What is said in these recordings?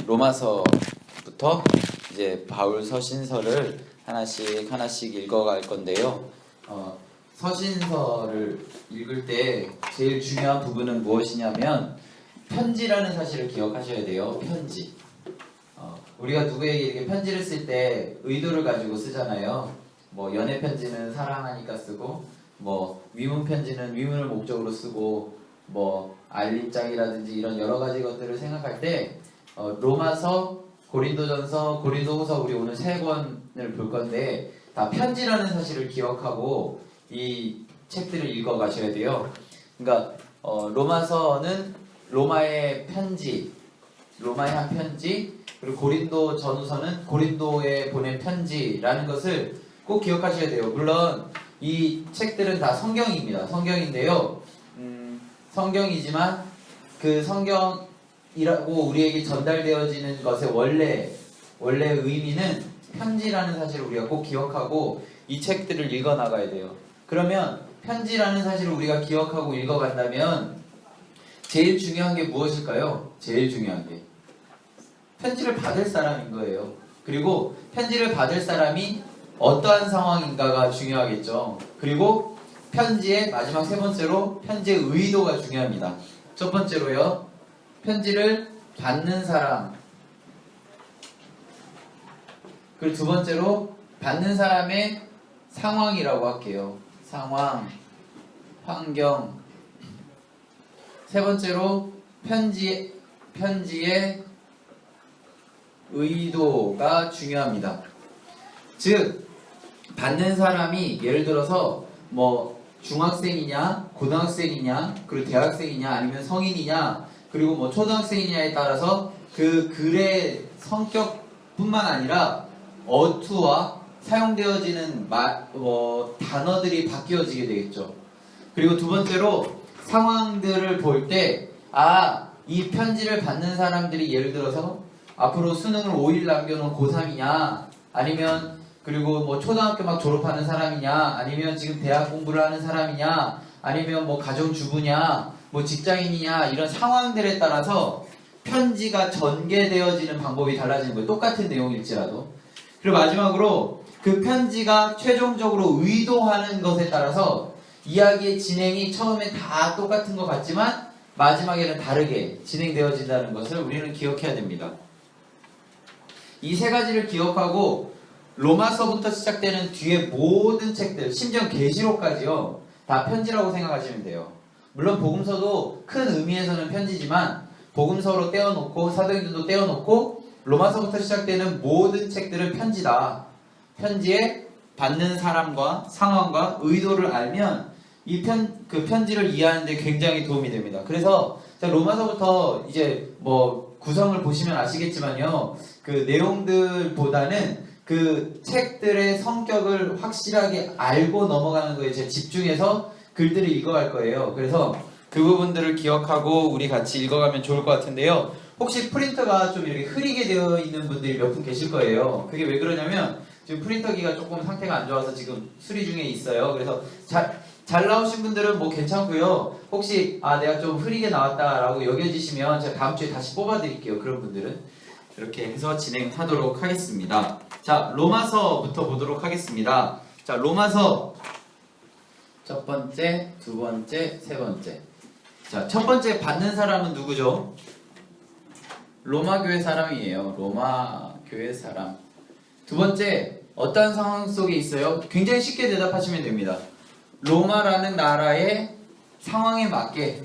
로마서부터 이제 바울 서신서를 하나씩 읽어갈 건데요. 서신서를 읽을 때 제일 중요한 부분은 무엇이냐면 편지라는 사실을 기억하셔야 돼요. 편지. 우리가 누구에게 이렇게 편지를 쓸 때 의도를 가지고 쓰잖아요. 뭐 연애 편지는 사랑하니까 쓰고, 뭐 위문 편지는 위문을 목적으로 쓰고, 뭐 알림장이라든지 이런 여러 가지 것들을 생각할 때 로마서, 고린도전서, 고린도후서 우리 오늘 3권을 볼 건데 다 편지라는 사실을 기억하고 이 책들을 읽어 가셔야 돼요. 그러니까 로마서는 로마의 편지, 로마의 한 편지, 그리고 고린도 전후서는 고린도에 보낸 편지라는 것을 꼭 기억하셔야 돼요. 물론 이 책들은 다 성경입니다. 성경인데요. 성경이지만 그 성경이라고 우리에게 전달되어지는 것의 원래 의미는 편지라는 사실을 우리가 꼭 기억하고 이 책들을 읽어 나가야 돼요. 그러면 편지라는 사실을 우리가 기억하고 읽어간다면 제일 중요한 게 무엇일까요? 제일 중요한 게 편지를 받을 사람인 거예요. 그리고 편지를 받을 사람이 어떠한 상황인가가 중요하겠죠. 그리고 편지의 마지막 3번째로 편지의 의도가 중요합니다. 첫 번째로요, 편지를 받는 사람, 그리고 두 번째로 받는 사람의 상황이라고 할게요. 상황, 환경. 세 번째로 편지의 의도가 중요합니다. 즉 받는 사람이 예를 들어서 뭐 중학생이냐, 고등학생이냐, 그리고 대학생이냐, 아니면 성인이냐, 그리고 뭐 초등학생이냐에 따라서 그 글의 성격뿐만 아니라 어투와 사용되어지는 단어들이 바뀌어지게 되겠죠. 그리고 두 번째로 상황들을 볼 때 이 편지를 받는 사람들이 예를 들어서 앞으로 수능을 5일 남겨놓은 고3이냐, 아니면 그리고 뭐 초등학교 막 졸업하는 사람이냐, 아니면 지금 대학 공부를 하는 사람이냐, 아니면 뭐 가정주부냐, 뭐 직장인이냐, 이런 상황들에 따라서 편지가 전개되어지는 방법이 달라지는 거예요. 똑같은 내용일지라도. 그리고 마지막으로 그 편지가 최종적으로 의도하는 것에 따라서 이야기의 진행이 처음에 다 똑같은 것 같지만 마지막에는 다르게 진행되어진다는 것을 우리는 기억해야 됩니다. 이 3가지를 기억하고 로마서부터 시작되는 뒤에 모든 책들, 심지어 계시록까지요, 다 편지라고 생각하시면 돼요. 물론 복음서도 큰 의미에서는 편지지만 복음서로 떼어놓고 사도행전도 떼어놓고 로마서부터 시작되는 모든 책들은 편지다. 편지에 받는 사람과 상황과 의도를 알면 그 편지를 이해하는 데 굉장히 도움이 됩니다. 그래서 로마서부터 이제 뭐 구성을 보시면 아시겠지만요, 그 내용들보다는 그 책들의 성격을 확실하게 알고 넘어가는 거에 제가 집중해서 글들을 읽어갈 거예요. 그래서 그 부분들을 기억하고 우리 같이 읽어가면 좋을 것 같은데요. 혹시 프린터가 좀 이렇게 흐리게 되어 있는 분들이 몇 분 계실 거예요. 그게 왜 그러냐면 지금 프린터기가 조금 상태가 안 좋아서 지금 수리 중에 있어요. 그래서 잘 나오신 분들은 뭐 괜찮고요. 혹시 내가 좀 흐리게 나왔다라고 여겨지시면 제가 다음 주에 다시 뽑아드릴게요. 그런 분들은 이렇게 해서 진행하도록 하겠습니다. 자, 로마서부터 보도록 하겠습니다. 자, 로마서 첫 번째, 두 번째, 세 번째. 자, 첫 번째 받는 사람은 누구죠? 로마 교회 사람이에요. 로마 교회 사람. 두 번째, 어떤 상황 속에 있어요? 굉장히 쉽게 대답하시면 됩니다. 로마라는 나라의 상황에 맞게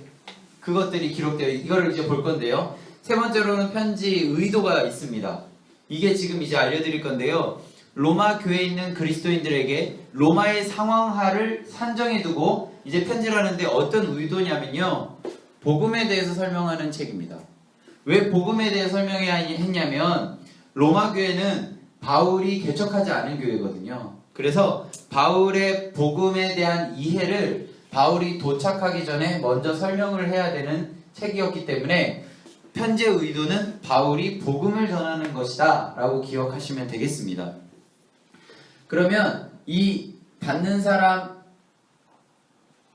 그것들이 기록되어 이거를 이제 볼 건데요. 세 번째로는 편지 의도가 있습니다. 이게 지금 이제 알려드릴 건데요. 로마 교회에 있는 그리스도인들에게 로마의 상황하를 산정해두고 이제 편지를 하는데 어떤 의도냐면요, 복음에 대해서 설명하는 책입니다. 왜 복음에 대해 설명해야 했냐면 로마 교회는 바울이 개척하지 않은 교회거든요. 그래서 바울의 복음에 대한 이해를 바울이 도착하기 전에 먼저 설명을 해야 되는 책이었기 때문에 편지의 의도는 바울이 복음을 전하는 것이다 라고 기억하시면 되겠습니다. 그러면 이 받는 사람,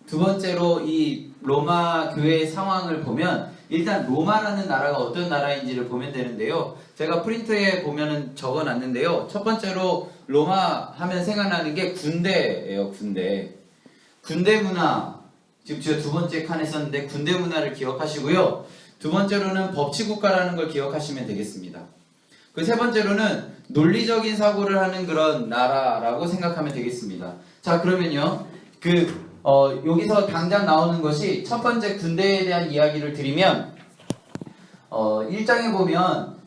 두 번째로 이 로마 교회의 상황을 보면 일단 로마라는 나라가 어떤 나라인지를 보면 되는데요. 제가 프린트에 보면은 적어놨는데요. 첫 번째로 로마 하면 생각나는 게 군대예요. 군대 문화. 지금 제가 두 번째 칸에 썼는데 군대 문화를 기억하시고요. 두 번째로는 법치국가라는 걸 기억하시면 되겠습니다. 그 세 번째로는 논리적인 사고를 하는 그런 나라라고 생각하면 되겠습니다. 자, 그러면요. 여기서 당장 나오는 것이 첫 번째 군대에 대한 이야기를 드리면 1장에 보면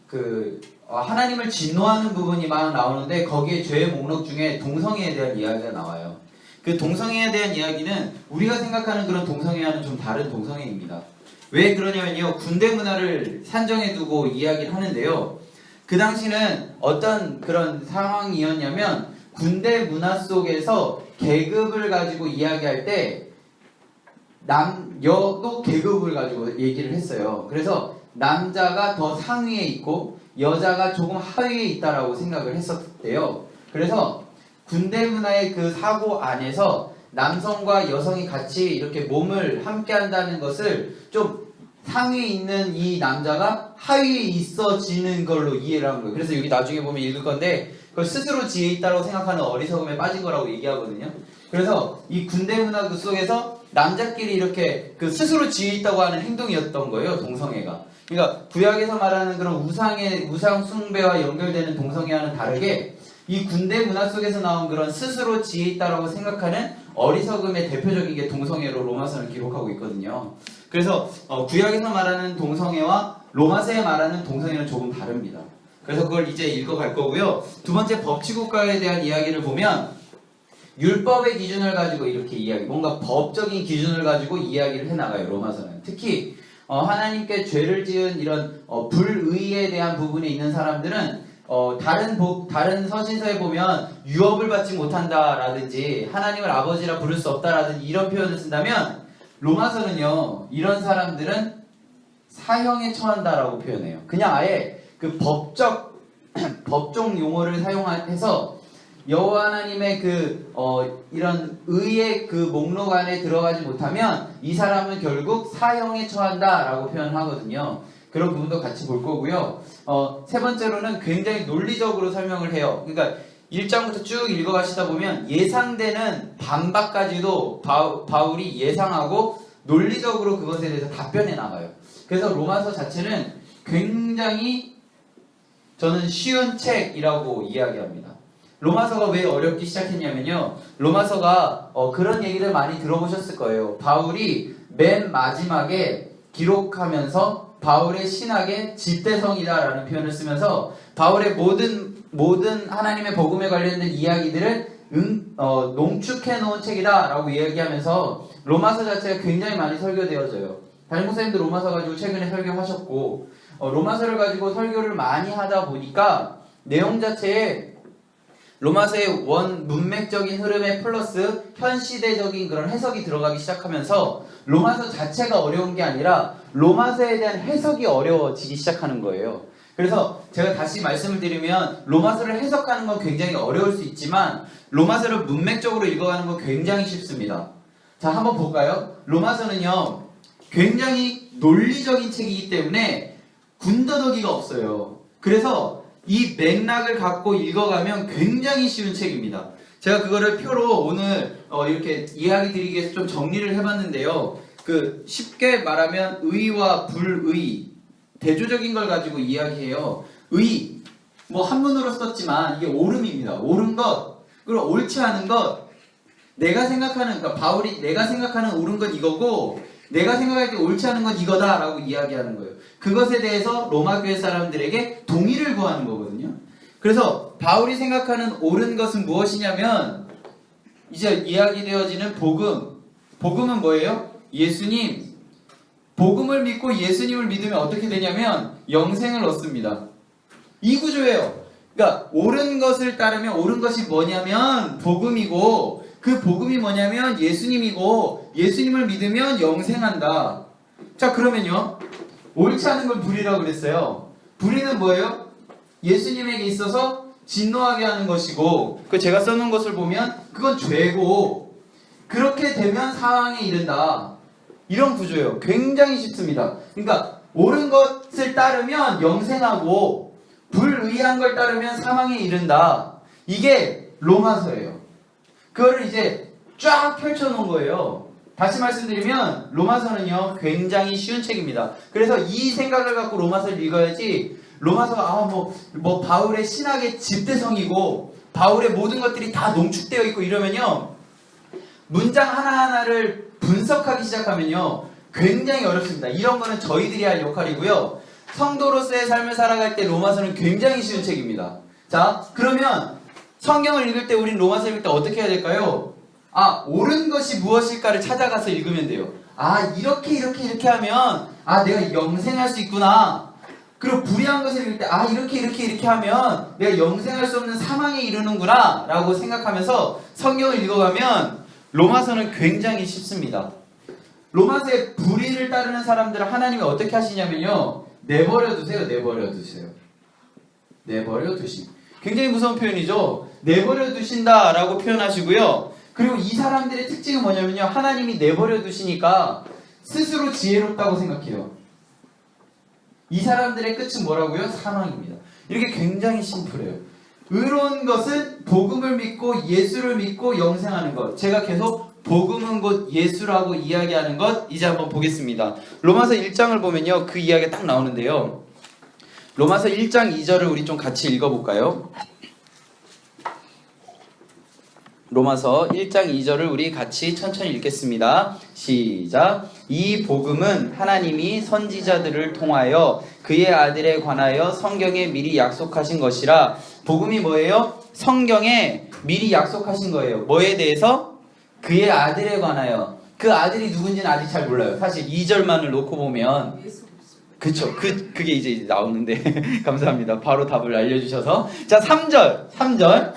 하나님을 진노하는 부분이 막 나오는데 거기에 죄의 목록 중에 동성애에 대한 이야기가 나와요. 그 동성애에 대한 이야기는 우리가 생각하는 그런 동성애와는 좀 다른 동성애입니다. 왜 그러냐면요. 군대 문화를 산정해 두고 이야기를 하는데요. 그 당시는 어떤 그런 상황이었냐면 군대 문화 속에서 계급을 가지고 이야기할 때 여도 계급을 가지고 얘기를 했어요. 그래서 남자가 더 상위에 있고 여자가 조금 하위에 있다라고 생각을 했었대요. 그래서 군대 문화의 그 사고 안에서 남성과 여성이 같이 이렇게 몸을 함께 한다는 것을 좀 상위에 있는 이 남자가 하위에 있어지는 걸로 이해를 한 거예요. 그래서 여기 나중에 보면 읽을 건데 그걸 스스로 지혜 있다고 생각하는 어리석음에 빠진 거라고 얘기하거든요. 그래서 이 군대 문화 속에서 남자끼리 이렇게 스스로 지혜 있다고 하는 행동이었던 거예요. 동성애가. 그러니까 구약에서 말하는 그런 우상 숭배와 연결되는 동성애와는 다르게 이 군대 문화 속에서 나온 그런 스스로 지혜 있다라고 생각하는 어리석음의 대표적인 게 동성애로 로마서를 기록하고 있거든요. 그래서 구약에서 말하는 동성애와 로마서에 말하는 동성애는 조금 다릅니다. 그래서 그걸 이제 읽어갈 거고요. 두 번째 법치국가에 대한 이야기를 보면 율법의 기준을 가지고 이렇게 뭔가 법적인 기준을 가지고 이야기를 해나가요. 로마서는. 특히 하나님께 죄를 지은 이런 불의에 대한 부분에 있는 사람들은 다른 서신서에 보면 유업을 받지 못한다라든지 하나님을 아버지라 부를 수 없다라든지 이런 표현을 쓴다면 로마서는요 이런 사람들은 사형에 처한다라고 표현해요. 그냥 아예 그 법종 용어를 사용해서 여호와 하나님의 이런 의의 목록 안에 들어가지 못하면 이 사람은 결국 사형에 처한다라고 표현하거든요. 그런 부분도 같이 볼 거고요. 세 번째로는 굉장히 논리적으로 설명을 해요. 그러니까 1장부터 쭉 읽어가시다 보면 예상되는 반박까지도 바울이 예상하고 논리적으로 그것에 대해서 답변해 나가요. 그래서 로마서 자체는 굉장히 저는 쉬운 책이라고 이야기합니다. 로마서가 왜 어렵기 시작했냐면요. 로마서가 그런 얘기를 많이 들어보셨을 거예요. 바울이 맨 마지막에 기록하면서 바울의 신학의 집대성이다라는 표현을 쓰면서 바울의 모든 하나님의 복음에 관련된 이야기들을 농축해 놓은 책이다라고 이야기하면서 로마서 자체가 굉장히 많이 설교되어져요. 담임 목사님도 로마서 가지고 최근에 설교하셨고 로마서를 가지고 설교를 많이 하다 보니까 내용 자체에 로마서의 문맥적인 흐름에 플러스 현시대적인 그런 해석이 들어가기 시작하면서 로마서 자체가 어려운 게 아니라 로마서에 대한 해석이 어려워지기 시작하는 거예요. 그래서 제가 다시 말씀을 드리면 로마서를 해석하는 건 굉장히 어려울 수 있지만 로마서를 문맥적으로 읽어가는 건 굉장히 쉽습니다. 자, 한번 볼까요? 로마서는요 굉장히 논리적인 책이기 때문에 군더더기가 없어요. 그래서 이 맥락을 갖고 읽어가면 굉장히 쉬운 책입니다. 제가 그거를 표로 오늘 이렇게 이야기 드리기 위해서 좀 정리를 해봤는데요. 쉽게 말하면 의와 불의, 대조적인 걸 가지고 이야기해요. 의, 한문으로 썼지만 이게 옳음입니다. 옳은 것, 그리고 옳지 않은 것, 그러니까 바울이 내가 생각하는 옳은 건 이거고 내가 생각할 때 옳지 않은 건 이거다 라고 이야기하는 거예요. 그것에 대해서 로마 교회 사람들에게 동의를 구하는 거거든요. 그래서 바울이 생각하는 옳은 것은 무엇이냐면 이제 이야기되어지는 복음은 뭐예요? 예수님. 복음을 믿고 예수님을 믿으면 어떻게 되냐면 영생을 얻습니다. 이 구조예요. 그러니까 옳은 것을 따르면 옳은 것이 뭐냐면 복음이고 그 복음이 뭐냐면 예수님이고 예수님을 믿으면 영생한다. 자, 그러면요 옳지 않은 걸 불의라고 그랬어요. 불의는 뭐예요? 예수님에게 있어서 진노하게 하는 것이고 제가 써놓은 것을 보면 그건 죄고 그렇게 되면 사망에 이른다. 이런 구조예요. 굉장히 쉽습니다. 그러니까 옳은 것을 따르면 영생하고 불의한 걸 따르면 사망에 이른다. 이게 로마서예요. 그거를 이제 쫙 펼쳐놓은 거예요. 다시 말씀드리면 로마서는요 굉장히 쉬운 책입니다. 그래서 이 생각을 갖고 로마서를 읽어야지 로마서가 뭐 바울의 신학의 집대성이고 바울의 모든 것들이 다 농축되어 있고 이러면요 문장 하나하나를 분석하기 시작하면요 굉장히 어렵습니다. 이런 거는 저희들이 할 역할이고요. 성도로서의 삶을 살아갈 때 로마서는 굉장히 쉬운 책입니다. 자, 그러면 성경을 읽을 때 우린 로마서 읽을 때 어떻게 해야 될까요? 옳은 것이 무엇일까를 찾아가서 읽으면 돼요. 이렇게 하면 내가 영생할 수 있구나. 그리고 불의한 것을 읽을 때 이렇게 하면 내가 영생할 수 없는 사망에 이르는구나 라고 생각하면서 성경을 읽어가면 로마서는 굉장히 쉽습니다. 로마서의 불의를 따르는 사람들은 하나님이 어떻게 하시냐면요 내버려 두세요. 내버려 두심. 굉장히 무서운 표현이죠. 내버려 두신다 라고 표현하시고요. 그리고 이 사람들의 특징은 뭐냐면요 하나님이 내버려 두시니까 스스로 지혜롭다고 생각해요. 이 사람들의 끝은 뭐라고요? 사망입니다. 이렇게 굉장히 심플해요. 의로운 것은 복음을 믿고 예수를 믿고 영생하는 것. 제가 계속 복음은 곧 예수라고 이야기하는 것 이제 한번 보겠습니다. 로마서 1장을 보면요 그 이야기가 딱 나오는데요. 로마서 1장 2절을 우리 좀 같이 읽어볼까요? 로마서 1장 2절을 우리 같이 천천히 읽겠습니다. 시작. 이 복음은 하나님이 선지자들을 통하여 그의 아들에 관하여 성경에 미리 약속하신 것이라. 복음이 뭐예요? 성경에 미리 약속하신 거예요. 뭐에 대해서? 그의 아들에 관하여. 그 아들이 누군지는 아직 잘 몰라요. 사실 2절만을 놓고 보면 그쵸. 그게 이제 나오는데 감사합니다. 바로 답을 알려주셔서. 자, 3절.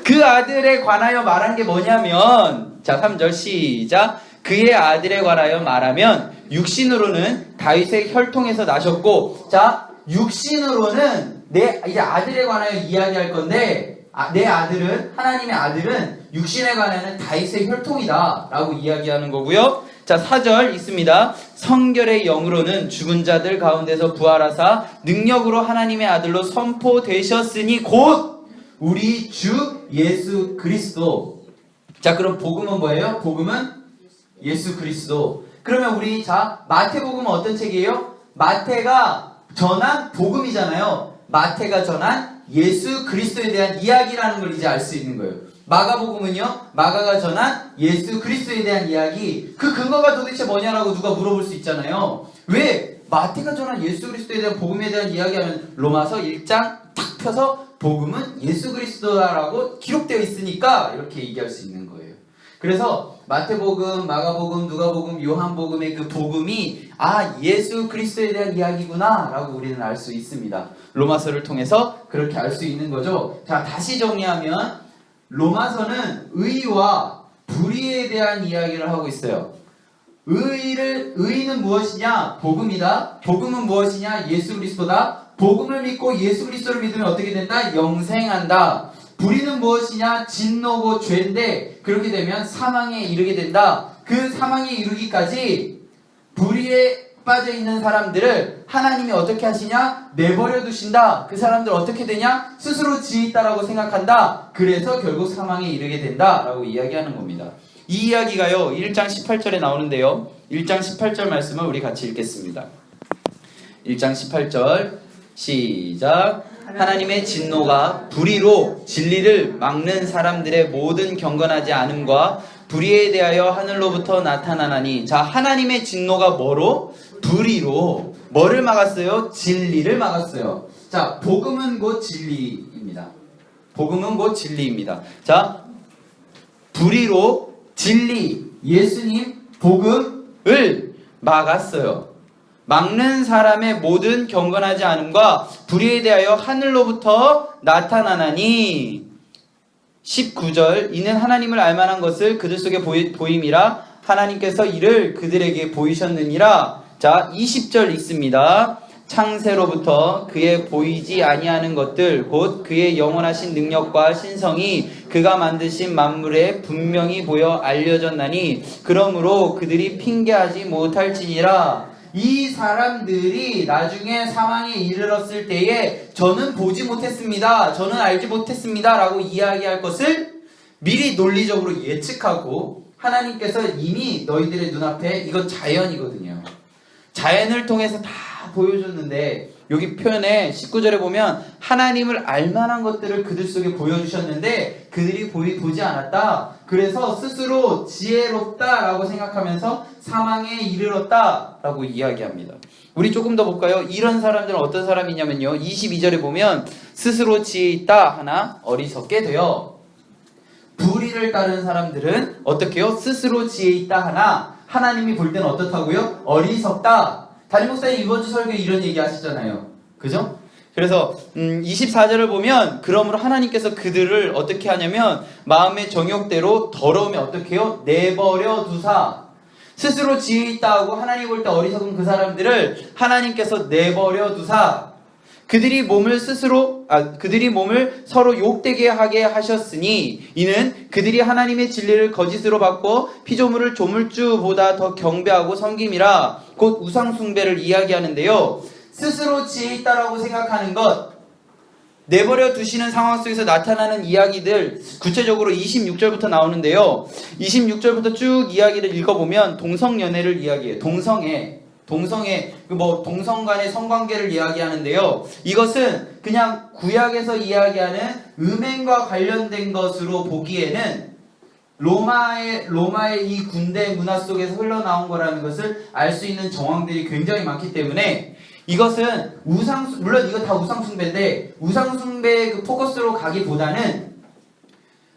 그 아들에 관하여 말한 게 뭐냐면, 자, 3절 시작. 그의 아들에 관하여 말하면 육신으로는 다윗의 혈통에서 나셨고, 자, 육신으로는 이제 아들에 관하여 이야기할 건데, 내 아들은, 하나님의 아들은 육신에 관하여는 다윗의 혈통이다 라고 이야기하는 거고요. 자, 4절 있습니다. 성결의 영으로는 죽은 자들 가운데서 부활하사 능력으로 하나님의 아들로 선포되셨으니 곧 우리 주 예수 그리스도. 자, 그럼 복음은 뭐예요? 복음은 예수 그리스도. 그러면 우리 마태복음은 어떤 책이에요? 마태가 전한 복음이잖아요. 마태가 전한 예수 그리스도에 대한 이야기라는 걸 이제 알 수 있는 거예요. 마가복음은요, 마가가 전한 예수 그리스도에 대한 이야기. 그 근거가 도대체 뭐냐라고 누가 물어볼 수 있잖아요. 왜? 마태가 전한 예수 그리스도에 대한 복음에 대한 이야기하면 로마서 1장 탁 펴서 복음은 예수 그리스도라고 기록되어 있으니까 이렇게 얘기할 수 있는 거예요. 그래서 마태복음, 마가복음, 누가복음, 요한복음의 그 복음이 예수 그리스도에 대한 이야기구나 라고 우리는 알 수 있습니다. 로마서를 통해서 그렇게 알 수 있는 거죠. 자, 다시 정리하면 로마서는 의와 불의에 대한 이야기를 하고 있어요. 의는 무엇이냐? 복음이다. 복음은 무엇이냐? 예수 그리스도다. 복음을 믿고 예수 그리스도를 믿으면 어떻게 된다? 영생한다. 불의는 무엇이냐? 진노고 죄인데 그렇게 되면 사망에 이르게 된다. 그 사망에 이르기까지 불의에 빠져있는 사람들을 하나님이 어떻게 하시냐? 내버려 두신다. 그 사람들 어떻게 되냐? 스스로 지혜 있다라고 생각한다. 그래서 결국 사망에 이르게 된다 라고 이야기하는 겁니다. 이 이야기가요 1장 18절에 나오는데요 1장 18절 말씀을 우리 같이 읽겠습니다. 1장 18절 시작. 하나님의 진노가 불의로 진리를 막는 사람들의 모든 경건하지 않음과 불의에 대하여 하늘로부터 나타나나니. 자, 하나님의 진노가 뭐로? 불의로. 뭐를 막았어요? 진리를 막았어요. 자, 복음은 곧 진리입니다. 복음은 곧 진리입니다. 자, 불의로 진리, 예수님, 복음을 막았어요. 막는 사람의 모든 경건하지 않음과 불의에 대하여 하늘로부터 나타나나니. 19절 이는 하나님을 알만한 것을 그들 속에 보임이라 하나님께서 이를 그들에게 보이셨느니라. 자, 20절 있습니다. 창세로부터 그의 보이지 아니하는 것들 곧 그의 영원하신 능력과 신성이 그가 만드신 만물에 분명히 보여 알려졌나니 그러므로 그들이 핑계하지 못할지니라. 이 사람들이 나중에 사망에 이르렀을 때에 저는 보지 못했습니다, 저는 알지 못했습니다 라고 이야기할 것을 미리 논리적으로 예측하고, 하나님께서 이미 너희들의 눈앞에, 이건 자연이거든요, 자연을 통해서 다 보여줬는데, 여기 표현에 19절에 보면 하나님을 알만한 것들을 그들 속에 보여주셨는데 그들이 보지 않았다. 그래서 스스로 지혜롭다라고 생각하면서 사망에 이르렀다라고 이야기합니다. 우리 조금 더 볼까요? 이런 사람들은 어떤 사람이냐면요, 22절에 보면 스스로 지혜 있다 하나 어리석게 되어. 불의를 따르는 사람들은 어떻게 해요? 스스로 지혜 있다 하나 하나님이 볼 때는 어떻다고요? 어리석다. 담임 목사님 이번 주 설교에 이런 얘기 하시잖아요, 그죠? 그래서 24절을 보면 그러므로 하나님께서 그들을 어떻게 하냐면 마음의 정욕대로 더러움에 어떻게 해요? 내버려 두사. 스스로 지혜 있다 하고 하나님 볼 때 어리석은 그 사람들을 하나님께서 내버려 두사 그들이 몸을 서로 욕되게 하게 하셨으니 이는 그들이 하나님의 진리를 거짓으로 바꿔 피조물을 조물주보다 더 경배하고 섬김이라. 곧 우상숭배를 이야기하는데요, 스스로 지혜 있다라고 생각하는 것, 내버려 두시는 상황 속에서 나타나는 이야기들 구체적으로 26절부터 나오는데요, 26절부터 쭉 이야기를 읽어보면 동성연애를 이야기해요. 동성애, 동성 간의 성관계를 이야기하는데요, 이것은 그냥 구약에서 이야기하는 음행과 관련된 것으로 보기에는 로마의 이 군대 문화 속에서 흘러나온 거라는 것을 알 수 있는 정황들이 굉장히 많기 때문에 이것은 물론 이거 다 우상숭배인데 우상숭배의 그 포커스로 가기보다는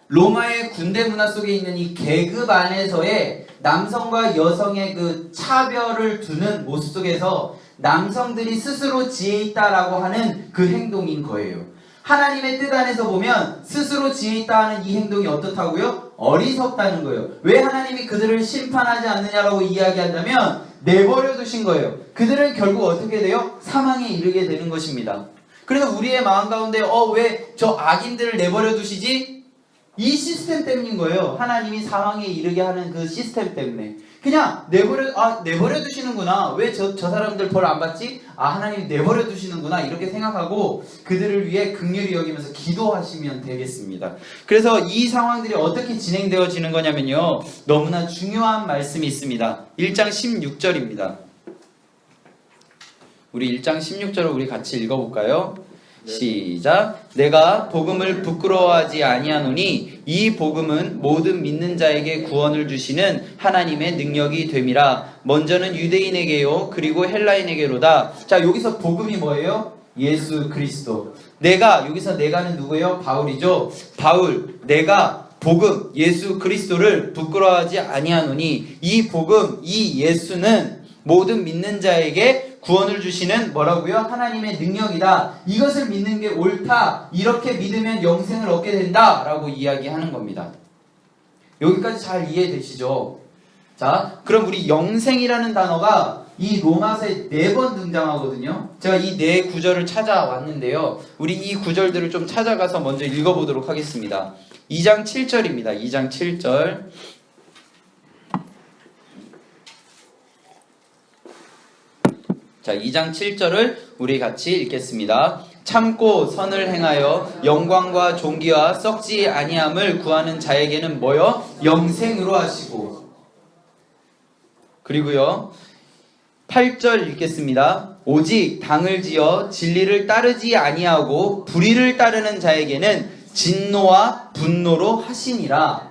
로마의 군대 문화 속에 있는 이 계급 안에서의 남성과 여성의 그 차별을 두는 모습 속에서 남성들이 스스로 지혜 있다라고 하는 그 행동인 거예요. 하나님의 뜻 안에서 보면 스스로 지혜 있다 하는 이 행동이 어떻다고요? 어리석다는 거예요. 왜 하나님이 그들을 심판하지 않느냐라고 이야기한다면 내버려 두신 거예요. 그들은 결국 어떻게 돼요? 사망에 이르게 되는 것입니다. 그래서 우리의 마음 가운데 왜 저 악인들을 내버려 두시지? 이 시스템 때문인 거예요. 하나님이 사망에 이르게 하는 그 시스템 때문에. 그냥 내버려 두시는구나. 왜 저 사람들 벌 안 받지? 하나님이 내버려 두시는구나. 이렇게 생각하고 그들을 위해 긍휼히 여기면서 기도하시면 되겠습니다. 그래서 이 상황들이 어떻게 진행되어지는 거냐면요, 너무나 중요한 말씀이 있습니다. 1장 16절입니다. 우리 1장 16절을 우리 같이 읽어볼까요? 시작. 내가 복음을 부끄러워하지 아니하노니 이 복음은 모든 믿는 자에게 구원을 주시는 하나님의 능력이 됨이라. 먼저는 유대인에게요 그리고 헬라인에게로다. 자, 여기서 복음이 뭐예요? 예수 그리스도. 여기서 내가는 누구예요? 바울이죠. 바울, 내가 복음 예수 그리스도를 부끄러워하지 아니하노니 이 복음, 이 예수는 모든 믿는 자에게 구원을 주시는 뭐라고요? 하나님의 능력이다. 이것을 믿는 게 옳다. 이렇게 믿으면 영생을 얻게 된다 라고 이야기하는 겁니다. 여기까지 잘 이해되시죠? 자, 그럼 우리 영생이라는 단어가 이 로마서에 4번 등장하거든요. 제가 이 4구절을 찾아왔는데요, 우리 이 구절들을 좀 찾아가서 먼저 읽어보도록 하겠습니다. 2장 7절입니다. 2장 7절. 자, 2장 7절을 우리 같이 읽겠습니다. 참고 선을 행하여 영광과 존귀와 썩지 아니함을 구하는 자에게는 뭐요? 영생으로 하시고. 그리고요 8절 읽겠습니다. 오직 당을 지어 진리를 따르지 아니하고 불의를 따르는 자에게는 진노와 분노로 하시니라.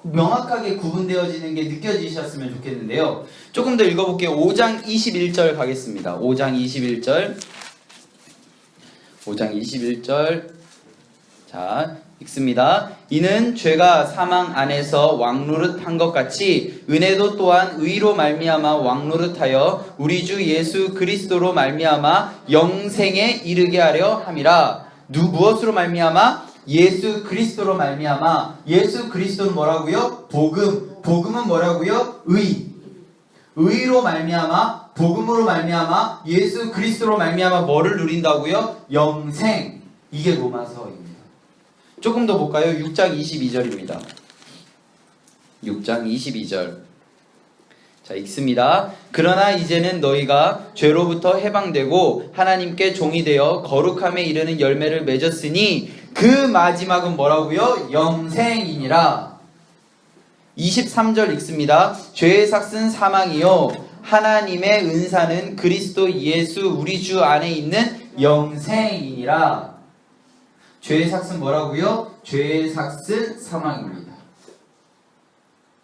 명확하게 구분되어지는 게 느껴지셨으면 좋겠는데요, 조금 더 읽어볼게요. 5장 21절 가겠습니다. 5장 21절. 자, 읽습니다. 이는 죄가 사망 안에서 왕노릇한 것 같이 은혜도 또한 의로 말미암아 왕노릇하여 우리 주 예수 그리스도로 말미암아 영생에 이르게 하려 함이라. 무엇으로 말미암아? 예수 그리스도로 말미암아. 예수 그리스도는 뭐라고요? 복음은 뭐라고요? 의로 말미암아 복음으로 말미암아 예수 그리스도로 말미암아 뭐를 누린다고요? 영생. 이게 로마서입니다. 조금 더 볼까요? 6장 22절입니다. 6장 22절. 자, 읽습니다. 그러나 이제는 너희가 죄로부터 해방되고 하나님께 종이 되어 거룩함에 이르는 열매를 맺었으니 그 마지막은 뭐라고요? 영생이니라. 23절 읽습니다. 죄의 삭은 사망이요 하나님의 은사는 그리스도 예수 우리 주 안에 있는 영생이니라. 죄의 삭은 뭐라고요? 죄의 삭은 사망입니다.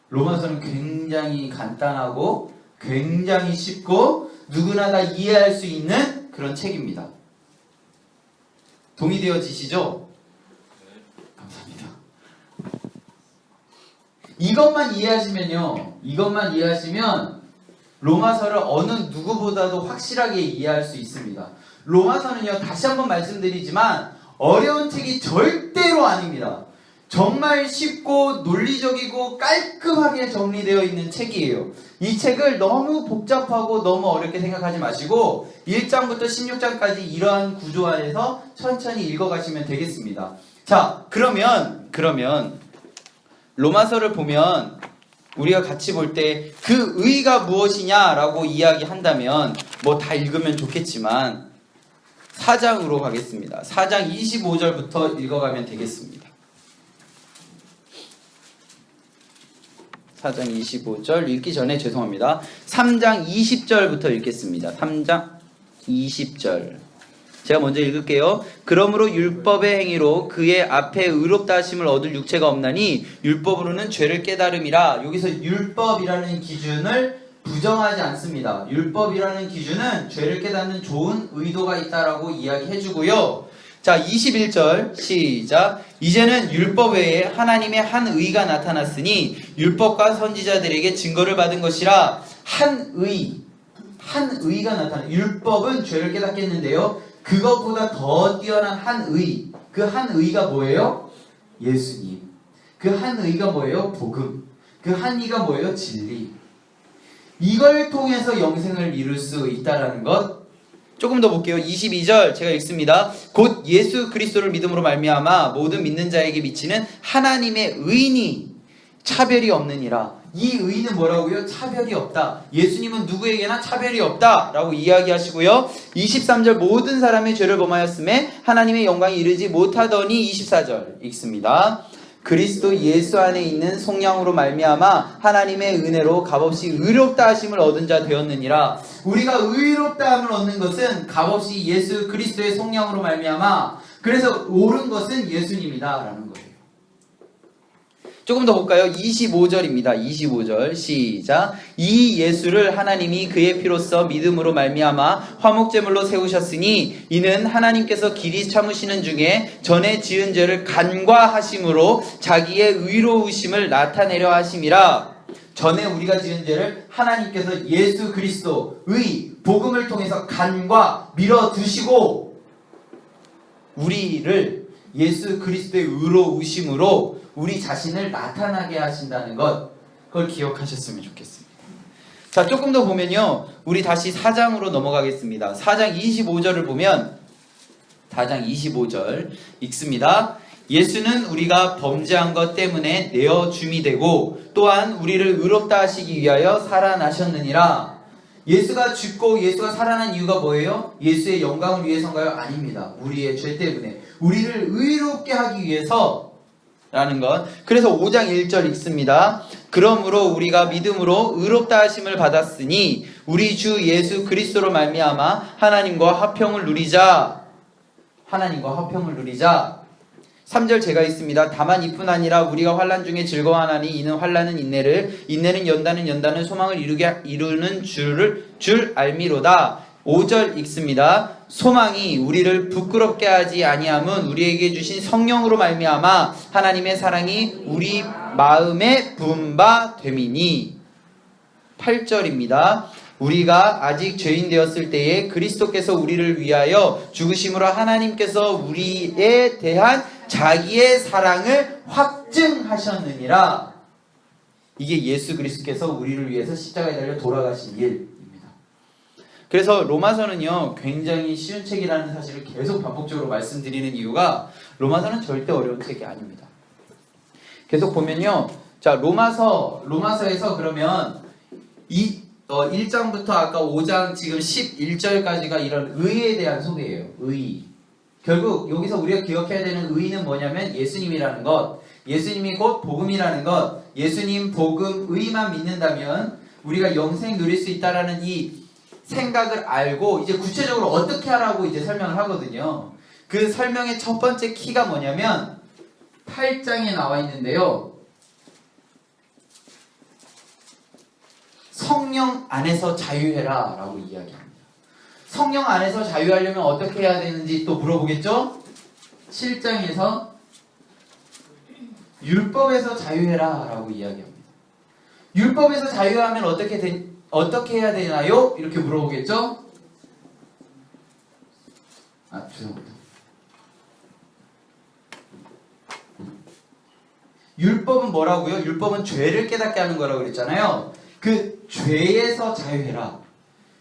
로마서는 굉장히 간단하고 굉장히 쉽고 누구나 다 이해할 수 있는 그런 책입니다. 동의되어지시죠? 감사합니다. 이것만 이해하시면 로마서를 어느 누구보다도 확실하게 이해할 수 있습니다. 로마서는요, 다시 한번 말씀드리지만 어려운 책이 절대로 아닙니다. 정말 쉽고 논리적이고 깔끔하게 정리되어 있는 책이에요. 이 책을 너무 복잡하고 너무 어렵게 생각하지 마시고 1장부터 16장까지 이러한 구조 안에서 천천히 읽어가시면 되겠습니다. 자, 그러면 로마서를 보면 우리가 같이 볼 때 그 의가 무엇이냐라고 이야기한다면 뭐 다 읽으면 좋겠지만 4장으로 가겠습니다. 4장 25절부터 읽어가면 되겠습니다. 4장 25절 읽기 전에 죄송합니다. 3장 20절부터 읽겠습니다. 3장 20절. 제가 먼저 읽을게요. 그러므로 율법의 행위로 그의 앞에 의롭다 하심을 얻을 육체가 없나니 율법으로는 죄를 깨달음이라. 여기서 율법이라는 기준을 부정하지 않습니다. 율법이라는 기준은 죄를 깨닫는 좋은 의도가 있다라고 이야기해주고요. 자, 21절 시작. 이제는 율법 외에 하나님의 한 의가 나타났으니 율법과 선지자들에게 증거를 받은 것이라. 한 의가 나타나. 율법은 죄를 깨닫게 했는데요, 그것보다 더 뛰어난 한 의. 그 한 의가 뭐예요? 예수님. 그 한 의가 뭐예요? 복음. 그 한 의가 뭐예요? 진리. 이걸 통해서 영생을 이룰 수 있다라는 것. 조금 더 볼게요. 22절 제가 읽습니다. 곧 예수 그리스도를 믿음으로 말미암아 모든 믿는 자에게 미치는 하나님의 의니 차별이 없느니라. 이 의는 뭐라고요? 차별이 없다. 예수님은 누구에게나 차별이 없다 라고 이야기하시고요. 23절 모든 사람의 죄를 범하였음에 하나님의 영광이 이르지 못하더니 24절 읽습니다. 그리스도 예수 안에 있는 속량으로 말미암아 하나님의 은혜로 값없이 의롭다 하심을 얻은 자 되었느니라. 우리가 의롭다 함을 얻는 것은 값없이 예수 그리스도의 속량으로 말미암아, 그래서 옳은 것은 예수님이다 라는 거예요. 조금 더 볼까요? 25절입니다. 25절 시작. 이 예수를 하나님이 그의 피로써 믿음으로 말미암아 화목제물로 세우셨으니 이는 하나님께서 길이 참으시는 중에 전에 지은 죄를 간과하심으로 자기의 의로우심을 나타내려 하심이라. 전에 우리가 지은 죄를 하나님께서 예수 그리스도의 복음을 통해서 간과 밀어두시고 우리를 예수 그리스도의 의로우심으로 우리 자신을 나타나게 하신다는 것, 그걸 기억하셨으면 좋겠습니다. 자, 조금 더 보면요, 우리 다시 4장으로 넘어가겠습니다. 4장 25절을 보면 4장 25절 읽습니다. 예수는 우리가 범죄한 것 때문에 내어줌이 되고 또한 우리를 의롭다 하시기 위하여 살아나셨느니라. 예수가 죽고 예수가 살아난 이유가 뭐예요? 예수의 영광을 위해서인가요? 아닙니다. 우리의 죄 때문에 우리를 의롭게 하기 위해서 라는 것. 그래서 5장 1절 읽습니다. 그러므로 우리가 믿음으로 의롭다 하심을 받았으니 우리 주 예수 그리스도로 말미암아 하나님과 화평을 누리자. 하나님과 화평을 누리자. 3절 제가 있습니다. 다만 이뿐 아니라 우리가 환난 중에 즐거워하나니 이는 환난은 인내를, 인내는 연단은 소망을 이루는 줄 알미로다. 5절 읽습니다. 소망이 우리를 부끄럽게 하지 아니함은 우리에게 주신 성령으로 말미암아 하나님의 사랑이 우리 마음에 부은 바 됨이니. 8절입니다. 우리가 아직 죄인 되었을 때에 그리스도께서 우리를 위하여 죽으심으로 하나님께서 우리에 대한 자기의 사랑을 확증하셨느니라. 이게 예수 그리스도께서 우리를 위해서 십자가에 달려 돌아가신 일입니다. 그래서 로마서는요 굉장히 쉬운 책이라는 사실을 계속 반복적으로 말씀드리는 이유가 로마서는 절대 어려운 책이 아닙니다. 계속 보면요, 자 로마서에서 그러면 1장부터 아까 5장 지금 11절까지가 이런 의에 대한 소개예요. 의. 결국 여기서 우리가 기억해야 되는 의는 뭐냐면 예수님이라는 것, 예수님이 곧 복음이라는 것, 예수님 복음 의만 믿는다면 우리가 영생 누릴 수 있다라는 이 생각을 알고 이제 구체적으로 어떻게 하라고 이제 설명을 하거든요. 그 설명의 첫 번째 키가 뭐냐면 8장에 나와 있는데요. 성령 안에서 자유해라 라고 이야기합니다. 성령 안에서 자유하려면 어떻게 해야 되는지 또 물어보겠죠? 7장에서 율법에서 자유해라 라고 이야기합니다. 율법에서 자유하면 어떻게 해야 되나요? 이렇게 물어보겠죠? 죄송합니다. 율법은 뭐라고요? 율법은 죄를 깨닫게 하는 거라고 그랬잖아요. 그 죄에서 자유해라.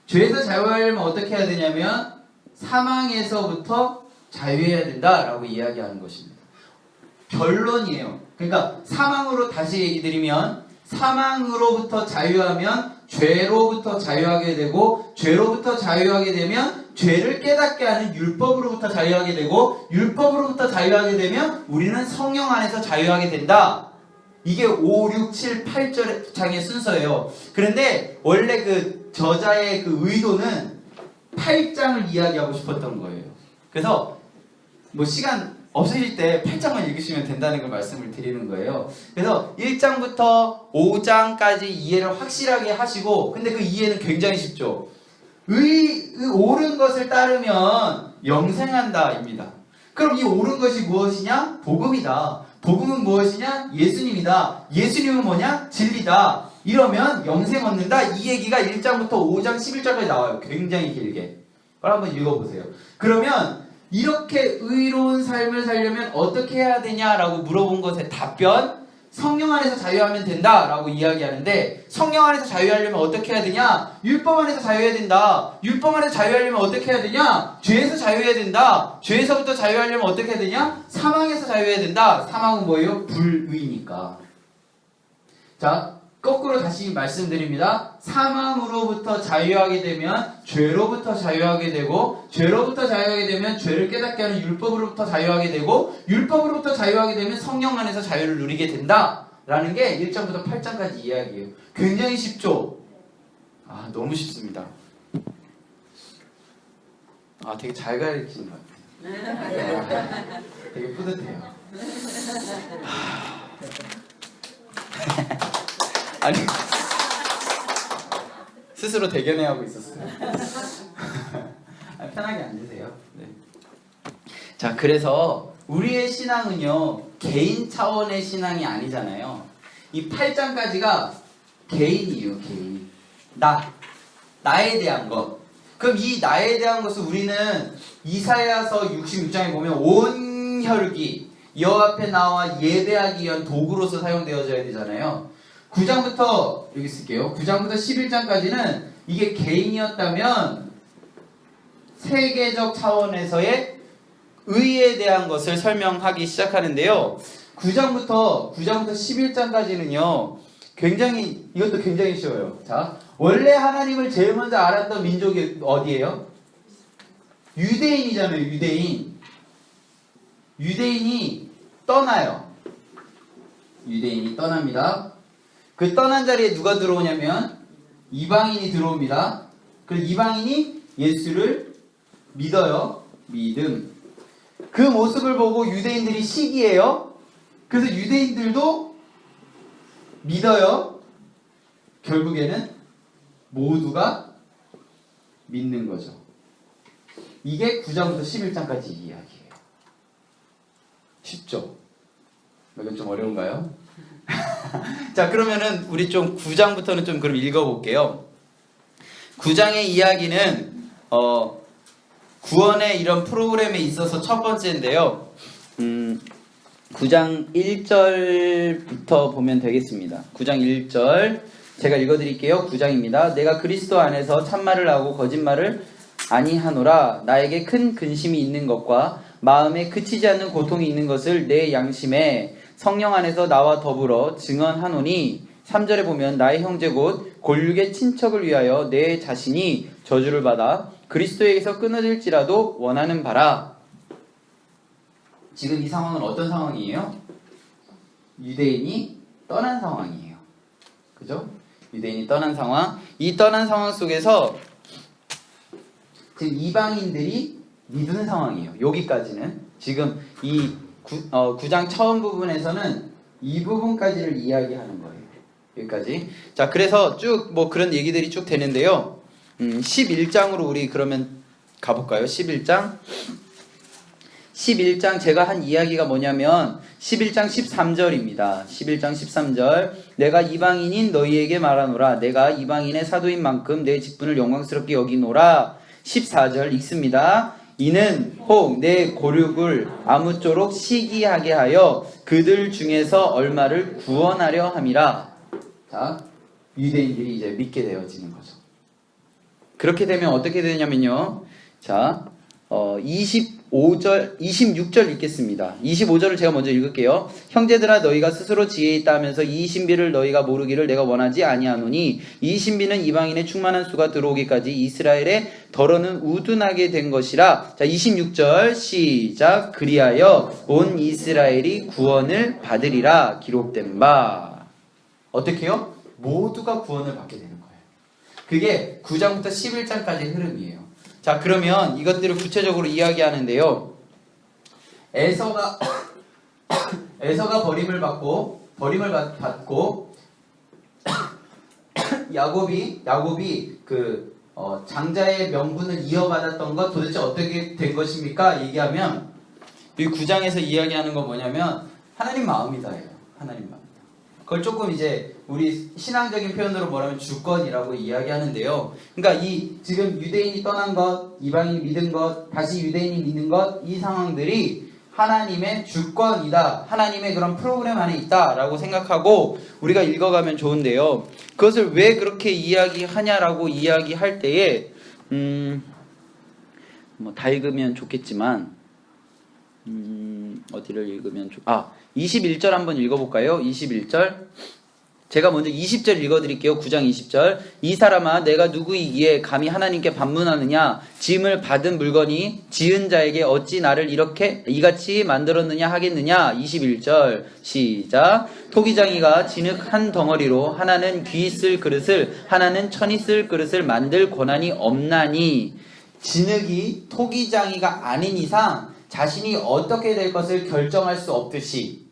죄에서 자유하려면 어떻게 해야 되냐면 사망에서부터 자유해야 된다라고 이야기하는 것입니다. 결론이에요. 그러니까 사망으로 다시 얘기 드리면 사망으로부터 자유하면 죄로부터 자유하게 되고 죄로부터 자유하게 되면 죄를 깨닫게 하는 율법으로부터 자유하게 되고 율법으로부터 자유하게 되면 우리는 성령 안에서 자유하게 된다. 이게 5, 6, 7, 8장의 순서예요. 그런데 원래 그 저자의 그 의도는 8장을 이야기하고 싶었던 거예요. 그래서 뭐 시간 없으실 때 8장만 읽으시면 된다는 걸 말씀을 드리는 거예요. 그래서 1장부터 5장까지 이해를 확실하게 하시고, 근데 그 이해는 굉장히 쉽죠. 옳은 것을 따르면 영생한다입니다. 그럼 이 옳은 것이 무엇이냐? 복음이다. 복음은 무엇이냐? 예수님이다. 예수님은 뭐냐? 진리다. 이러면 영생 얻는다. 이 얘기가 1장부터 5장 11절까지 나와요. 굉장히 길게. 그걸 한번 읽어보세요. 그러면 이렇게 의로운 삶을 살려면 어떻게 해야 되냐라고 물어본 것의 답변, 성령 안에서 자유하면 된다라고 이야기하는데, 성령 안에서 자유하려면 어떻게 해야 되냐? 율법 안에서 자유해야 된다. 율법 안에서 자유하려면 어떻게 해야 되냐? 죄에서 자유해야 된다. 죄에서부터 자유하려면 어떻게 해야 되냐? 사망에서 자유해야 된다. 사망은 뭐예요? 불의니까. 자, 거꾸로 다시 말씀드립니다. 사망으로부터 자유하게 되면 죄로부터 자유하게 되고, 죄로부터 자유하게 되면 죄를 깨닫게 하는 율법으로부터 자유하게 되고, 율법으로부터 자유하게 되면 성령 안에서 자유를 누리게 된다 라는 게 1장부터 8장까지 이야기예요. 굉장히 쉽죠? 너무 쉽습니다. 되게 잘 가르치는 것 같아요. 되게 뿌듯해요. 아니, 스스로 대견해하고 있었어요. 편하게 앉으세요. 네. 자, 그래서 우리의 신앙은요, 개인 차원의 신앙이 아니잖아요. 이 8장까지가 개인이에요, 개인. 나에 대한 것. 그럼 이 나에 대한 것을 우리는 이사야서 66장에 보면 온 혈기, 여호와 앞에 나와 예배하기 위한 도구로서 사용되어져야 되잖아요. 9장부터 여기 쓸게요. 9장부터 11장까지는 이게 개인이었다면 세계적 차원에서의 의에 대한 것을 설명하기 시작하는데요. 9장부터 11장까지는요. 이것도 굉장히 쉬워요. 자, 원래 하나님을 제일 먼저 알았던 민족이 어디예요? 유대인이잖아요. 유대인이 떠나요. 유대인이 떠납니다. 그 떠난 자리에 누가 들어오냐면 이방인이 들어옵니다. 그래서 이방인이 예수를 믿어요. 믿음. 그 모습을 보고 유대인들이 시기해요. 그래서 유대인들도 믿어요. 결국에는 모두가 믿는 거죠. 이게 9장부터 11장까지 이야기예요. 쉽죠? 이건 좀 어려운가요? 자, 그러면은 우리 좀 9장부터는 좀 그럼 읽어볼게요. 9장의 이야기는 구원의 이런 프로그램에 있어서 첫 번째인데요. 9장 1절부터 보면 되겠습니다. 9장 1절 제가 읽어드릴게요. 9장입니다. 내가 그리스도 안에서 참말을 하고 거짓말을 아니하노라. 나에게 큰 근심이 있는 것과 마음에 그치지 않는 고통이 있는 것을 내 양심에 성령 안에서 나와 더불어 증언하노니 3절에 보면 나의 형제 곧 골육의 친척을 위하여 내 자신이 저주를 받아 그리스도에게서 끊어질지라도 원하는 바라. 지금 이 상황은 어떤 상황이에요? 유대인이 떠난 상황이에요. 그죠? 유대인이 떠난 상황. 이 떠난 상황 속에서 지금 이방인들이 믿는 상황이에요. 여기까지는. 지금 이 9장 처음 부분에서는 이 부분까지를 이야기하는 거예요. 여기까지. 자, 그래서 쭉 뭐 그런 얘기들이 쭉 되는데요. 11장으로 우리 그러면 가볼까요? 11장 제가 한 이야기가 뭐냐면 11장 13절입니다. 11장 13절 내가 이방인인 너희에게 말하노라. 내가 이방인의 사도인 만큼 내 직분을 영광스럽게 여기노라. 14절 읽습니다. 이는 혹 내 고륙을 아무쪼록 시기하게 하여 그들 중에서 얼마를 구원하려 함이라. 자, 유대인들이 이제 믿게 되어지는 거죠. 그렇게 되면 어떻게 되냐면요. 자, 26절 읽겠습니다. 25절을 제가 먼저 읽을게요. 형제들아 너희가 스스로 지혜 있다 하면서 이 신비를 너희가 모르기를 내가 원하지 아니하노니 이 신비는 이방인의 충만한 수가 들어오기까지 이스라엘의 덜어는 우둔하게 된 것이라. 자, 26절 시작. 그리하여 온 이스라엘이 구원을 받으리라 기록된 바. 어떻게요? 모두가 구원을 받게 되는 거예요. 그게 9장부터 11장까지 흐름이에요. 자, 그러면 이것들을 구체적으로 이야기하는데요. 에서가 버림을 받고 야곱이 그 장자의 명분을 이어받았던 것 도대체 어떻게 된 것입니까? 얘기하면 이 9장에서 이야기하는 건 뭐냐면 하나님 마음이다예요. 하나님 마음. 그걸 조금 이제 우리 신앙적인 표현으로 뭐라면 주권이라고 이야기하는데요. 그러니까 이 지금 유대인이 떠난 것, 이방인이 믿은 것, 다시 유대인이 믿는 것, 이 상황들이 하나님의 주권이다. 하나님의 그런 프로그램 안에 있다라고 생각하고 우리가 읽어가면 좋은데요. 그것을 왜 그렇게 이야기하냐라고 이야기할 때에 뭐 다 읽으면 좋겠지만 어디를 읽으면 21절 한번 읽어볼까요? 21절 제가 먼저 20절 읽어드릴게요. 9장 20절 이 사람아 내가 누구이기에 감히 하나님께 반문하느냐 지음을 받은 물건이 지은 자에게 어찌 나를 이렇게 이같이 만들었느냐 하겠느냐. 21절 시작. 토기장이가 진흙 한 덩어리로 하나는 귀 쓸 그릇을 하나는 천이 쓸 그릇을 만들 권한이 없나니. 진흙이 토기장이가 아닌 이상 자신이 어떻게 될 것을 결정할 수 없듯이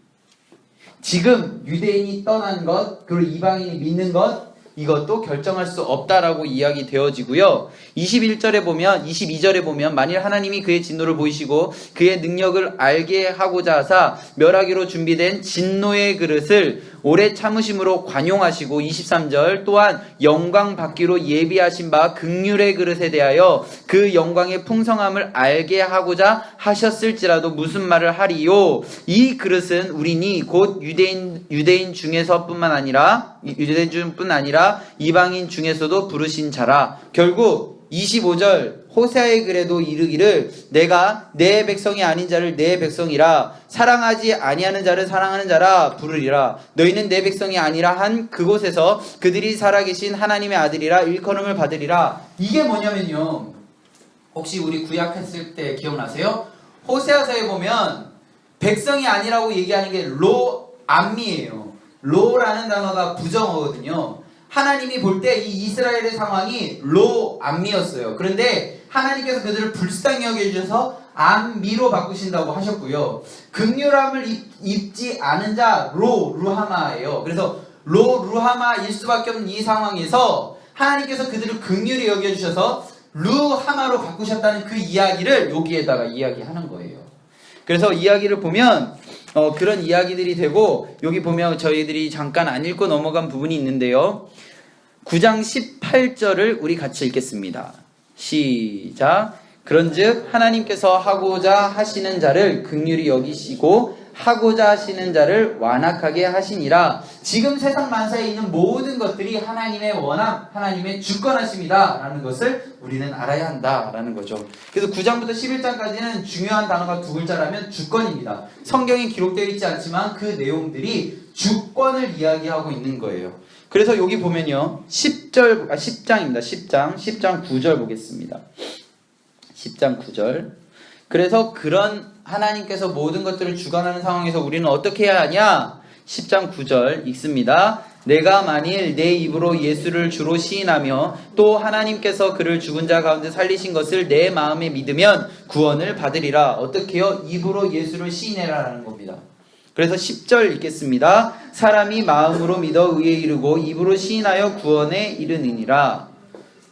지금 유대인이 떠난 것 그리고 이방인이 믿는 것 이것도 결정할 수 없다라고 이야기 되어지고요. 22절에 보면 만일 하나님이 그의 진노를 보이시고 그의 능력을 알게 하고자 하사 멸하기로 준비된 진노의 그릇을 오래 참으심으로 관용하시고 23절 또한 영광 받기로 예비하신 바 긍휼의 그릇에 대하여 그 영광의 풍성함을 알게 하고자 하셨을지라도 무슨 말을 하리요. 이 그릇은 우리니 곧 유대인 중에서뿐만 아니라 이방인 중에서도 부르신 자라. 결국 25절 호세아의 글에도 이르기를 내가 내 백성이 아닌 자를 내 백성이라 사랑하지 아니하는 자를 사랑하는 자라 부르리라. 너희는 내 백성이 아니라 한 그곳에서 그들이 살아계신 하나님의 아들이라 일컬음을 받으리라. 이게 뭐냐면요, 혹시 우리 구약했을 때 기억나세요? 호세아서에 보면 백성이 아니라고 얘기하는 게 로암미예요. 로라는 단어가 부정어거든요. 하나님이 볼 때 이 이스라엘의 상황이 로암미였어요. 그런데 하나님께서 그들을 불쌍히 여겨주셔서 암미로 바꾸신다고 하셨고요. 긍휼함을 입지 않은 자 루하마예요. 그래서 루하마일 수밖에 없는 이 상황에서 하나님께서 그들을 긍휼히 여겨주셔서 루하마로 바꾸셨다는 그 이야기를 여기에다가 이야기하는 거예요. 그래서 이야기를 보면 그런 이야기들이 되고, 여기 보면 저희들이 잠깐 안 읽고 넘어간 부분이 있는데요. 9장 18절을 우리 같이 읽겠습니다. 시작. 그런즉 하나님께서 하고자 하시는 자를 긍휼히 여기시고 하고자 하시는 자를 완악하게 하시니라. 지금 세상 만사에 있는 모든 것들이 하나님의 원함, 하나님의 주권하심이다 라는 것을 우리는 알아야 한다 라는 거죠. 그래서 9장부터 11장까지는 중요한 단어가 두 글자라면 주권입니다. 성경에 기록되어 있지 않지만 그 내용들이 주권을 이야기하고 있는 거예요. 그래서 여기 보면요 10장입니다. 10장 9절 보겠습니다. 10장 9절. 그래서 그런 하나님께서 모든 것들을 주관하는 상황에서 우리는 어떻게 해야 하냐? 10장 9절 읽습니다. 내가 만일 내 입으로 예수를 주로 시인하며 또 하나님께서 그를 죽은 자 가운데 살리신 것을 내 마음에 믿으면 구원을 받으리라. 어떻게요? 입으로 예수를 시인해라라는 겁니다. 그래서 10절 읽겠습니다. 사람이 마음으로 믿어 의에 이르고 입으로 시인하여 구원에 이르느니라.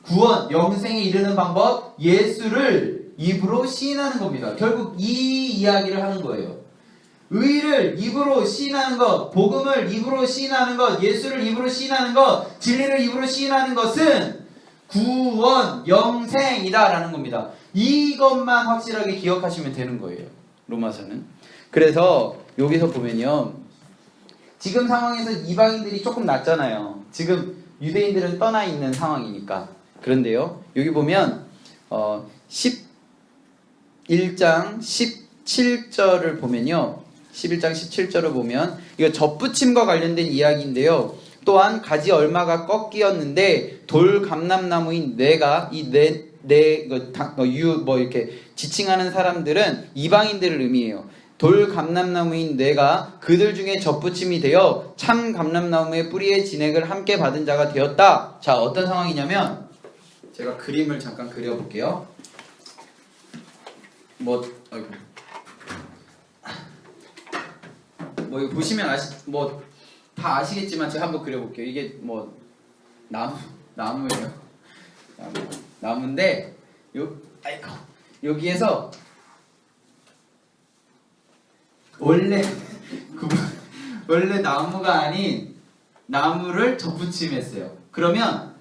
구원, 영생에 이르는 방법, 예수를 입으로 시인하는 겁니다. 결국 이 이야기를 하는 거예요. 의를 입으로 시인하는 것, 복음을 입으로 시인하는 것, 예수를 입으로 시인하는 것, 진리를 입으로 시인하는 것은 구원, 영생이다 라는 겁니다. 이것만 확실하게 기억하시면 되는 거예요. 로마서는. 그래서 여기서 보면요, 지금 상황에서 이방인들이 조금 낫잖아요. 지금 유대인들은 떠나 있는 상황이니까. 그런데요, 여기 보면 11장 17절을 보면요, 11장 17절을 보면 이거 접붙임과 관련된 이야기인데요. 또한 가지 얼마가 꺾이었는데 돌 감람나무인 뇌가 이렇게 지칭하는 사람들은 이방인들을 의미해요. 돌 감람나무인 뇌가 그들 중에 접붙임이 되어 참 감람나무의 뿌리의 진액을 함께 받은 자가 되었다. 자, 어떤 상황이냐면 제가 그림을 잠깐 그려볼게요. 이거 보시면 다 아시겠지만 제가 한번 그려볼게요. 이게 나무예요. 나무인데 여기에서 원래 나무가 아닌 나무를 접붙임했어요. 그러면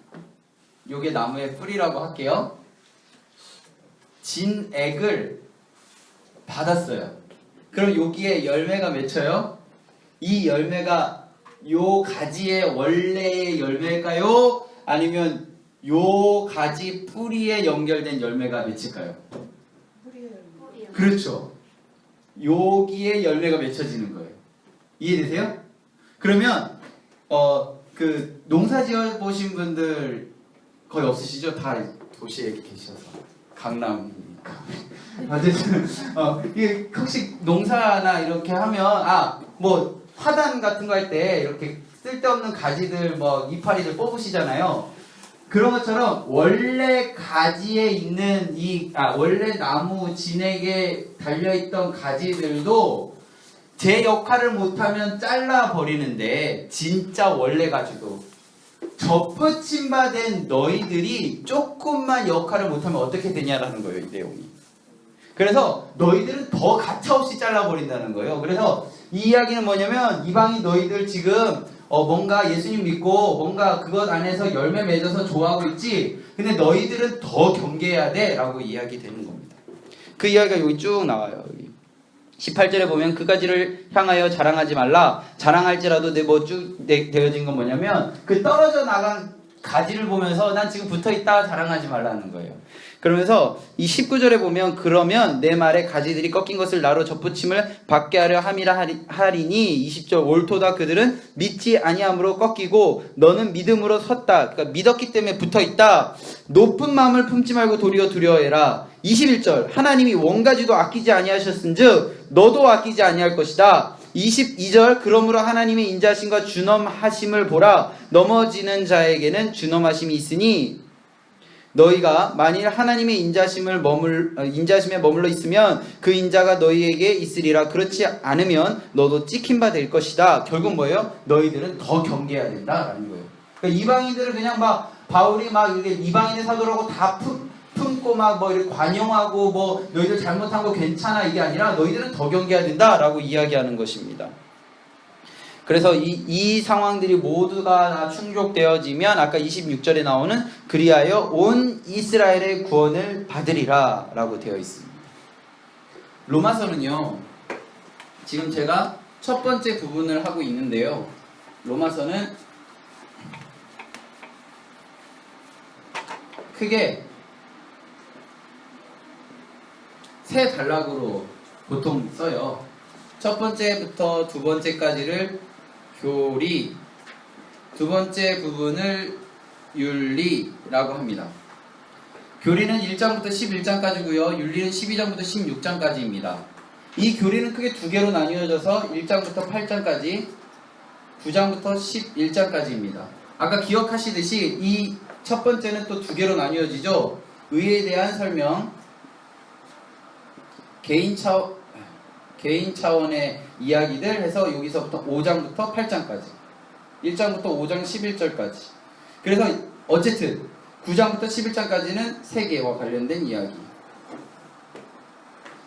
요게 나무의 뿌리라고 할게요. 진액을 받았어요. 그럼 여기에 열매가 맺혀요? 이 열매가 요 가지의 원래의 열매일까요? 아니면 요 가지 뿌리에 연결된 열매가 맺힐까요? 뿌리요. 그렇죠. 여기에 열매가 맺혀지는 거예요. 이해되세요? 그러면 그 농사 지어 보신 분들 거의 없으시죠? 다 도시에 계셔서 강남이니까. 어쨌든 이게 혹시 농사나 이렇게 하면 화단 같은 거 할 때 이렇게 쓸데없는 가지들 이파리들 뽑으시잖아요. 그런 것처럼 원래 가지에 있는 원래 나무 진액에 달려있던 가지들도 제 역할을 못하면 잘라버리는데 진짜 원래 가지도 접붙임 받은 너희들이 조금만 역할을 못하면 어떻게 되냐라는 거예요, 이 내용이. 그래서 너희들은 더 가차없이 잘라버린다는 거예요. 그래서 이 이야기는 뭐냐면 이방인 너희들 지금 뭔가 예수님 믿고 뭔가 그것 안에서 열매 맺어서 좋아하고 있지, 근데 너희들은 더 경계해야 돼 라고 이야기 되는 겁니다. 그 이야기가 여기 쭉 나와요. 여기 18절에 보면 그 가지를 향하여 자랑하지 말라. 자랑할지라도 되어진 건 뭐냐면 그 떨어져 나간 가지를 보면서 난 지금 붙어있다 자랑하지 말라는 거예요. 그러면서 이 19절에 보면 그러면 내 말에 가지들이 꺾인 것을 나로 접붙임을 받게 하려 함이라 하리니 20절 옳도다. 그들은 믿지 아니함으로 꺾이고 너는 믿음으로 섰다. 그러니까 믿었기 때문에 붙어있다. 높은 마음을 품지 말고 도리어 두려워해라. 21절 하나님이 원가지도 아끼지 아니하셨은즉 너도 아끼지 아니할 것이다. 22절 그러므로 하나님의 인자하심과 준엄하심을 보라. 넘어지는 자에게는 준엄하심이 있으니 너희가 만일 하나님의 인자심에 머물러 있으면 그 인자가 너희에게 있으리라. 그렇지 않으면 너도 찍힌 바 될 것이다. 결국 뭐예요? 너희들은 더 경계해야 된다라는 거예요. 그러니까 이방인들은 그냥 바울이 이렇게 이방인의 사도라고 다 품고 이렇게 관용하고 너희들 잘못한 거 괜찮아 이게 아니라 너희들은 더 경계해야 된다라고 이야기하는 것입니다. 그래서 이 상황들이 모두가 다 충족되어지면 아까 26절에 나오는 그리하여 온 이스라엘의 구원을 받으리라 라고 되어 있습니다. 로마서는요 지금 제가 첫 번째 부분을 하고 있는데요. 로마서는 크게 세 단락으로 보통 써요. 첫 번째부터 두 번째까지를 교리, 두 번째 부분을 윤리라고 합니다. 교리는 1장부터 11장까지고요. 윤리는 12장부터 16장까지입니다. 이 교리는 크게 두 개로 나뉘어져서 1장부터 8장까지, 9장부터 11장까지입니다. 아까 기억하시듯이 이 첫 번째는 또 두 개로 나뉘어지죠. 의에 대한 설명, 개인 차원의 이야기들 해서 여기서부터 5장부터 8장까지, 1장부터 5장 11절까지. 그래서 어쨌든 9장부터 11장까지는 세계와 관련된 이야기.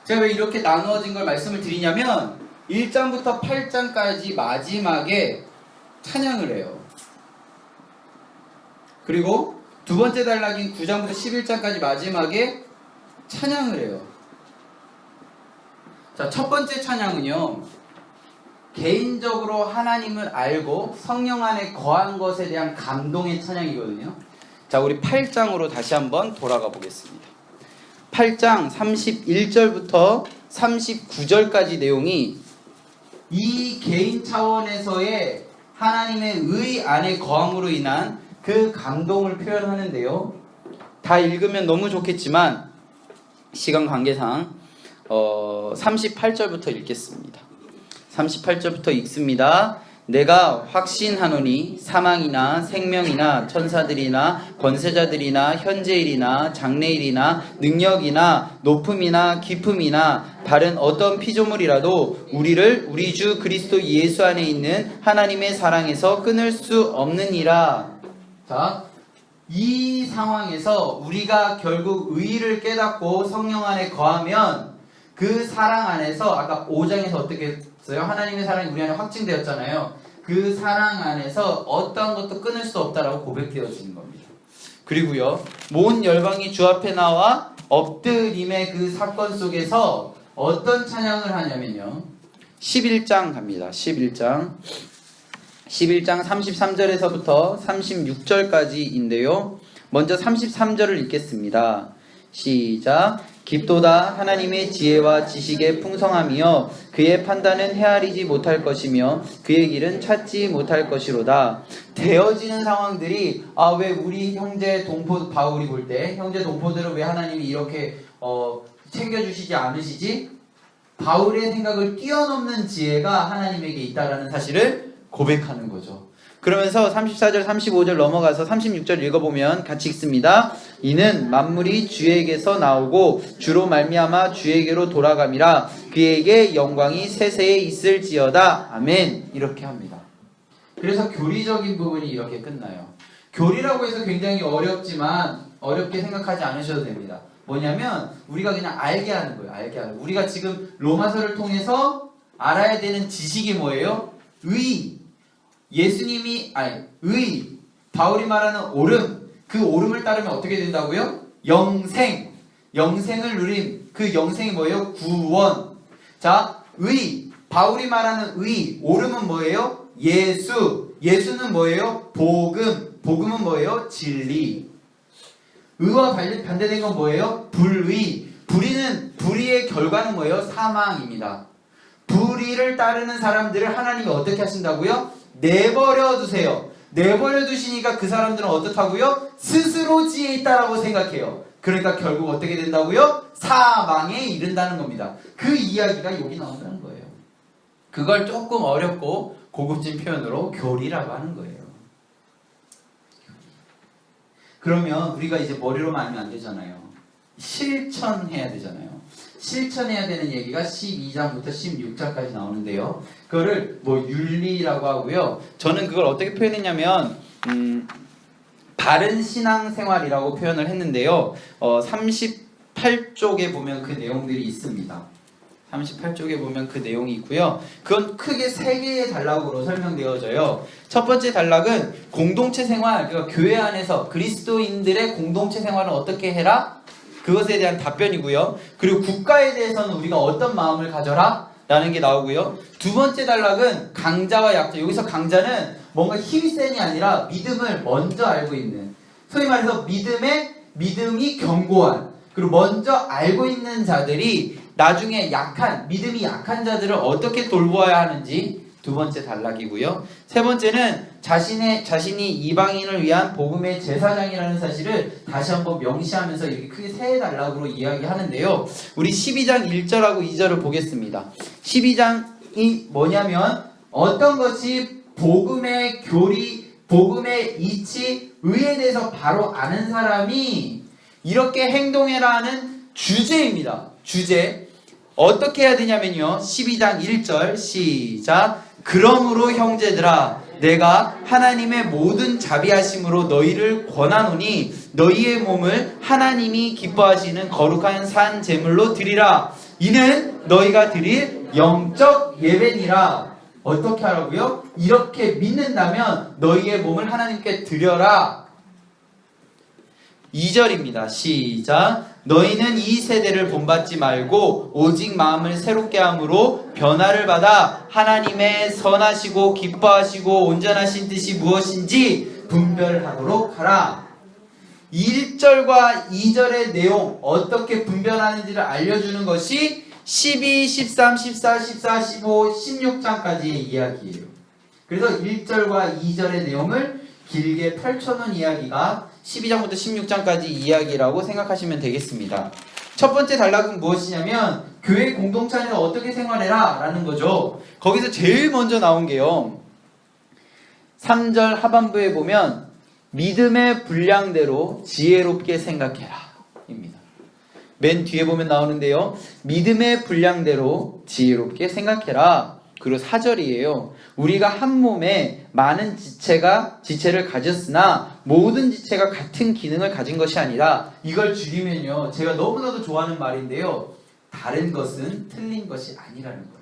제가 왜 이렇게 나누어진 걸 말씀을 드리냐면 1장부터 8장까지 마지막에 찬양을 해요. 그리고 두 번째 단락인 9장부터 11장까지 마지막에 찬양을 해요. 자, 첫 번째 찬양은요, 개인적으로 하나님을 알고 성령 안에 거한 것에 대한 감동의 찬양이거든요. 자, 우리 8장으로 다시 한번 돌아가 보겠습니다. 8장 31절부터 39절까지 내용이 이 개인 차원에서의 하나님의 의 안에 거함으로 인한 그 감동을 표현하는데요. 다 읽으면 너무 좋겠지만 시간 관계상 38절부터 읽겠습니다. 38절부터 읽습니다. 내가 확신하노니 사망이나 생명이나 천사들이나 권세자들이나 현재일이나 장래일이나 능력이나 높음이나 깊음이나 다른 어떤 피조물이라도 우리를 우리 주 그리스도 예수 안에 있는 하나님의 사랑에서 끊을 수 없느니라. 자, 이 상황에서 우리가 결국 의를 깨닫고 성령 안에 거하면 그 사랑 안에서 아까 5장에서 어떻게 했어요? 하나님의 사랑이 우리 안에 확증되었잖아요. 그 사랑 안에서 어떠한 것도 끊을 수 없다라고 고백되어지는 겁니다. 그리고요, 모든 열방이 주 앞에 나와 엎드림의 그 사건 속에서 어떤 찬양을 하냐면요, 11장 갑니다. 11장 33절에서부터 36절까지인데요. 먼저 33절을 읽겠습니다. 시작. 깊도다 하나님의 지혜와 지식의 풍성함이여 그의 판단은 헤아리지 못할 것이며 그의 길은 찾지 못할 것이로다. 되어지는 상황들이 왜 우리 형제 동포 바울이 볼 때 형제 동포들은 왜 하나님이 이렇게 챙겨주시지 않으시지? 바울의 생각을 뛰어넘는 지혜가 하나님에게 있다라는 사실을 고백하는 거죠. 그러면서 34절 35절 넘어가서 36절 읽어보면 같이 읽습니다. 이는 만물이 주에게서 나오고 주로 말미암아 주에게로 돌아감이라 그에게 영광이 세세에 있을지어다. 아멘. 이렇게 합니다. 그래서 교리적인 부분이 이렇게 끝나요. 교리라고 해서 굉장히 어렵지만 어렵게 생각하지 않으셔도 됩니다. 뭐냐면 우리가 그냥 알게 하는 거예요. 알게 하는. 우리가 지금 로마서를 통해서 알아야 되는 지식이 뭐예요? 예수님이 바울이 말하는 오름, 그 오름을 따르면 어떻게 된다고요? 영생을 누림. 그 영생이 뭐예요? 구원. 자, 바울이 말하는 오름은 뭐예요? 예수는 뭐예요? 복음은 뭐예요? 진리. 의와 반대된 건 뭐예요? 불의의 결과는 뭐예요? 사망입니다. 불의를 따르는 사람들을 하나님이 어떻게 하신다고요? 내버려 두세요. 내버려 두시니까 그 사람들은 어떻다고요? 스스로 지혜 있다라고 생각해요. 그러니까 결국 어떻게 된다고요? 사망에 이른다는 겁니다. 그 이야기가 여기 나온다는 거예요. 그걸 조금 어렵고 고급진 표현으로 교리라고 하는 거예요. 그러면 우리가 이제 머리로만 알면 안 되잖아요. 실천해야 되잖아요. 실천해야 되는 얘기가 12장부터 16장까지 나오는데요. 그거를 윤리라고 하고요. 저는 그걸 어떻게 표현했냐면 바른 신앙생활이라고 표현을 했는데요. 38쪽에 보면 그 내용들이 있습니다. 38쪽에 보면 그 내용이 있고요. 그건 크게 세 개의 단락으로 설명되어져요. 첫 번째 단락은 공동체 생활, 그러니까 교회 안에서 그리스도인들의 공동체 생활은 어떻게 해라? 그것에 대한 답변이고요. 그리고 국가에 대해서는 우리가 어떤 마음을 가져라? 라는 게 나오고요. 두 번째 단락은 강자와 약자. 여기서 강자는 뭔가 힘이 센이 아니라 믿음을 먼저 알고 있는, 소위 말해서 믿음이 견고한, 그리고 먼저 알고 있는 자들이 나중에 믿음이 약한 자들을 어떻게 돌보아야 하는지 두 번째 단락이고요. 세 번째는 자신이 이방인을 위한 복음의 제사장이라는 사실을 다시 한번 명시하면서 이렇게 크게 세 단락으로 이야기하는데요. 우리 12장 1절하고 2절을 보겠습니다. 12장이 뭐냐면 어떤 것이 복음의 교리, 복음의 이치, 의에 대해서 바로 아는 사람이 이렇게 행동해라 하는 주제입니다. 주제. 어떻게 해야 되냐면요. 12장 1절 시작. 그러므로 형제들아 내가 하나님의 모든 자비하심으로 너희를 권하노니 너희의 몸을 하나님이 기뻐하시는 거룩한 산 제물로 드리라. 이는 너희가 드릴 영적 예배니라. 어떻게 하라고요? 이렇게 믿는다면 너희의 몸을 하나님께 드려라. 2절입니다. 시작. 너희는 이 세대를 본받지 말고 오직 마음을 새롭게 함으로 변화를 받아 하나님의 선하시고 기뻐하시고 온전하신 뜻이 무엇인지 분별하도록 하라. 1절과 2절의 내용 어떻게 분별하는지를 알려주는 것이 12, 13, 14, 14, 15, 16장까지의 이야기예요. 그래서 1절과 2절의 내용을 길게 펼쳐놓은 이야기가 12장부터 16장까지 이야기라고 생각하시면 되겠습니다. 첫 번째 단락은 무엇이냐면 교회 공동체 안에서 어떻게 생활해라 라는 거죠. 거기서 제일 먼저 나온 게요, 3절 하반부에 보면 믿음의 분량대로 지혜롭게 생각해라 입니다. 맨 뒤에 보면 나오는데요, 믿음의 분량대로 지혜롭게 생각해라. 그리고 4절이에요. 우리가 한 몸에 많은 지체를 가졌으나 모든 지체가 같은 기능을 가진 것이 아니라, 이걸 줄이면요, 제가 너무나도 좋아하는 말인데요, 다른 것은 틀린 것이 아니라는 거예요.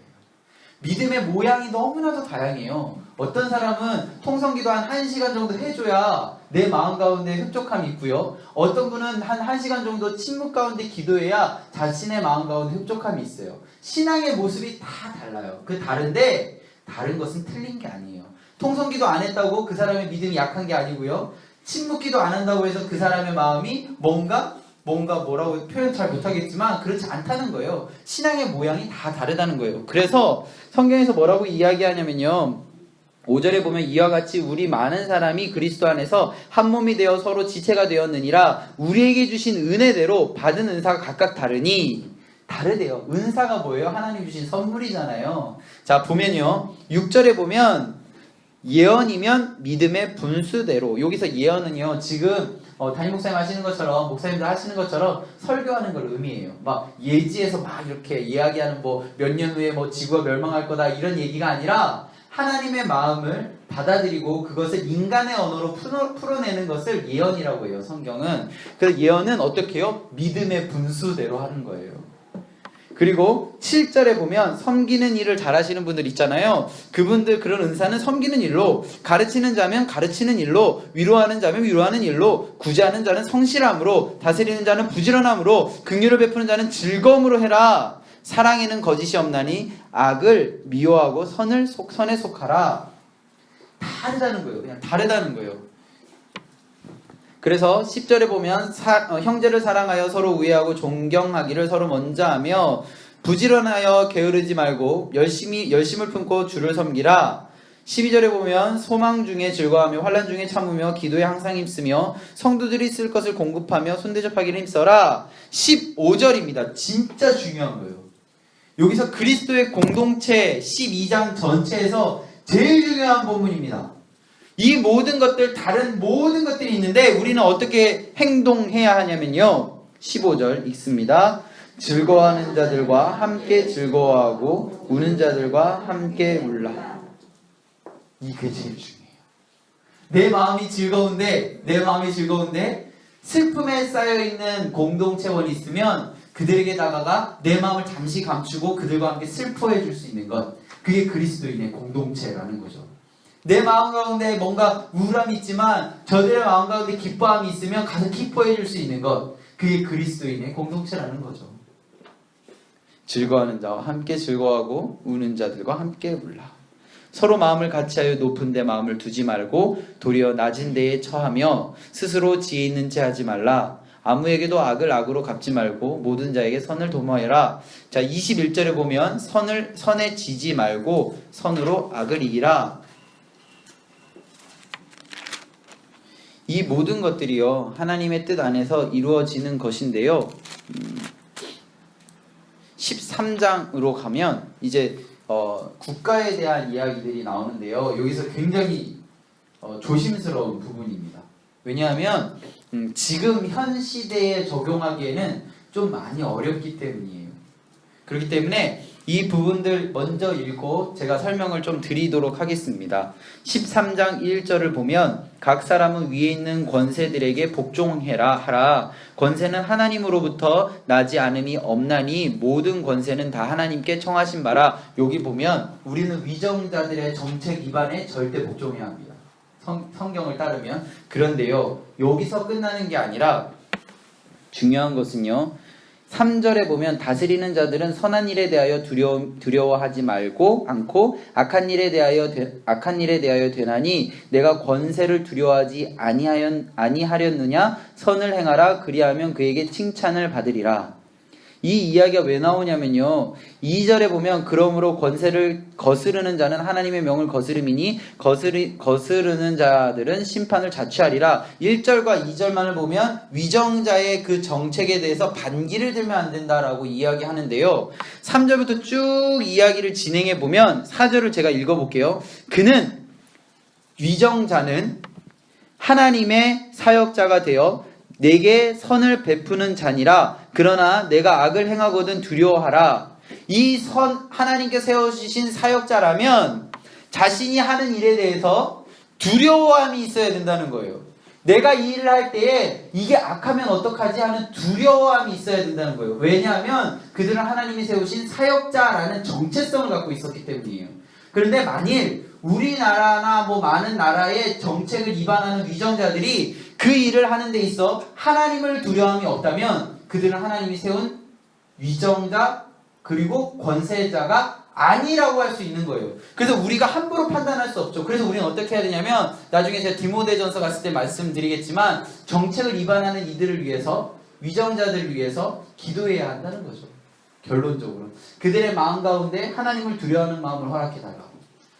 믿음의 모양이 너무나도 다양해요. 어떤 사람은 통성기도 한 1시간 정도 해줘야 내 마음 가운데 흡족함이 있고요. 어떤 분은 한 1시간 정도 침묵 가운데 기도해야 자신의 마음 가운데 흡족함이 있어요. 신앙의 모습이 다 달라요. 그 다른데 다른 것은 틀린 게 아니에요. 통성기도 안 했다고 그 사람의 믿음이 약한 게 아니고요. 침묵기도 안 한다고 해서 그 사람의 마음이 뭔가 뭐라고 표현 잘 못하겠지만 그렇지 않다는 거예요. 신앙의 모양이 다 다르다는 거예요. 그래서 성경에서 뭐라고 이야기하냐면요, 5절에 보면 이와 같이 우리 많은 사람이 그리스도 안에서 한 몸이 되어 서로 지체가 되었느니라. 우리에게 주신 은혜대로 받은 은사가 각각 다르니. 다르대요. 은사가 뭐예요? 하나님 주신 선물이잖아요. 자, 보면요, 6절에 보면 예언이면 믿음의 분수대로. 여기서 예언은요, 지금 담임 목사님 하시는 것처럼, 목사님들 하시는 것처럼 설교하는 걸 의미해요. 막 예지에서 막 이렇게 이야기하는 몇 년 후에 지구가 멸망할 거다 이런 얘기가 아니라 하나님의 마음을 받아들이고 그것을 인간의 언어로 풀어내는 것을 예언이라고 해요, 성경은. 그래서 예언은 어떻게 해요? 믿음의 분수대로 하는 거예요. 그리고 7절에 보면 섬기는 일을 잘하시는 분들 있잖아요. 그분들 그런 은사는 섬기는 일로, 가르치는 자면 가르치는 일로, 위로하는 자면 위로하는 일로, 구제하는 자는 성실함으로, 다스리는 자는 부지런함으로, 긍휼을 베푸는 자는 즐거움으로 해라. 사랑에는 거짓이 없나니 악을 미워하고 선에 속하라. 다르다는 거예요. 그냥 다르다는 거예요. 그래서 10절에 보면 형제를 사랑하여 서로 우애하고 존경하기를 서로 먼저 하며 부지런하여 게으르지 말고 열심을 품고 주를 섬기라. 12절에 보면 소망 중에 즐거워하며 환난 중에 참으며 기도에 항상 힘쓰며 성도들이 쓸 것을 공급하며 손대접하기를 힘써라. 15절입니다. 진짜 중요한 거예요. 여기서 그리스도의 공동체 12장 전체에서 제일 중요한 본문입니다. 이 모든 것들, 다른 모든 것들이 있는데 우리는 어떻게 행동해야 하냐면요, 15절 읽습니다. 즐거워하는 자들과 함께 즐거워하고 우는 자들과 함께 울라. 이게 제일 중요해요. 내 마음이 즐거운데 슬픔에 쌓여있는 공동체원이 있으면 그들에게 다가가 내 마음을 잠시 감추고 그들과 함께 슬퍼해 줄 수 있는 것, 그게 그리스도인의 공동체라는 거죠. 내 마음 가운데 뭔가 우울함이 있지만 저들의 마음 가운데 기뻐함이 있으면 가서 기뻐해 줄 수 있는 것, 그게 그리스도인의 공동체라는 거죠. 즐거워하는 자와 함께 즐거워하고 우는 자들과 함께 울라. 서로 마음을 같이하여 높은 데 마음을 두지 말고 도리어 낮은 데에 처하며 스스로 지혜 있는 채 하지 말라. 아무에게도 악을 악으로 갚지 말고 모든 자에게 선을 도모해라. 자, 21절에 보면 선에 지지 말고 선으로 악을 이기라. 이 모든 것들이요 하나님의 뜻 안에서 이루어지는 것인데요. 13장으로 가면 이제 국가에 대한 이야기들이 나오는데요. 여기서 굉장히 조심스러운 부분입니다. 왜냐하면 지금 현 시대에 적용하기에는 좀 많이 어렵기 때문이에요. 그렇기 때문에 이 부분들 먼저 읽고 제가 설명을 좀 드리도록 하겠습니다. 13장 1절을 보면 각 사람은 위에 있는 권세들에게 복종해라 하라. 권세는 하나님으로부터 나지 않음이 없나니 모든 권세는 다 하나님께 청하신 바라. 여기 보면 우리는 위정자들의 정책 위반에 절대 복종해야 합니다. 성경을 따르면. 그런데요, 여기서 끝나는 게 아니라 중요한 것은요, 3절에 보면 다스리는 자들은 선한 일에 대하여 두려워하지 않고 악한 일에 대하여 되나니 내가 권세를 두려워하지 아니하렸느냐. 선을 행하라. 그리하면 그에게 칭찬을 받으리라. 이 이야기가 왜 나오냐면요, 2절에 보면 그러므로 권세를 거스르는 자는 하나님의 명을 거스름이니 거스르는 자들은 심판을 자취하리라. 1절과 2절만을 보면 위정자의 그 정책에 대해서 반기를 들면 안 된다라고 이야기하는데요, 3절부터 쭉 이야기를 진행해 보면 4절을 제가 읽어볼게요. 그는 위정자는 하나님의 사역자가 되어 내게 선을 베푸는 자니라. 그러나 내가 악을 행하거든 두려워하라. 이 하나님께 세워주신 사역자라면 자신이 하는 일에 대해서 두려워함이 있어야 된다는 거예요. 내가 이 일을 할 때에 이게 악하면 어떡하지 하는 두려워함이 있어야 된다는 거예요. 왜냐하면 그들은 하나님이 세우신 사역자라는 정체성을 갖고 있었기 때문이에요. 그런데 만일 우리나라나 많은 나라의 정책을 위반하는 위정자들이 그 일을 하는 데 있어 하나님을 두려움이 없다면 그들은 하나님이 세운 위정자 그리고 권세자가 아니라고 할 수 있는 거예요. 그래서 우리가 함부로 판단할 수 없죠. 그래서 우리는 어떻게 해야 되냐면, 나중에 제가 디모데전서 갔을 때 말씀드리겠지만 정책을 위반하는 이들을 위해서, 위정자들을 위해서 기도해야 한다는 거죠. 결론적으로 그들의 마음 가운데 하나님을 두려워하는 마음을 허락해달라고,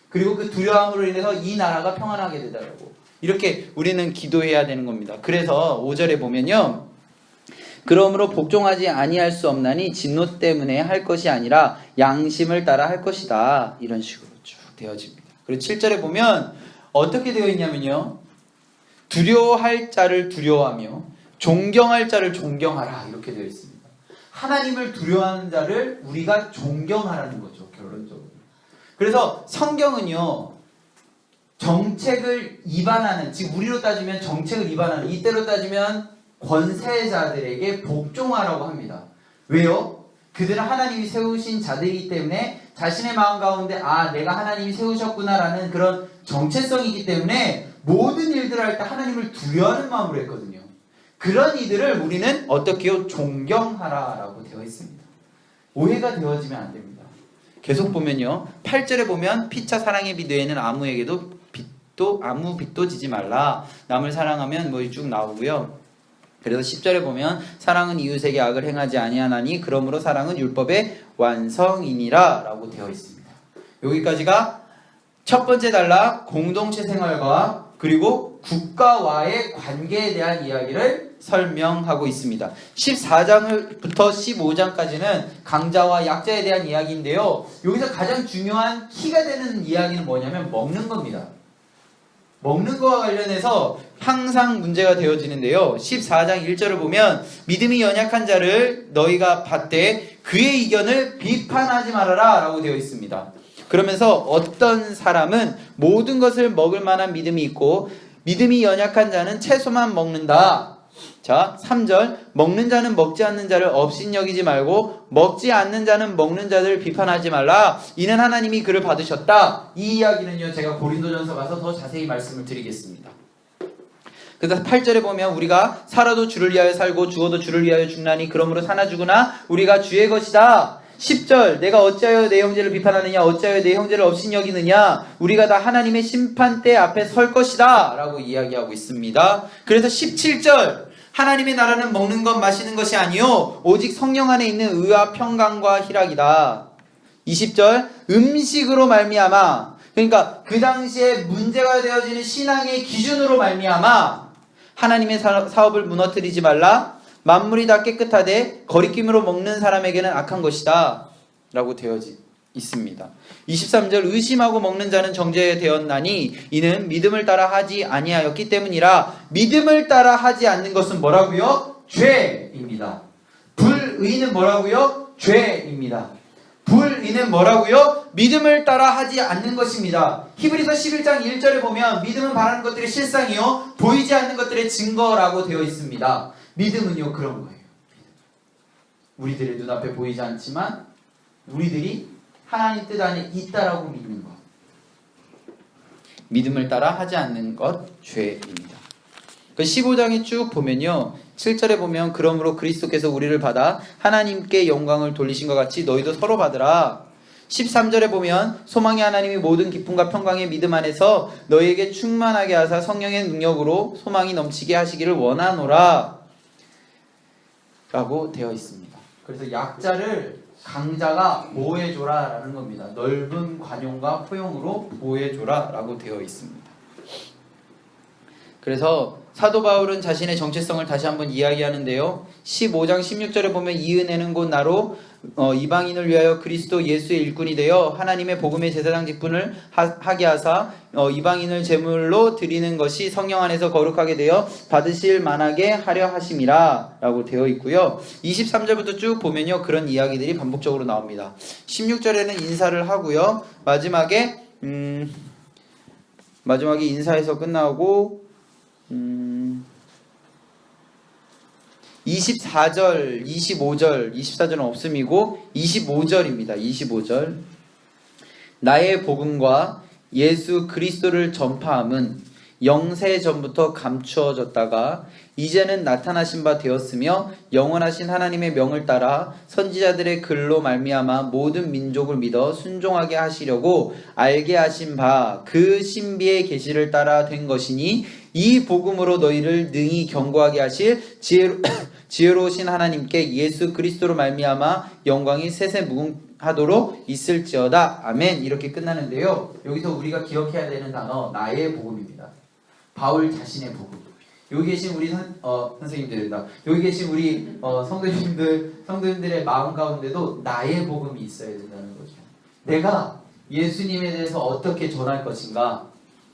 그리고 그 두려움으로 인해서 이 나라가 평안하게 되달라고, 이렇게 우리는 기도해야 되는 겁니다. 그래서 5절에 보면요, 그러므로 복종하지 아니할 수 없나니 진노 때문에 할 것이 아니라 양심을 따라 할 것이다. 이런 식으로 쭉 되어집니다. 그리고 7절에 보면 어떻게 되어 있냐면요, 두려워할 자를 두려워하며 존경할 자를 존경하라. 이렇게 되어 있습니다. 하나님을 두려워하는 자를 우리가 존경하라는 거죠, 결론적으로. 그래서 성경은요, 정책을 위반하는, 즉 우리로 따지면 정책을 위반하는, 이때로 따지면 권세자들에게 복종하라고 합니다. 왜요? 그들은 하나님이 세우신 자들이기 때문에 자신의 마음 가운데 내가 하나님이 세우셨구나라는 그런 정체성이기 때문에 모든 일들을 할 때 하나님을 두려워하는 마음으로 했거든요. 그런 이들을 우리는 어떻게 해요? 존경하라라고 되어 있습니다. 오해가 되어지면 안 됩니다. 계속 보면요, 8절에 보면 피차 사랑의 빛 외에는 아무 빚도 지지 말라. 남을 사랑하면 쭉 나오고요. 그래서 10절에 보면 사랑은 이웃에게 악을 행하지 아니하나니 그러므로 사랑은 율법의 완성이니라 라고 되어 있습니다. 여기까지가 첫 번째 단락, 공동체 생활과 그리고 국가와의 관계에 대한 이야기를 설명하고 있습니다. 14장부터 15장까지는 강자와 약자에 대한 이야기인데요, 여기서 가장 중요한 키가 되는 이야기는 뭐냐면 먹는 겁니다. 먹는 거와 관련해서 항상 문제가 되어지는데요, 14장 1절을 보면 믿음이 연약한 자를 너희가 받되 그의 의견을 비판하지 말아라 라고 되어 있습니다. 그러면서 어떤 사람은 모든 것을 먹을 만한 믿음이 있고 믿음이 연약한 자는 채소만 먹는다. 자, 3절, 먹는 자는 먹지 않는 자를 업신여기지 말고 먹지 않는 자는 먹는 자들을 비판하지 말라. 이는 하나님이 그를 받으셨다. 이 이야기는요, 제가 고린도전서 가서 더 자세히 말씀을 드리겠습니다. 그래서 8절에 보면 우리가 살아도 주를 위하여 살고 죽어도 주를 위하여 죽나니 그러므로 사나 죽으나 우리가 주의 것이다. 10절 내가 어찌하여 내 형제를 비판하느냐 어찌하여 내 형제를 업신여기느냐 우리가 다 하나님의 심판대 앞에 설 것이다 라고 이야기하고 있습니다. 그래서 17절 하나님의 나라는 먹는 것 마시는 것이 아니요 오직 성령 안에 있는 의와 평강과 희락이다. 20절 음식으로 말미암아 그러니까 그 당시에 문제가 되어지는 신앙의 기준으로 말미암아 하나님의 사업을 무너뜨리지 말라. 만물이 다 깨끗하되 거리낌으로 먹는 사람에게는 악한 것이다 라고 되어 있습니다. 23절 의심하고 먹는 자는 정죄되었나니 이는 믿음을 따라 하지 아니하였기 때문이라. 믿음을 따라 하지 않는 것은 뭐라고요? 죄입니다. 불의는 뭐라고요? 죄입니다. 불의는 뭐라고요? 믿음을 따라 하지 않는 것입니다. 히브리서 11장 1절에 보면 믿음은 바라는 것들의 실상이요 보이지 않는 것들의 증거라고 되어 있습니다. 믿음은요 그런 거예요. 우리들의 눈앞에 보이지 않지만 우리들이 하나님 뜻 안에 있다라고 믿는 것. 믿음을 따라 하지 않는 것 죄입니다. 그 15장에 쭉 보면요 7절에 보면 그러므로 그리스도께서 우리를 받아 하나님께 영광을 돌리신 것 같이 너희도 서로 받으라. 13절에 보면 소망의 하나님이 모든 기쁨과 평강의 믿음 안에서 너희에게 충만하게 하사 성령의 능력으로 소망이 넘치게 하시기를 원하노라 라고 되어 있습니다. 그래서 약자를 강자가 보호해줘라 라는 겁니다. 넓은 관용과 포용으로 보호해줘라 라고 되어 있습니다. 그래서 사도 바울은 자신의 정체성을 다시 한번 이야기하는데요 15장 16절에 보면 이 은혜는 곧 나로 이방인을 위하여 그리스도 예수의 일꾼이 되어 하나님의 복음의 제사장 직분을 하게 하사 이방인을 제물로 드리는 것이 성령 안에서 거룩하게 되어 받으실 만하게 하려 하심이라 라고 되어 있고요 23절부터 쭉 보면요 그런 이야기들이 반복적으로 나옵니다. 16절에는 인사를 하고요 마지막에 인사해서 끝나고 24절, 25절, 24절은 없음이고 25절입니다. 25절 나의 복음과 예수 그리스도를 전파함은 영세 전부터 감추어졌다가 이제는 나타나신 바 되었으며 영원하신 하나님의 명을 따라 선지자들의 글로 말미암아 모든 민족을 믿어 순종하게 하시려고 알게 하신 바 그 신비의 계시를 따라 된 것이니 이 복음으로 너희를 능히 견고하게 하실 지혜로우신 하나님께 예수 그리스도로 말미암아 영광이 세세무궁하도록 있을지어다. 아멘. 이렇게 끝나는데요. 여기서 우리가 기억해야 되는 단어 나의 복음입니다. 바울 자신의 복음. 여기 계신 우리 선생님들이다. 여기 계신 우리 성도님들의 마음 가운데도 나의 복음이 있어야 된다는 거죠. 내가 예수님에 대해서 어떻게 전할 것인가?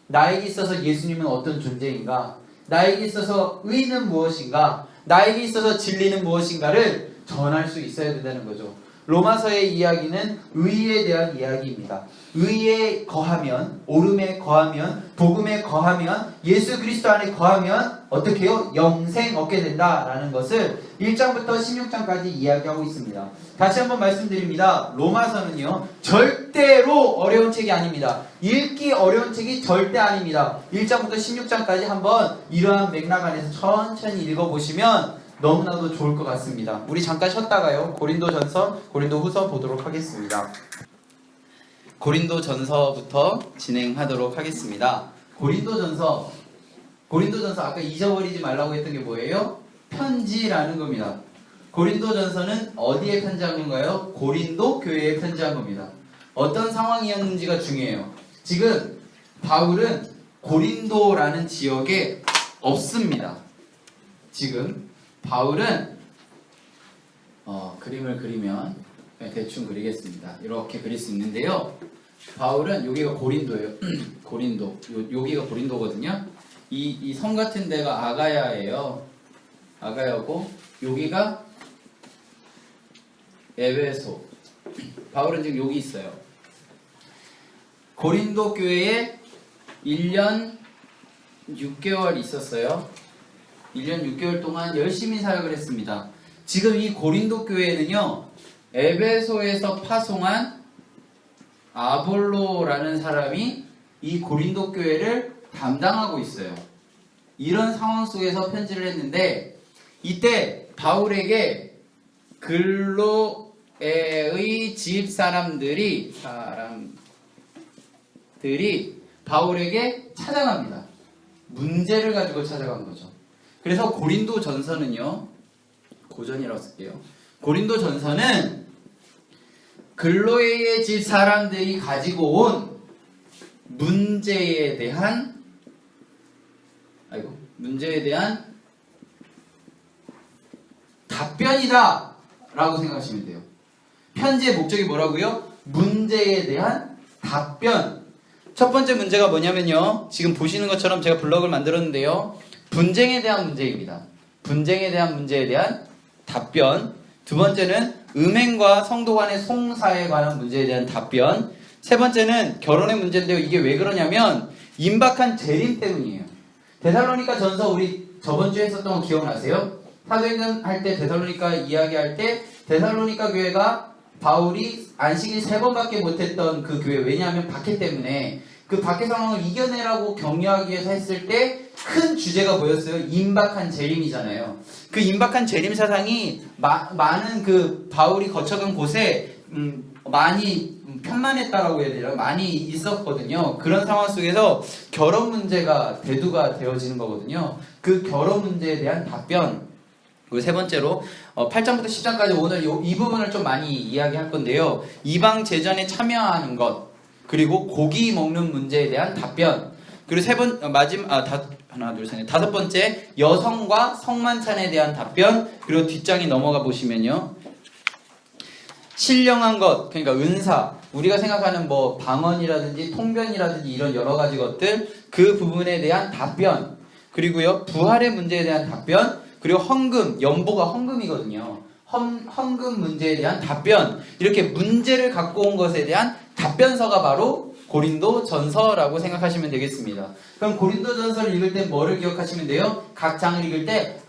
나에게 있어서 예수님은 어떤 존재인가? 나에게 있어서 의는 무엇인가? 나에게 있어서 진리는 무엇인가를 전할 수 있어야 된다는 거죠. 로마서의 이야기는 의에 대한 이야기입니다. 의에 거하면, 옳음에 거하면, 복음에 거하면, 예수 그리스도 안에 거하면 어떻게 해요? 영생 얻게 된다라는 것을 1장부터 16장까지 이야기하고 있습니다. 다시 한번 말씀드립니다. 로마서는요 절대로 어려운 책이 아닙니다. 읽기 어려운 책이 절대 아닙니다. 1장부터 16장까지 한번 이러한 맥락 안에서 천천히 읽어보시면 너무나도 좋을 것 같습니다. 우리 잠깐 쉬었다가요 고린도전서, 고린도후서 보도록 하겠습니다. 고린도전서부터 진행하도록 하겠습니다. 고린도전서 아까 잊어버리지 말라고 했던 게 뭐예요? 편지라는 겁니다. 고린도전서는 어디에 편지한 건가요? 고린도 교회에 편지한 겁니다. 어떤 상황이었는지가 중요해요. 지금 바울은 고린도라는 지역에 없습니다. 지금 바울은 그림을 그리면 대충 그리겠습니다. 이렇게 그릴 수 있는데요. 바울은 여기가 고린도예요. 고린도. 여기가 고린도거든요. 이 섬 같은 데가 아가야예요. 아가야고 여기가 에베소. 바울은 지금 여기 있어요. 고린도 교회에 1년 6개월 있었어요. 1년 6개월 동안 열심히 사역을 했습니다. 지금 이 고린도 교회는요, 에베소에서 파송한 아볼로라는 사람이 이 고린도 교회를 담당하고 있어요. 이런 상황 속에서 편지를 했는데, 이때 바울에게 글로 집 사람들이 바울에게 찾아갑니다. 문제를 가지고 찾아간 거죠. 그래서 고린도 전서는요, 고전이라고 쓸게요. 고린도 전서는 글로에의 집 사람들이 가지고 온 문제에 대한 답변이다 라고 생각하시면 돼요. 편지의 목적이 뭐라고요? 문제에 대한 답변. 첫 번째 문제가 뭐냐면요, 지금 보시는 것처럼 제가 블럭을 만들었는데요, 분쟁에 대한 문제입니다. 분쟁에 대한 문제에 대한 답변. 두 번째는 음행과 성도 간의 송사에 관한 문제에 대한 답변. 세 번째는 결혼의 문제인데요, 이게 왜 그러냐면 임박한 재림 때문이에요. 데살로니가 전서 우리 저번 주에 했었던 거 기억나세요? 사도행전 할 때 데살로니가 이야기할 때 데살로니가 교회가 바울이 안식일 3번밖에 못했던 그 교회, 왜냐하면 박해 때문에 그 박해 상황을 이겨내라고 격려하기 위해서 했을 때 큰 주제가 뭐였어요? 임박한 재림이잖아요. 그 임박한 재림 사상이 많은 그 바울이 거쳐간 곳에 많이 편만했다라고 해야 되나? 많이 있었거든요. 그런 상황 속에서 결혼 문제가 대두가 되어지는 거거든요. 그 결혼 문제에 대한 답변. 그리고 세 번째로 8장부터 10장까지 오늘 이 부분을 좀 많이 이야기할 건데요. 이방 제전에 참여하는 것, 그리고 고기 먹는 문제에 대한 답변, 그리고 다섯 번째 여성과 성만찬에 대한 답변, 그리고 뒷장이 넘어가 보시면요, 신령한 것, 그러니까 은사, 우리가 생각하는 뭐 방언이라든지 통변이라든지 이런 여러 가지 것들, 그 부분에 대한 답변, 그리고요 부활의 문제에 대한 답변, 그리고 헌금, 연보가 헌금이거든요. 헌금 문제에 대한 답변, 이렇게 문제를 갖고 온 것에 대한 답변서가 바로 고린도 전서라고 생각하시면 되겠습니다. 그럼 고린도 전서를 읽을 때 뭐를 기억하시면 돼요? 각 장을 읽을 때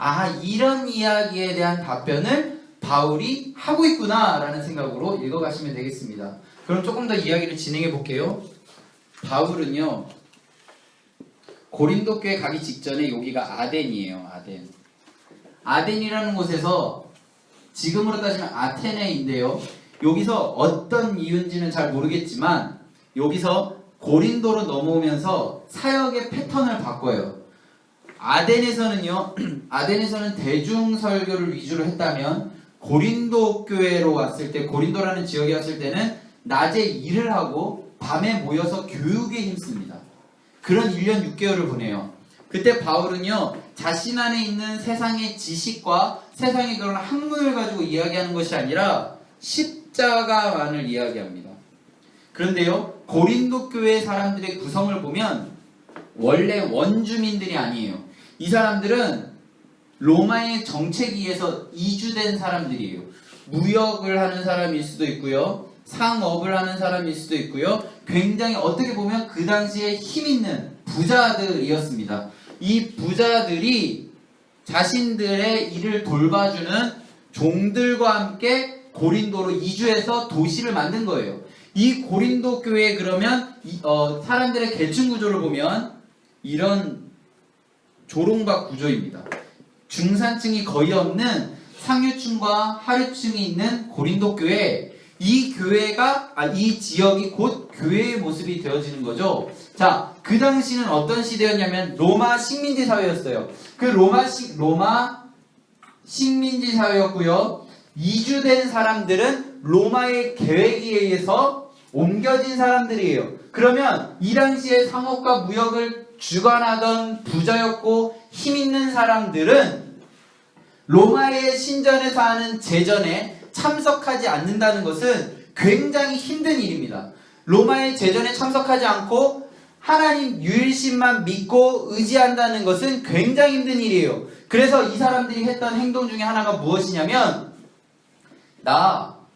이런 이야기에 대한 답변을 바울이 하고 있구나 라는 생각으로 읽어가시면 되겠습니다. 그럼 조금 더 이야기를 진행해 볼게요. 바울은요, 고린도 교회 가기 직전에 여기가 아덴이에요. 아덴이라는 곳에서 지금으로 따지면 아테네인데요, 여기서 어떤 이유인지는 잘 모르겠지만 여기서 고린도로 넘어오면서 사역의 패턴을 바꿔요. 아덴에서는 대중설교를 위주로 했다면 고린도 교회로 왔을 때, 고린도라는 지역에 왔을 때는 낮에 일을 하고 밤에 모여서 교육에 힘씁니다. 그런 1년 6개월을 보내요. 그때 바울은요, 자신 안에 있는 세상의 지식과 세상의 그런 학문을 가지고 이야기하는 것이 아니라 십자가만을 이야기합니다. 그런데요, 고린도 교회 사람들의 구성을 보면 원래 원주민들이 아니에요. 이 사람들은 로마의 정책에 의해서 이주된 사람들이에요. 무역을 하는 사람일 수도 있고요, 상업을 하는 사람일 수도 있고요, 굉장히 어떻게 보면 그 당시에 힘 있는 부자들이었습니다. 이 부자들이 자신들의 일을 돌봐주는 종들과 함께 고린도로 이주해서 도시를 만든 거예요. 이 고린도 교회에 그러면 사람들의 계층 구조를 보면 이런 조롱박 구조입니다. 중산층이 거의 없는 상류층과 하류층이 있는 고린도 교회, 이 지역이 곧 교회의 모습이 되어지는 거죠. 자, 그 당시는 어떤 시대였냐면 로마 식민지 사회였어요. 그 로마 식민지 사회였고요. 이주된 사람들은 로마의 계획에 의해서 옮겨진 사람들이에요. 그러면 이 당시에 상업과 무역을 주관하던 부자였고 힘 있는 사람들은 로마의 신전에서 하는 제전에 참석하지 않는다는 것은 굉장히 힘든 일입니다. 로마의 제전에 참석하지 않고 하나님 유일신만 믿고 의지한다는 것은 굉장히 힘든 일이에요. 그래서 이 사람들이 했던 행동 중에 하나가 무엇이냐면,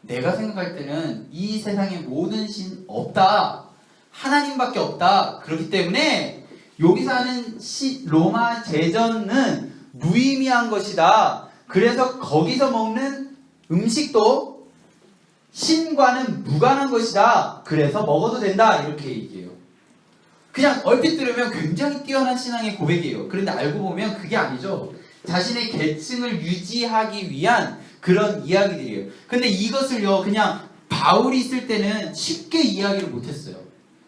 내가 생각할 때는 이 세상에 모든 신 없다, 하나님밖에 없다. 그렇기 때문에 여기서 하는 로마 제전은 무의미한 것이다. 그래서 거기서 먹는 음식도 신과는 무관한 것이다. 그래서 먹어도 된다. 이렇게 얘기해요. 그냥 얼핏 들으면 굉장히 뛰어난 신앙의 고백이에요. 그런데 알고 보면 그게 아니죠. 자신의 계층을 유지하기 위한 그런 이야기들이에요. 근데 이것을요, 그냥 바울이 있을 때는 쉽게 이야기를 못했어요.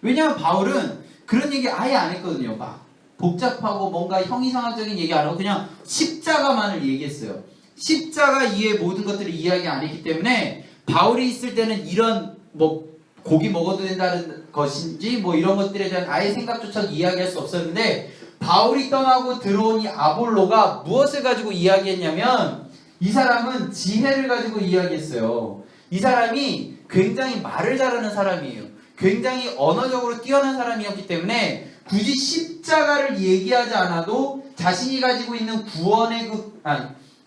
왜냐하면 바울은 그런 얘기 아예 안 했거든요. 막 복잡하고 뭔가 형이상학적인 얘기 안 하고 그냥 십자가만을 얘기했어요. 십자가 이외의 모든 것들을 이야기 안 했기 때문에 바울이 있을 때는 이런 뭐 고기 먹어도 된다는 것인지 뭐 이런 것들에 대한 아예 생각조차 이야기할 수 없었는데, 바울이 떠나고 들어온 이 아볼로가 무엇을 가지고 이야기했냐면 이 사람은 지혜를 가지고 이야기했어요. 이 사람이 굉장히 말을 잘하는 사람이에요. 굉장히 언어적으로 뛰어난 사람이었기 때문에 굳이 십자가를 얘기하지 않아도 자신이 가지고 있는 구원의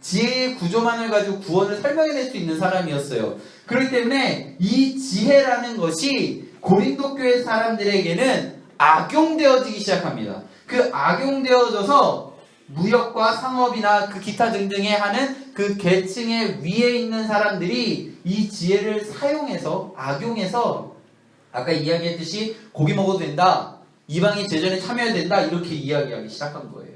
지혜의 구조만을 가지고 구원을 설명해낼 수 있는 사람이었어요. 그렇기 때문에 이 지혜라는 것이 고린도 교회 사람들에게는 악용되어지기 시작합니다. 그 악용되어져서 무역과 상업이나 그 기타 등등에 하는 그 계층의 위에 있는 사람들이 이 지혜를 사용해서 악용해서 아까 이야기했듯이 고기 먹어도 된다, 이방인 제전에 참여해야 된다, 이렇게 이야기하기 시작한 거예요.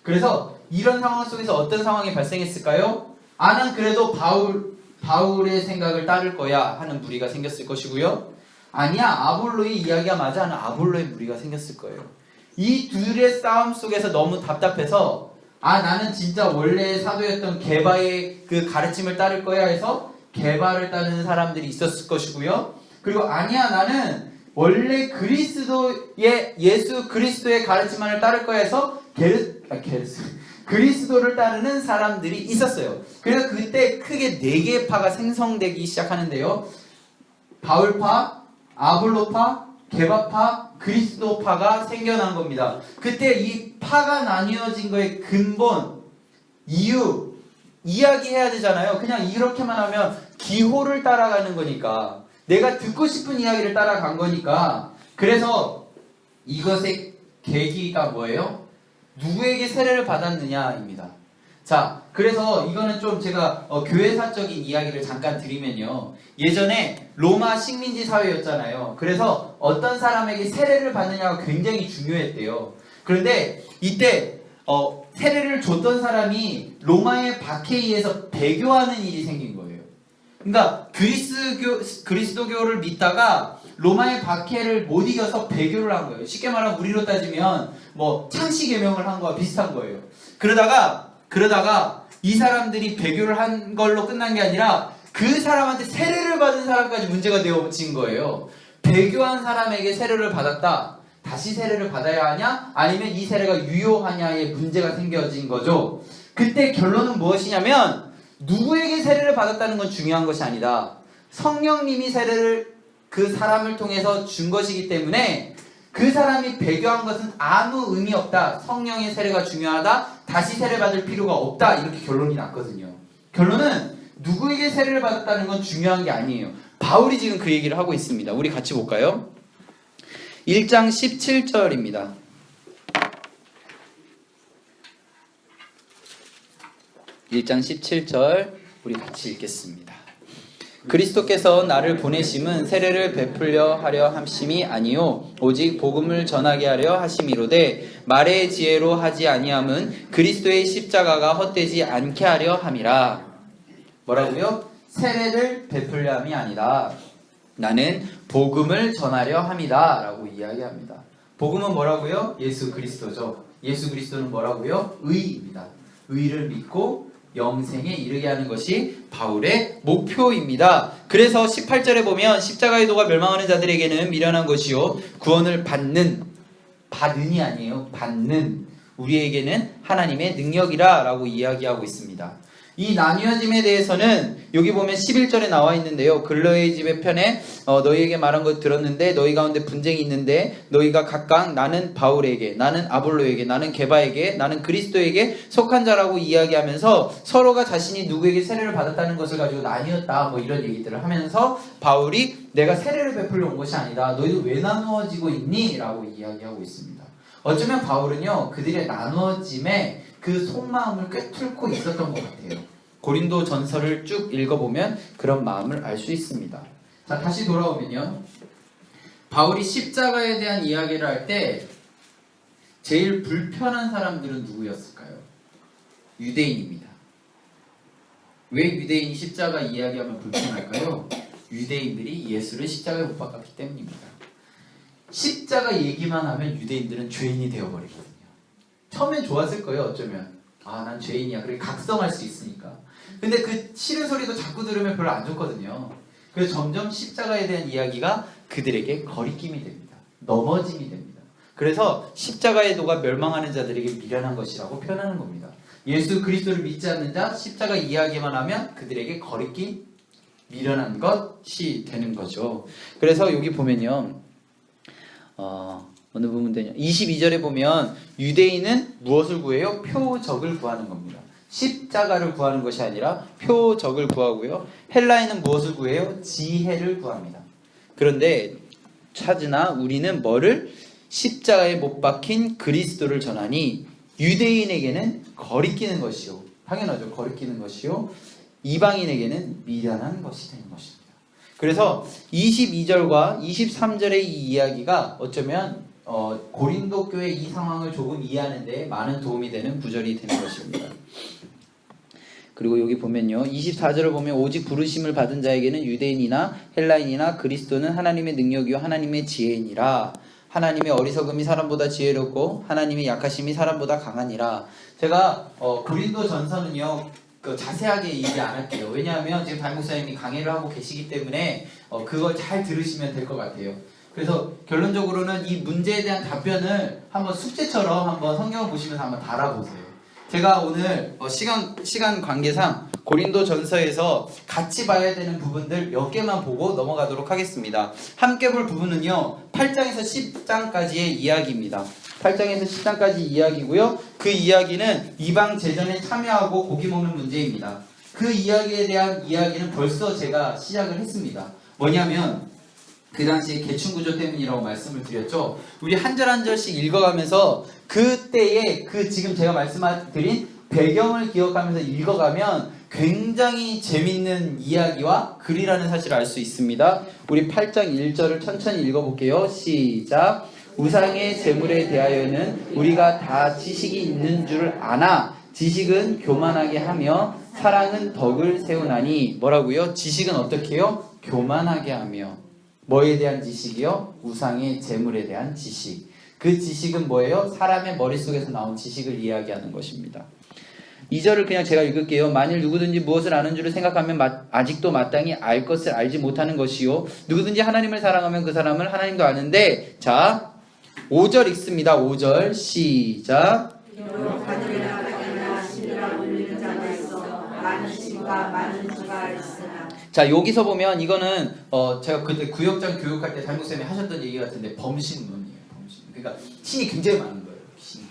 그래서 이런 상황 속에서 어떤 상황이 발생했을까요? 난 그래도 바울의 생각을 따를 거야 하는 무리가 생겼을 것이고요. 아니야, 아볼로의 이야기가 맞아 하는 아볼로의 무리가 생겼을 거예요. 이 둘의 싸움 속에서 너무 답답해서 나는 진짜 원래 사도였던 게바의 그 가르침을 따를 거야 해서 게바를 따르는 사람들이 있었을 것이고요. 그리고 아니야, 나는 원래 예수 그리스도의 가르침만을 따를 거야 해서 그리스도를 따르는 사람들이 있었어요. 그래서 그때 크게 4개의 파가 생성되기 시작하는데요. 바울파, 아볼로파, 게바파, 그리스도파가 생겨난 겁니다. 그때 이 파가 나뉘어진 거의 근본, 이유, 이야기해야 되잖아요. 그냥 이렇게만 하면 기호를 따라가는 거니까, 내가 듣고 싶은 이야기를 따라간 거니까. 그래서 이것의 계기가 뭐예요? 누구에게 세례를 받았느냐입니다. 자, 그래서 이거는 좀 제가 교회사적인 이야기를 잠깐 드리면요. 예전에 로마 식민지 사회였잖아요. 그래서 어떤 사람에게 세례를 받느냐가 굉장히 중요했대요. 그런데 이때 세례를 줬던 사람이 로마의 박해에 배교하는 일이 생긴 거예요. 그러니까 그리스도교를 믿다가 로마의 박해를 못 이겨서 배교를 한 거예요. 쉽게 말하면 우리로 따지면 뭐 창씨개명을 한 거와 비슷한 거예요. 그러다가 이 사람들이 배교를 한 걸로 끝난 게 아니라 그 사람한테 세례를 받은 사람까지 문제가 되어진 거예요. 배교한 사람에게 세례를 받았다, 다시 세례를 받아야 하냐, 아니면 이 세례가 유효하냐의 문제가 생겨진 거죠. 그때 결론은 무엇이냐면 누구에게 세례를 받았다는 건 중요한 것이 아니다. 성령님이 세례를 그 사람을 통해서 준 것이기 때문에 그 사람이 배교한 것은 아무 의미 없다. 성령의 세례가 중요하다. 다시 세례 받을 필요가 없다. 이렇게 결론이 났거든요. 결론은 누구에게 세례를 받았다는 건 중요한 게 아니에요. 바울이 지금 그 얘기를 하고 있습니다. 우리 같이 볼까요? 1장 17절입니다. 1장 17절 우리 같이 읽겠습니다. 그리스도께서 나를 보내심은 세례를 베풀려 하려 함심이 아니요 오직 복음을 전하게 하려 하심이로되 말의 지혜로 하지 아니함은 그리스도의 십자가가 헛되지 않게 하려 함이라. 뭐라고요? 세례를 베풀려 함이 아니다. 나는 복음을 전하려 함이다 라고 이야기합니다. 복음은 뭐라고요? 예수 그리스도죠. 예수 그리스도는 뭐라고요? 의입니다. 의를 믿고 영생에 이르게 하는 것이 바울의 목표입니다. 그래서 18절에 보면 십자가의 도가 멸망하는 자들에게는 미련한 것이요 구원을 받는이 아니에요. 받는 우리에게는 하나님의 능력이라 라고 이야기하고 있습니다. 이 나뉘어짐에 대해서는 여기 보면 11절에 나와 있는데요. 글로의 집의 편에 너희에게 말한 것 들었는데 너희 가운데 분쟁이 있는데 너희가 각각 나는 바울에게, 나는 아볼로에게, 나는 게바에게, 나는 그리스도에게 속한 자라고 이야기하면서 서로가 자신이 누구에게 세례를 받았다는 것을 가지고 나뉘었다 뭐 이런 얘기들을 하면서 바울이 내가 세례를 베풀려 온 것이 아니다. 너희도 왜 나누어지고 있니? 라고 이야기하고 있습니다. 어쩌면 바울은요 그들의 나누어짐에 그 속마음을 꿰뚫고 있었던 것 같아요. 고린도 전서를 쭉 읽어보면 그런 마음을 알 수 있습니다. 자, 다시 돌아오면요. 바울이 십자가에 대한 이야기를 할 때 제일 불편한 사람들은 누구였을까요? 유대인입니다. 왜 유대인이 십자가 이야기하면 불편할까요? 유대인들이 예수를 십자가에 못 박았기 때문입니다. 십자가 얘기만 하면 유대인들은 죄인이 되어버리거든요. 처음엔 좋았을 거예요. 어쩌면 난 죄인이야. 그렇게 각성할 수 있으니까. 근데 그 싫은 소리도 자꾸 들으면 별로 안 좋거든요. 그래서 점점 십자가에 대한 이야기가 그들에게 거리낌이 됩니다. 넘어짐이 됩니다. 그래서 십자가의 도가 멸망하는 자들에게 미련한 것이라고 표현하는 겁니다. 예수 그리스도를 믿지 않는 자, 십자가 이야기만 하면 그들에게 거리낌, 미련한 것이 되는 거죠. 그래서 여기 보면요. 어느 부분 되냐? 22절에 보면 유대인은 무엇을 구해요? 표적을 구하는 겁니다. 십자가를 구하는 것이 아니라 표적을 구하고요. 헬라인은 무엇을 구해요? 지혜를 구합니다. 그런데 차즈나 우리는 뭐를? 십자가에 못 박힌 그리스도를 전하니 유대인에게는 거리끼는 것이요. 당연하죠. 거리끼는 것이요. 이방인에게는 미련한 것이 되는 것입니다. 그래서 22절과 23절의 이 이야기가 어쩌면 고린도 교회 이 상황을 조금 이해하는 데 많은 도움이 되는 구절이 되는 것입니다. 그리고 여기 보면요. 24절을 보면 오직 부르심을 받은 자에게는 유대인이나 헬라인이나 그리스도는 하나님의 능력이요 하나님의 지혜이니라. 하나님의 어리석음이 사람보다 지혜롭고 하나님의 약하심이 사람보다 강하니라. 제가 고린도 전서는요 자세하게 얘기 안 할게요. 왜냐하면 지금 담임 목사님이 강의를 하고 계시기 때문에 그걸 잘 들으시면 될 것 같아요. 그래서 결론적으로는 이 문제에 대한 답변을 한번 숙제처럼 한번 성경을 보시면서 한번 달아보세요. 제가 오늘 시간 관계상 고린도 전서에서 같이 봐야 되는 부분들 몇 개만 보고 넘어가도록 하겠습니다. 함께 볼 부분은요 8장에서 10장까지의 이야기입니다. 8장에서 10장까지 이야기고요. 그 이야기는 이방 제전에 참여하고 고기 먹는 문제입니다. 그 이야기에 대한 이야기는 벌써 제가 시작을 했습니다. 뭐냐면 그 당시에 계층구조 때문이라고 말씀을 드렸죠. 우리 한 절 한 절씩 읽어가면서 그때의 지금 제가 말씀드린 배경을 기억하면서 읽어가면 굉장히 재밌는 이야기와 글이라는 사실을 알 수 있습니다. 우리 8장 1절을 천천히 읽어볼게요. 시작. 우상의 제물에 대하여는 우리가 다 지식이 있는 줄 아나 지식은 교만하게 하며 사랑은 덕을 세우나니. 뭐라고요? 지식은 어떻게 해요? 교만하게 하며. 뭐에 대한 지식이요? 우상의 제물에 대한 지식. 그 지식은 뭐예요? 사람의 머릿속에서 나온 지식을 이야기하는 것입니다. 2절을 그냥 제가 읽을게요. 만일 누구든지 무엇을 아는 줄을 생각하면 아직도 마땅히 알 것을 알지 못하는 것이요. 누구든지 하나님을 사랑하면 그 사람을 하나님도 아는데. 자, 5절 읽습니다. 5절 시작. 자, 여기서 보면 이거는 제가 그때 구역장 교육할 때 담임선생님이 하셨던 얘기 같은데 범신론이에요. 범신. 그러니까 신이 굉장히 많은 거예요. 신.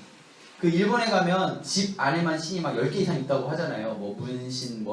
그 일본에 가면 집 안에만 신이 막 10개 이상 있다고 하잖아요. 뭐 문신,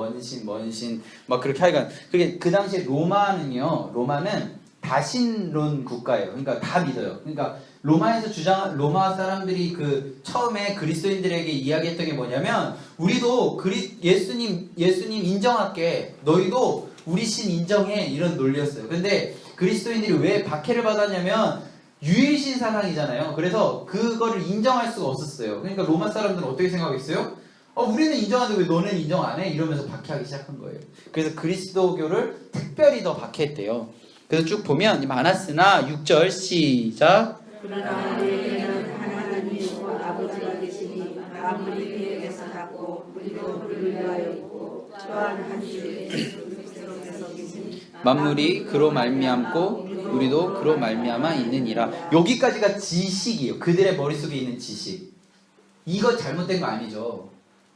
먼신 막 그렇게 하여간. 그게 그 당시에 로마는 다신론 국가예요. 그러니까 다 믿어요. 그러니까 로마에서 로마 사람들이 그 처음에 그리스도인들에게 이야기했던 게 뭐냐면 우리도 예수님 인정할게. 너희도 우리 신 인정해. 이런 논리였어요. 근데 그리스도인들이 왜 박해를 받았냐면 유일신 사상이잖아요. 그래서 그거를 인정할 수가 없었어요. 그러니까 로마 사람들은 어떻게 생각했어요? 우리는 인정하는데 왜 너는 인정 안 해? 이러면서 박해하기 시작한 거예요. 그래서 그리스도교를 특별히 더 박해했대요. 그래서 쭉 보면 많았으나 6절 시작. 그러나 우리에게는 하나님이고 아버지가 계시니 아무리 그에게서 낳고 우리도 그를 위하여 있고 또한 한 주 예수 그리스도께서 계시니 만물이 그로 말미암고 우리도 그로 말미암아 있느니라. 여기까지가 지식이에요. 그들의 머릿속에 있는 지식. 이거 잘못된 거 아니죠.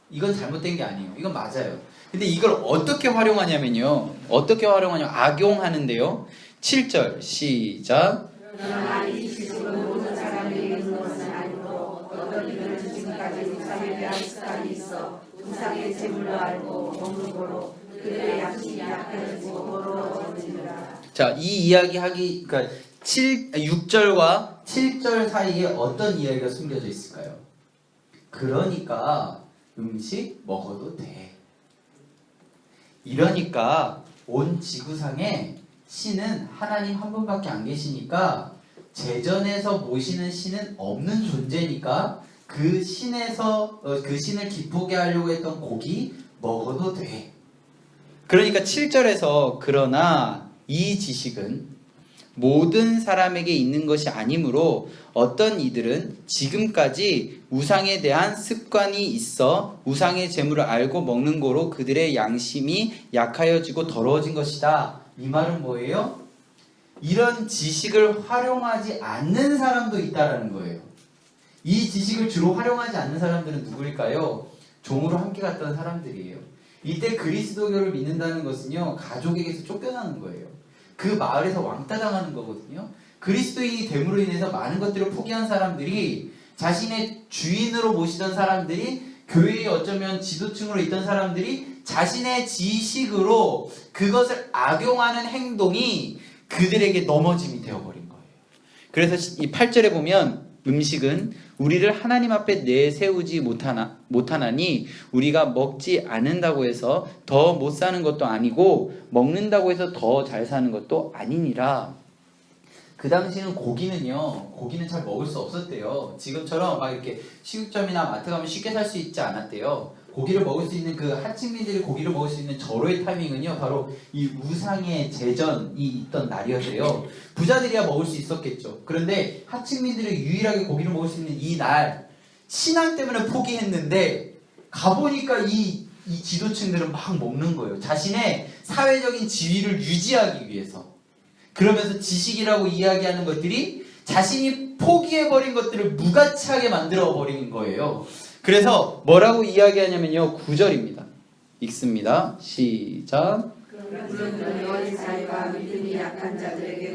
이건 잘못된 게 아니에요. 이건 맞아요. 근데 이걸 어떻게 활용하냐면요. 악용하는데요. 7절 시작. 그러나 이 지식은 모든 사람에게 있는 것은 아니고 어떤 이들은 지금까지 우상에 대한 습관이 있어 우상의 제물로 알고 먹는 거로 그들의 양심이 약해지고 더러워지느라. 자, 이 이야기 그러니까 6절과 7절 사이에 어떤 이야기가 숨겨져 있을까요? 그러니까 음식 먹어도 돼. 이러니까 온 지구상에 신은 하나님 한 분밖에 안 계시니까 제전에서 모시는 신은 없는 존재니까 그 신을 기쁘게 하려고 했던 고기 먹어도 돼. 그러니까 7절에서 그러나 이 지식은 모든 사람에게 있는 것이 아니므로 어떤 이들은 지금까지 우상에 대한 습관이 있어 우상의 재물을 알고 먹는 거로 그들의 양심이 약하여지고 더러워진 것이다. 이 말은 뭐예요? 이런 지식을 활용하지 않는 사람도 있다라는 거예요. 이 지식을 주로 활용하지 않는 사람들은 누구일까요? 종으로 함께 갔던 사람들이에요. 이때 그리스도교를 믿는다는 것은요, 가족에게서 쫓겨나는 거예요. 그 마을에서 왕따 당하는 거거든요. 그리스도인이 됨으로 인해서 많은 것들을 포기한 사람들이, 자신의 주인으로 모시던 사람들이, 교회에 어쩌면 지도층으로 있던 사람들이 자신의 지식으로 그것을 악용하는 행동이 그들에게 넘어짐이 되어버린 거예요. 그래서 이 8절에 보면 음식은 우리를 하나님 앞에 내세우지 못하나니 우리가 먹지 않는다고 해서 더 못 사는 것도 아니고 먹는다고 해서 더 잘 사는 것도 아니니라. 그 당시에는 고기는 잘 먹을 수 없었대요. 지금처럼 막 이렇게 식육점이나 마트 가면 쉽게 살 수 있지 않았대요. 고기를 먹을 수 있는 그 하층민들이 고기를 먹을 수 있는 절호의 타이밍은요, 바로 이 우상의 제전이 있던 날이었대요. 부자들이야 먹을 수 있었겠죠. 그런데 하층민들이 유일하게 고기를 먹을 수 있는 이 날, 신앙 때문에 포기했는데 가보니까 이 지도층들은 막 먹는 거예요. 자신의 사회적인 지위를 유지하기 위해서. 그러면서 지식이라고 이야기하는 것들이 자신이 포기해버린 것들을 무가치하게 만들어버린 거예요. 그래서 뭐라고 이야기하냐면요, 9절입니다. 읽습니다. 시작.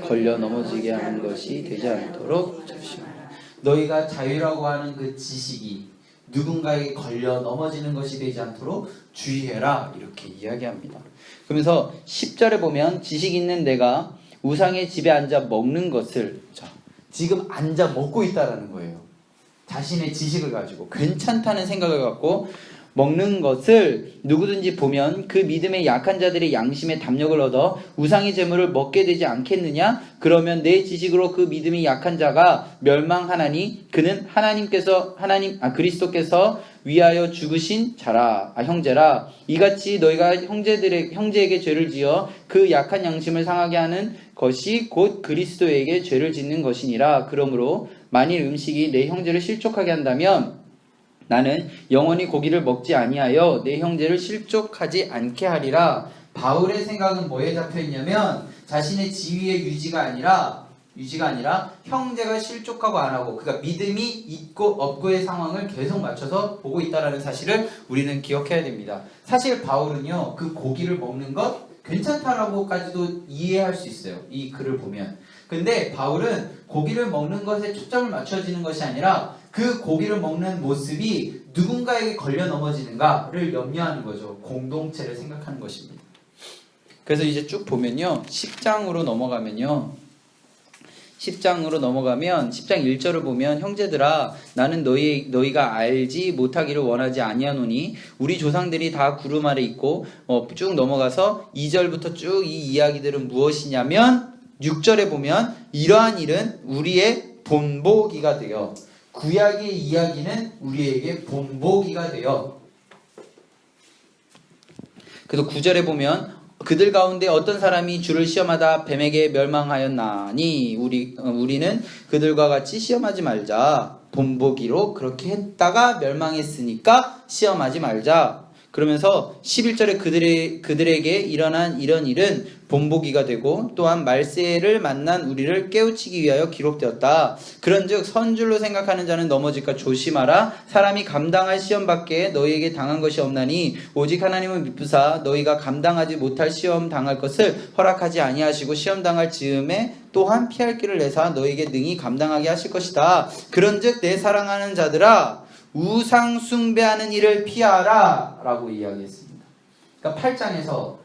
걸려 넘어지게 하는 것이 되지 않도록 조심하라. 너희가 자유라고 하는 그 지식이 누군가에게 걸려 넘어지는 것이 되지 않도록 주의해라. 이렇게 이야기합니다. 그러면서 10절에 보면 지식 있는 내가 우상의 집에 앉아 먹는 것을, 지금 앉아 먹고 있다라는 거예요. 자신의 지식을 가지고 괜찮다는 생각을 갖고 먹는 것을 누구든지 보면 그 믿음의 약한 자들의 양심에 담력을 얻어 우상의 재물을 먹게 되지 않겠느냐? 그러면 내 지식으로 그 믿음이 약한 자가 멸망하나니 그는 그리스도께서 위하여 죽으신 자라, 형제라. 이같이 너희가 형제에게 죄를 지어 그 약한 양심을 상하게 하는 것이 곧 그리스도에게 죄를 짓는 것이니라. 그러므로 만일 음식이 내 형제를 실족하게 한다면 나는 영원히 고기를 먹지 아니하여 내 형제를 실족하지 않게 하리라. 바울의 생각은 뭐에 잡혀있냐면 자신의 지위의 유지가 아니라 형제가 실족하고 안 하고, 그러니까 믿음이 있고 없고의 상황을 계속 맞춰서 보고 있다는 사실을 우리는 기억해야 됩니다. 사실 바울은요, 그 고기를 먹는 것 괜찮다라고까지도 이해할 수 있어요. 이 글을 보면. 근데 바울은 고기를 먹는 것에 초점을 맞춰지는 것이 아니라 그 고기를 먹는 모습이 누군가에게 걸려 넘어지는가를 염려하는 거죠. 공동체를 생각하는 것입니다. 그래서 이제 쭉 보면요, 10장으로 넘어가면 10장 1절을 보면 형제들아 나는 너희가 알지 못하기를 원하지 아니하노니 우리 조상들이 다 구름 아래 있고, 쭉 넘어가서 2절부터 쭉 이 이야기들은 무엇이냐면 6절에 보면 이러한 일은 우리의 본보기가 되어, 구약의 이야기는 우리에게 본보기가 되어. 그래서 9절에 보면 그들 가운데 어떤 사람이 주를 시험하다 뱀에게 멸망하였나니 우리는 그들과 같이 시험하지 말자. 본보기로 그렇게 했다가 멸망했으니까 시험하지 말자. 그러면서 11절에 그들에게 일어난 이런 일은 본보기가 되고 또한 말세를 만난 우리를 깨우치기 위하여 기록되었다. 그런즉 선줄로 생각하는 자는 넘어질까 조심하라. 사람이 감당할 시험 밖에 너희에게 당한 것이 없나니 오직 하나님은 미쁘사 너희가 감당하지 못할 시험 당할 것을 허락하지 아니하시고 시험 당할 즈음에 또한 피할 길을 내사 너희에게 능히 감당하게 하실 것이다. 그런즉 내 사랑하는 자들아 우상 숭배하는 일을 피하라 라고 이야기했습니다. 그러니까 8장에서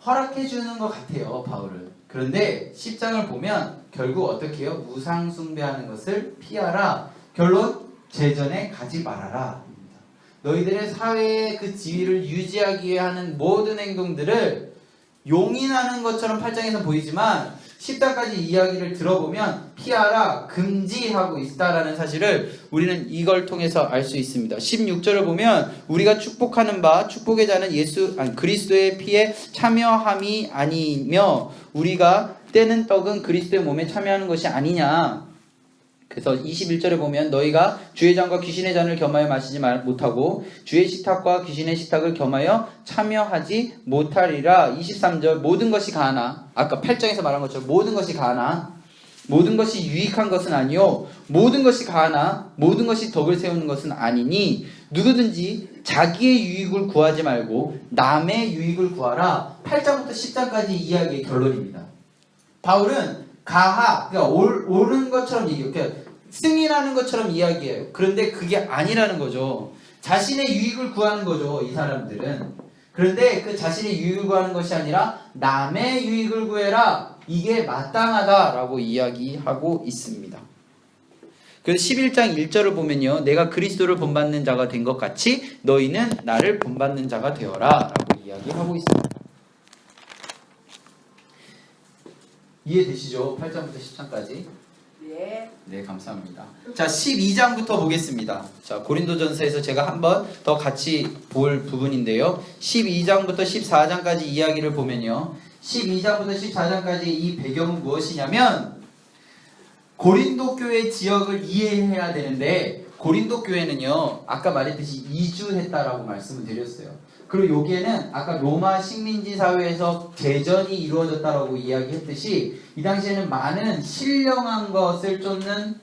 허락해 주는 것 같아요, 바울은. 그런데 10장을 보면 결국 어떻게 해요? 우상 숭배하는 것을 피하라. 결론, 제전에 가지 말아라. 너희들의 사회의 그 지위를 유지하기 위해 하는 모든 행동들을 용인하는 것처럼 8장에서 보이지만 10장까지 이야기를 들어보면 피하라, 금지하고 있다라는 사실을 우리는 이걸 통해서 알 수 있습니다. 16절을 보면 우리가 축복하는 바 축복의 자는 그리스도의 피에 참여함이 아니며 우리가 떼는 떡은 그리스도의 몸에 참여하는 것이 아니냐. 그래서 21절에 보면 너희가 주의 잔과 귀신의 잔을 겸하여 마시지 못하고 주의 식탁과 귀신의 식탁을 겸하여 참여하지 못하리라. 23절 모든 것이 가하나, 아까 8장에서 말한 것처럼 모든 것이 가하나 모든 것이 유익한 것은 아니요 모든 것이 가하나 모든 것이 덕을 세우는 것은 아니니 누구든지 자기의 유익을 구하지 말고 남의 유익을 구하라. 8장부터 10장까지 이야기의 결론입니다. 바울은 가하, 그러니까 옳은 것처럼 그러니까 승인하는 것처럼 이야기해요. 그런데 그게 아니라는 거죠. 자신의 유익을 구하는 거죠, 이 사람들은. 그런데 그 자신의 유익을 구하는 것이 아니라 남의 유익을 구해라. 이게 마땅하다라고 이야기하고 있습니다. 그래서 11장 1절을 보면요. 내가 그리스도를 본받는 자가 된 것 같이 너희는 나를 본받는 자가 되어라 라고 이야기하고 있습니다. 이해되시죠? 8장부터 10장까지. 네, 감사합니다. 자, 12장부터 보겠습니다. 자, 고린도전서에서 제가 한번 더 같이 볼 부분인데요. 12장부터 14장까지 이야기를 보면요. 12장부터 14장까지 이 배경은 무엇이냐면 고린도 교회 지역을 이해해야 되는데 고린도 교회는요. 아까 말했듯이 이주했다라고 말씀을 드렸어요. 그리고 여기에는 아까 로마 식민지 사회에서 재전이 이루어졌다라고 이야기했듯이 이 당시에는 많은 신령한 것을 쫓는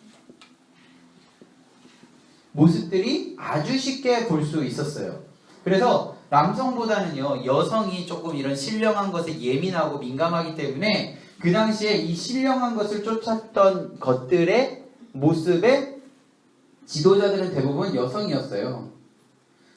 모습들이 아주 쉽게 볼 수 있었어요. 그래서 남성보다는요 여성이 조금 이런 신령한 것에 예민하고 민감하기 때문에 그 당시에 이 신령한 것을 쫓았던 것들의 모습의 지도자들은 대부분 여성이었어요.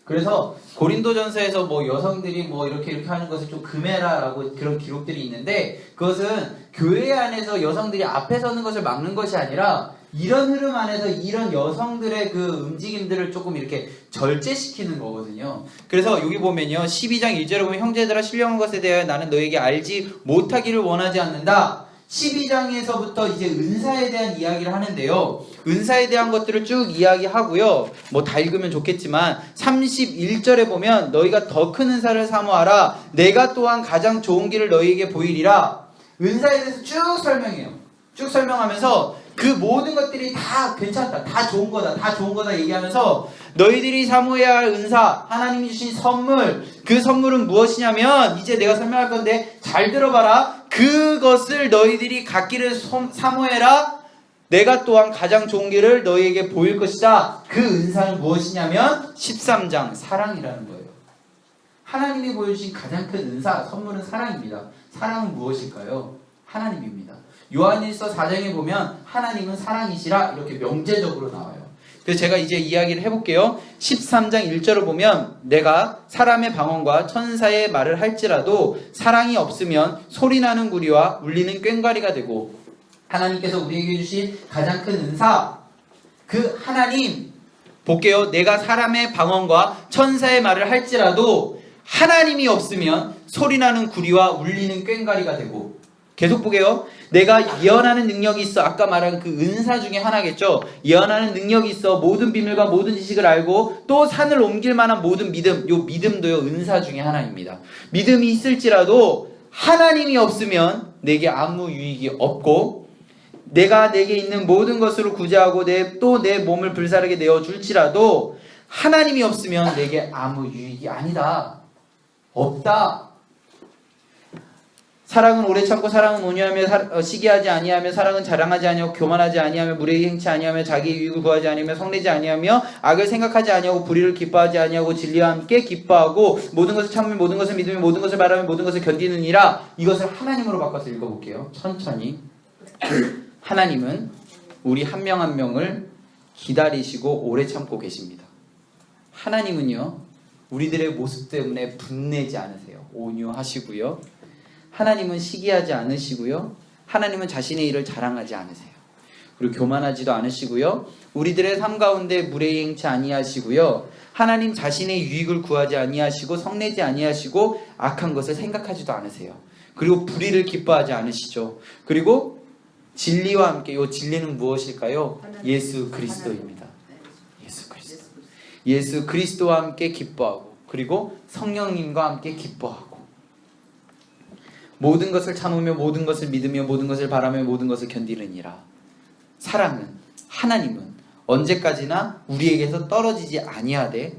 그래서 고린도전서에서 뭐 여성들이 뭐 이렇게 하는 것을 좀 금해라라고 그런 기록들이 있는데 그것은 교회 안에서 여성들이 앞에 서는 것을 막는 것이 아니라 이런 흐름 안에서 이런 여성들의 그 움직임들을 조금 이렇게 절제시키는 거거든요. 그래서 여기 보면요 12장 1절에 보면 형제들아 신령한 것에 대하여 나는 너에게 알지 못하기를 원하지 않는다. 12장에서부터 이제 은사에 대한 이야기를 하는데요. 은사에 대한 것들을 쭉 이야기하고요. 뭐 다 읽으면 좋겠지만 31절에 보면 너희가 더 큰 은사를 사모하라. 내가 또한 가장 좋은 길을 너희에게 보이리라. 은사에 대해서 쭉 설명해요. 쭉 설명하면서 그 모든 것들이 다 괜찮다. 다 좋은 거다. 다 좋은 거다 얘기하면서 너희들이 사모해야 할 은사, 하나님이 주신 선물, 그 선물은 무엇이냐면 이제 내가 설명할 건데 잘 들어봐라. 그것을 너희들이 갖기를 사모해라. 내가 또한 가장 좋은 길을 너희에게 보일 것이다. 그 은사는 무엇이냐면 13장 사랑이라는 거예요. 하나님이 보여주신 가장 큰 은사, 선물은 사랑입니다. 사랑은 무엇일까요? 하나님입니다. 요한일서 4장에 보면 하나님은 사랑이시라 이렇게 명제적으로 나와요. 그래서 제가 이제 이야기를 해볼게요. 13장 1절을 보면 내가 사람의 방언과 천사의 말을 할지라도 사랑이 없으면 소리나는 구리와 울리는 꽹과리가 되고 하나님께서 우리에게 주신 가장 큰 은사 그 하나님 볼게요. 내가 사람의 방언과 천사의 말을 할지라도 하나님이 없으면 소리나는 구리와 울리는 꽹과리가 되고 계속 보게요. 내가 예언하는 능력이 있어. 아까 말한 그 은사 중에 하나겠죠. 예언하는 능력이 있어. 모든 비밀과 모든 지식을 알고 또 산을 옮길 만한 모든 믿음. 요 믿음도요 은사 중에 하나입니다. 믿음이 있을지라도 하나님이 없으면 내게 아무 유익이 없고 내가 내게 있는 모든 것으로 구제하고 또 내 몸을 불사르게 내어 줄지라도 하나님이 없으면 내게 아무 유익이 아니다. 없다. 사랑은 오래 참고 사랑은 온유하며 시기하지 아니하며 사랑은 자랑하지 아니하고 교만하지 아니하며 무례히 행치 아니하며 자기의 유익을 구하지 아니하며 성내지 아니하며 악을 생각하지 아니하고 불의를 기뻐하지 아니하고 진리와 함께 기뻐하고 모든 것을 참으며 모든 것을 믿으며 모든 것을 바라며 모든 것을 견디느니라. 이것을 하나님으로 바꿔서 읽어볼게요. 천천히. 하나님은 우리 한 명 한 명을 기다리시고 오래 참고 계십니다. 하나님은요 우리들의 모습 때문에 분내지 않으세요. 온유하시고요. 하나님은 시기하지 않으시고요. 하나님은 자신의 일을 자랑하지 않으세요. 그리고 교만하지도 않으시고요. 우리들의 삶 가운데 무례히 행치 아니하시고요. 하나님 자신의 유익을 구하지 아니하시고 성내지 아니하시고 악한 것을 생각하지도 않으세요. 그리고 불의를 기뻐하지 않으시죠. 그리고 진리와 함께, 이 진리는 무엇일까요? 예수 그리스도입니다. 예수 그리스도. 예수 그리스도와 함께 기뻐하고, 그리고 성령님과 함께 기뻐하고, 모든 것을 참으며 모든 것을 믿으며 모든 것을 바라며 모든 것을 견디느니라. 사랑은, 하나님은 언제까지나 우리에게서 떨어지지 아니하되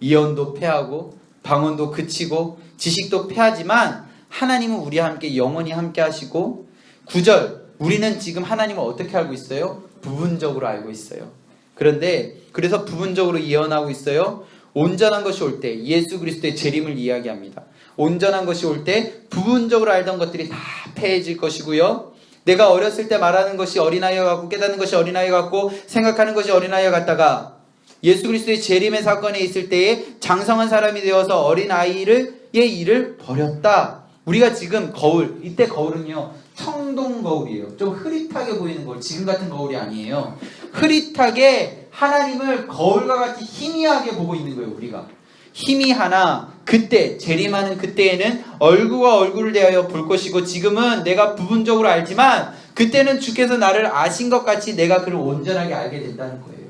예언도 패하고 방언도 그치고 지식도 패하지만 하나님은 우리와 함께 영원히 함께 하시고, 9절, 우리는 지금 하나님을 어떻게 알고 있어요? 부분적으로 알고 있어요. 그래서 부분적으로 예언하고 있어요. 온전한 것이 올 때 예수 그리스도의 재림을 이야기합니다. 온전한 것이 올 때 부분적으로 알던 것들이 다 패해질 것이고요. 내가 어렸을 때 말하는 것이 어린아이와 같고 깨닫는 것이 어린아이와 같고 생각하는 것이 어린아이와 같다가 예수 그리스도의 재림의 사건에 있을 때에 장성한 사람이 되어서 어린아이의 일을 버렸다. 우리가 지금 거울, 이때 거울은요 청동 거울이에요. 좀 흐릿하게 보이는 거울, 지금 같은 거울이 아니에요. 흐릿하게 하나님을 거울과 같이 희미하게 보고 있는 거예요. 우리가 희미하나 그때 재림하는 그때에는 얼굴과 얼굴을 대하여 볼 것이고, 지금은 내가 부분적으로 알지만 그때는 주께서 나를 아신 것 같이 내가 그를 온전하게 알게 된다는 거예요.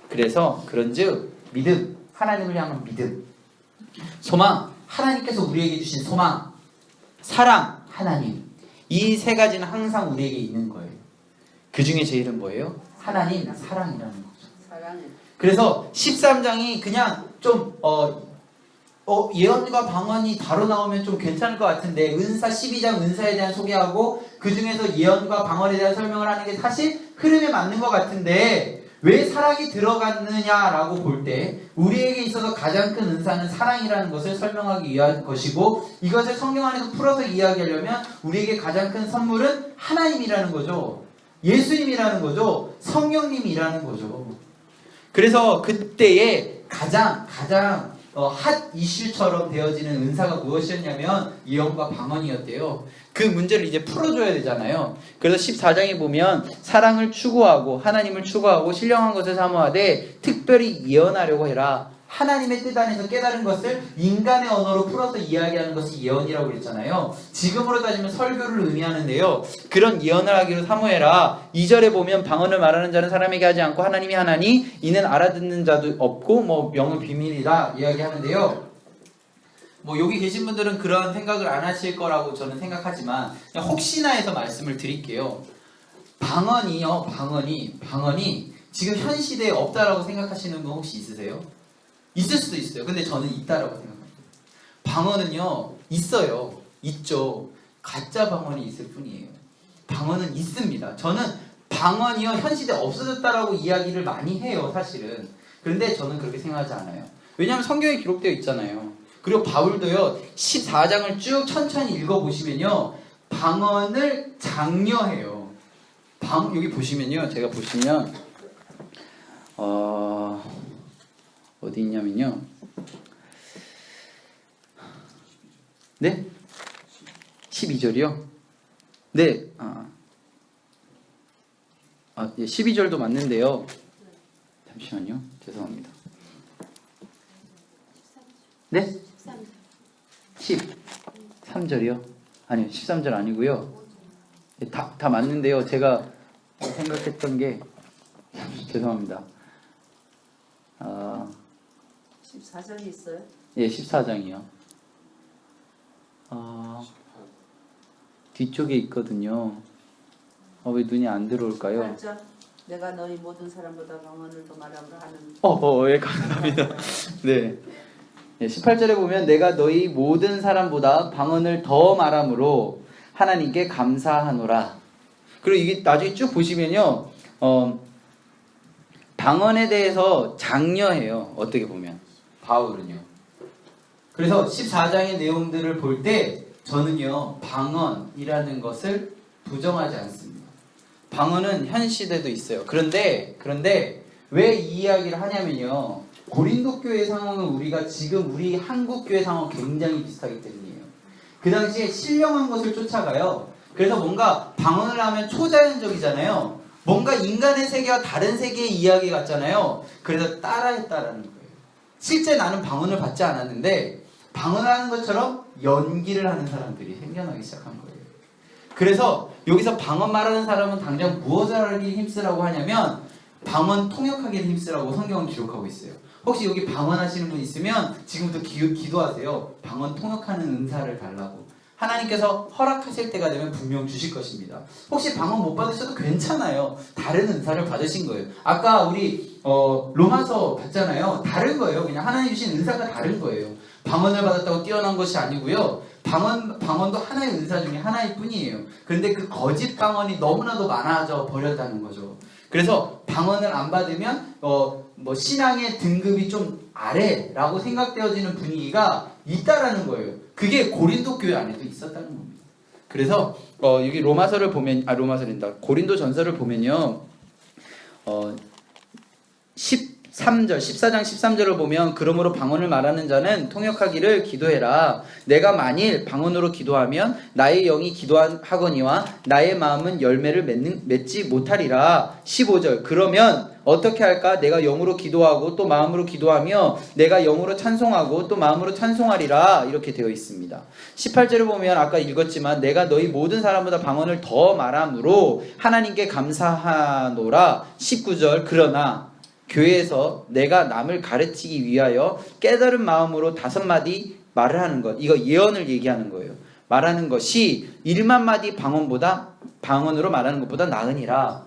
그래서 그런즉 믿음, 하나님을 향한 믿음, 소망, 하나님께서 우리에게 주신 소망, 사랑, 하나님, 이 세 가지는 항상 우리에게 있는 거예요. 그 중에 제일은 뭐예요? 하나님, 사랑이라는 거죠. 그래서 13장이 그냥 좀 예언과 방언이 바로 나오면 좀 괜찮을 것 같은데, 은사 12장 은사에 대한 소개하고 그 중에서 예언과 방언에 대한 설명을 하는 게 사실 흐름에 맞는 것 같은데, 왜 사랑이 들어갔느냐라고 볼 때 우리에게 있어서 가장 큰 은사는 사랑이라는 것을 설명하기 위한 것이고, 이것을 성경 안에서 풀어서 이야기하려면 우리에게 가장 큰 선물은 하나님이라는 거죠. 예수님이라는 거죠. 성령님이라는 거죠. 그래서 그때에 가장 핫 이슈처럼 되어지는 은사가 무엇이었냐면 예언과 방언이었대요. 그 문제를 이제 풀어줘야 되잖아요. 그래서 14장에 보면 사랑을 추구하고 하나님을 추구하고 신령한 것을 사모하되 특별히 예언하려고 해라. 하나님의 뜻 안에서 깨달은 것을 인간의 언어로 풀어서 이야기하는 것이 예언이라고 그랬잖아요. 지금으로 따지면 설교를 의미하는데요. 그런 예언을 하기로 사모해라. 2절에 보면 방언을 말하는 자는 사람에게 하지 않고 하나님이 하나니 이는 알아듣는 자도 없고 명은 비밀이다 이야기하는데요. 여기 계신 분들은 그런 생각을 안 하실 거라고 저는 생각하지만 그냥 혹시나 해서 말씀을 드릴게요. 방언이 지금 현 시대에 없다라고 생각하시는 분 혹시 있으세요? 있을 수도 있어요. 근데 저는 있다라고 생각합니다. 방언은요 있어요. 있죠. 가짜 방언이 있을 뿐이에요. 방언은 있습니다. 저는 방언이요 현 시대에 없어졌다라고 이야기를 많이 해요. 사실은. 그런데 저는 그렇게 생각하지 않아요. 왜냐하면 성경에 기록되어 있잖아요. 그리고 바울도요 14장을 쭉 천천히 읽어보시면요 방언을 장려해요. 여기 보시면요, 제가 보시면 어디 있냐면요, 네? 12절이요? 네, 12절도 맞는데요. 잠시만요, 죄송합니다. 네? 13절이요? 아니요, 13절 아니고요. 다 맞는데요. 제가 생각했던 게 죄송합니다. 14장이 있어요? 예, 14장이요. 뒤쪽에 있거든요. 왜 눈이 안 들어올까요? 8절. 내가 너희 모든 사람보다 방언을 더 말하므로 하는. 예, 감사합니다. 네. 18절에 보면 내가 너희 모든 사람보다 방언을 더 말함으로 하나님께 감사하노라. 그리고 이게 나중에 쭉 보시면요, 방언에 대해서 장려해요. 어떻게 보면 바울은요. 그래서 14장의 내용들을 볼 때 저는요 방언이라는 것을 부정하지 않습니다. 방언은 현 시대도 있어요. 그런데 왜 이 이야기를 하냐면요, 고린도 교회 상황은 우리가 지금 우리 한국 교회 상황 굉장히 비슷하기 때문이에요. 그 당시에 신령한 것을 쫓아가요. 그래서 뭔가 방언을 하면 초자연적이잖아요. 뭔가 인간의 세계와 다른 세계의 이야기 같잖아요. 그래서 따라했다라는 거예요. 실제 나는 방언을 받지 않았는데 방언을 하는 것처럼 연기를 하는 사람들이 생겨나기 시작한 거예요. 그래서 여기서 방언 말하는 사람은 당장 무엇을 하기 힘쓰라고 하냐면 방언 통역하기를 힘쓰라고 성경은 기록하고 있어요. 혹시 여기 방언하시는 분 있으면 지금부터 기도하세요. 방언 통역하는 은사를 달라고. 하나님께서 허락하실 때가 되면 분명 주실 것입니다. 혹시 방언 못 받으셔도 괜찮아요. 다른 은사를 받으신 거예요. 아까 우리 로마서 봤잖아요. 다른 거예요. 그냥 하나님 주신 은사가 다른 거예요. 방언을 받았다고 뛰어난 것이 아니고요. 방언도 하나의 은사 중에 하나일 뿐이에요. 그런데 그 거짓 방언이 너무나도 많아져 버렸다는 거죠. 그래서 방언을 안 받으면 신앙의 등급이 좀 아래라고 생각되어지는 분위기가 있다라는 거예요. 그게 고린도 교회 안에도 있었다는 겁니다. 그래서 여기 로마서를 보면 로마서랜다. 고린도 전서를 보면요. 13절, 14장 13절을 보면 그러므로 방언을 말하는 자는 통역하기를 기도해라. 내가 만일 방언으로 기도하면 나의 영이 기도하거니와 나의 마음은 열매를 맺지 못하리라. 15절 그러면 어떻게 할까? 내가 영으로 기도하고 또 마음으로 기도하며 내가 영으로 찬송하고 또 마음으로 찬송하리라. 이렇게 되어 있습니다. 18절을 보면 아까 읽었지만 내가 너희 모든 사람보다 방언을 더 말함으로 하나님께 감사하노라. 19절 그러나 교회에서 내가 남을 가르치기 위하여 깨달은 마음으로 5마디 말을 하는 것. 이거 예언을 얘기하는 거예요. 말하는 것이 1만 마디 방언으로 말하는 것보다 나으니라.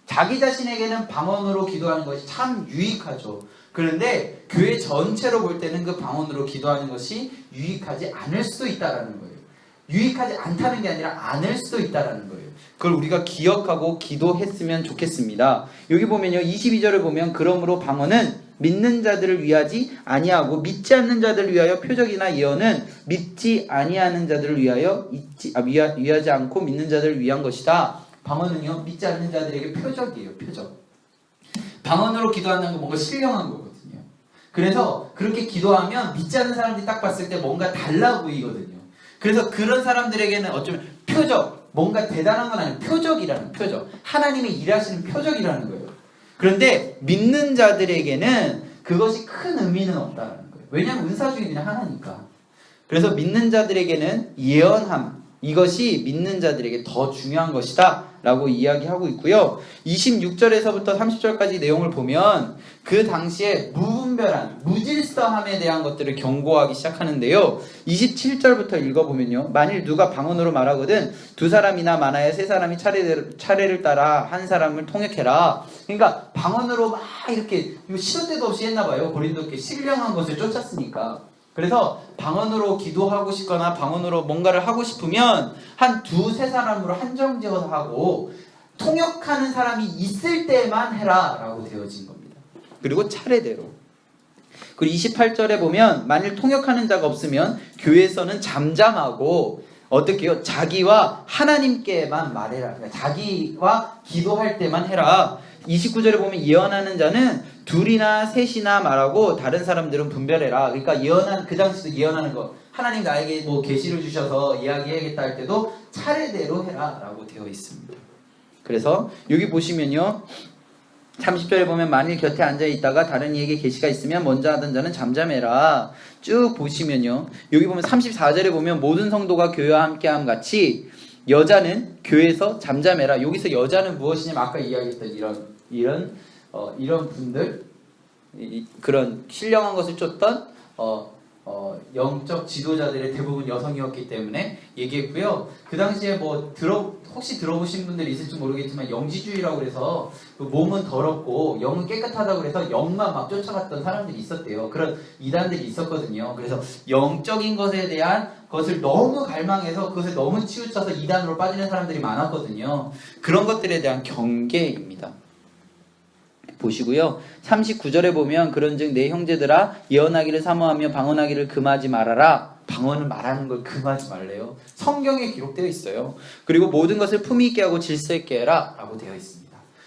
자기 자신에게는 방언으로 기도하는 것이 참 유익하죠. 그런데 교회 전체로 볼 때는 그 방언으로 기도하는 것이 유익하지 않을 수도 있다라는 거예요. 유익하지 않다는 게 아니라 않을 수도 있다라는 거예요. 그걸 우리가 기억하고 기도했으면 좋겠습니다. 여기 보면요. 22절을 보면 그러므로 방언은 믿는 자들을 위하지 아니하고 믿지 않는 자들을 위하여 표적이나 예언은 믿지 아니하는 자들을 위하지 않고 믿는 자들을 위한 것이다. 방언은요. 믿지 않는 자들에게 표적이에요. 표적. 방언으로 기도하는 건 뭔가 신령한 거거든요. 그래서 그렇게 기도하면 믿지 않는 사람들이 딱 봤을 때 뭔가 달라 보이거든요. 그래서 그런 사람들에게는 어쩌면 표적, 뭔가 대단한 건 아니고 표적이라는 표적. 하나님이 일하시는 표적이라는 거예요. 그런데 믿는 자들에게는 그것이 큰 의미는 없다는 거예요. 왜냐하면 은사 중에 그냥 하나니까. 그래서 믿는 자들에게는 예언함. 이것이 믿는 자들에게 더 중요한 것이다 라고 이야기하고 있고요. 26절에서부터 30절까지 내용을 보면 그 당시에 무분별한 무질서함에 대한 것들을 경고하기 시작하는데요. 27절부터 읽어보면요. 만일 누가 방언으로 말하거든 2사람이나 많아야 3사람이 차례를 따라 한 사람을 통역해라. 그러니까 방언으로 막 이렇게 시도 때도 없이 했나봐요. 고린도께 신령한 것을 쫓았으니까. 그래서 방언으로 기도하고 싶거나 방언으로 뭔가를 하고 싶으면 한 2-3사람으로 한정지어서 하고 통역하는 사람이 있을 때만 해라 라고 되어진 겁니다. 그리고 차례대로. 그리고 28절에 보면 만일 통역하는 자가 없으면 교회에서는 잠잠하고 어떻게 해요? 자기와 하나님께만 말해라. 그러니까 자기와 기도할 때만 해라. 29절에 보면 예언하는 자는 2이나 3이나 말하고 다른 사람들은 분별해라. 그러니까 그 당시도 예언하는 거. 하나님 나에게 뭐 계시를 주셔서 이야기해야겠다 할 때도 차례대로 해라 라고 되어 있습니다. 그래서 여기 보시면요. 30절에 보면 만일 곁에 앉아 있다가 다른 이에게 계시가 있으면 먼저 하던 자는 잠잠해라. 쭉 보시면요. 여기 보면 34절에 보면 모든 성도가 교회와 함께함 같이 여자는 교회에서 잠잠해라. 여기서 여자는 무엇이냐면 아까 이야기했던 이런 분들, 그런 신령한 것을 쫓던 영적 지도자들의 대부분 여성이었기 때문에 얘기했고요. 그 당시에 혹시 들어보신 분들이 있을지 모르겠지만 영지주의라고 그래서 몸은 더럽고 영은 깨끗하다고 그래서 영만 막 쫓아갔던 사람들이 있었대요. 그런 이단들이 있었거든요. 그래서 영적인 것에 대한 것을 너무 갈망해서 그것을 너무 치우쳐서 이단으로 빠지는 사람들이 많았거든요. 그런 것들에 대한 경계입니다. 보시고요. 39절에 보면 그런즉 내 형제들아 예언하기를 사모하며 방언하기를 금하지 말아라. 방언을 말하는 걸 금하지 말래요. 성경에 기록되어 있어요. 그리고 모든 것을 품위 있게 하고 질서 있게 해라 라고 되어 있습니다.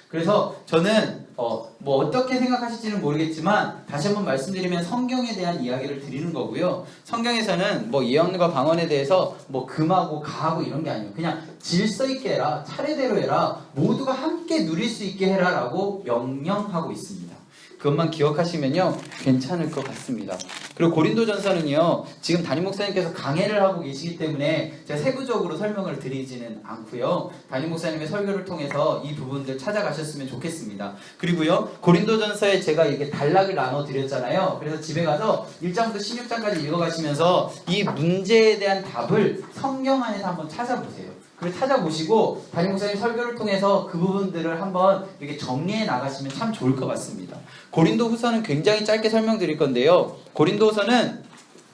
그래서 저는 어떻게 생각하실지는 모르겠지만 다시 한번 말씀드리면 성경에 대한 이야기를 드리는 거고요. 성경에서는 예언과 방언에 대해서 금하고 가하고 이런 게 아니에요. 그냥 질서 있게 해라, 차례대로 해라, 모두가 함께 누릴 수 있게 해라 라고 명령하고 있습니다. 그것만 기억하시면요 괜찮을 것 같습니다. 그리고 고린도전서는요 지금 담임 목사님께서 강해를 하고 계시기 때문에 제가 세부적으로 설명을 드리지는 않고요, 담임 목사님의 설교를 통해서 이 부분들 찾아가셨으면 좋겠습니다. 그리고요 고린도전서에 제가 이렇게 단락을 나눠 드렸잖아요. 그래서 집에 가서 1장부터 16장까지 읽어가시면서 이 문제에 대한 답을 성경 안에서 한번 찾아보세요. 그걸 찾아보시고 담임 목사님 설교를 통해서 그 부분들을 한번 이렇게 정리해 나가시면 참 좋을 것 같습니다. 고린도후서는 굉장히 짧게 설명드릴 건데요, 고린도후서는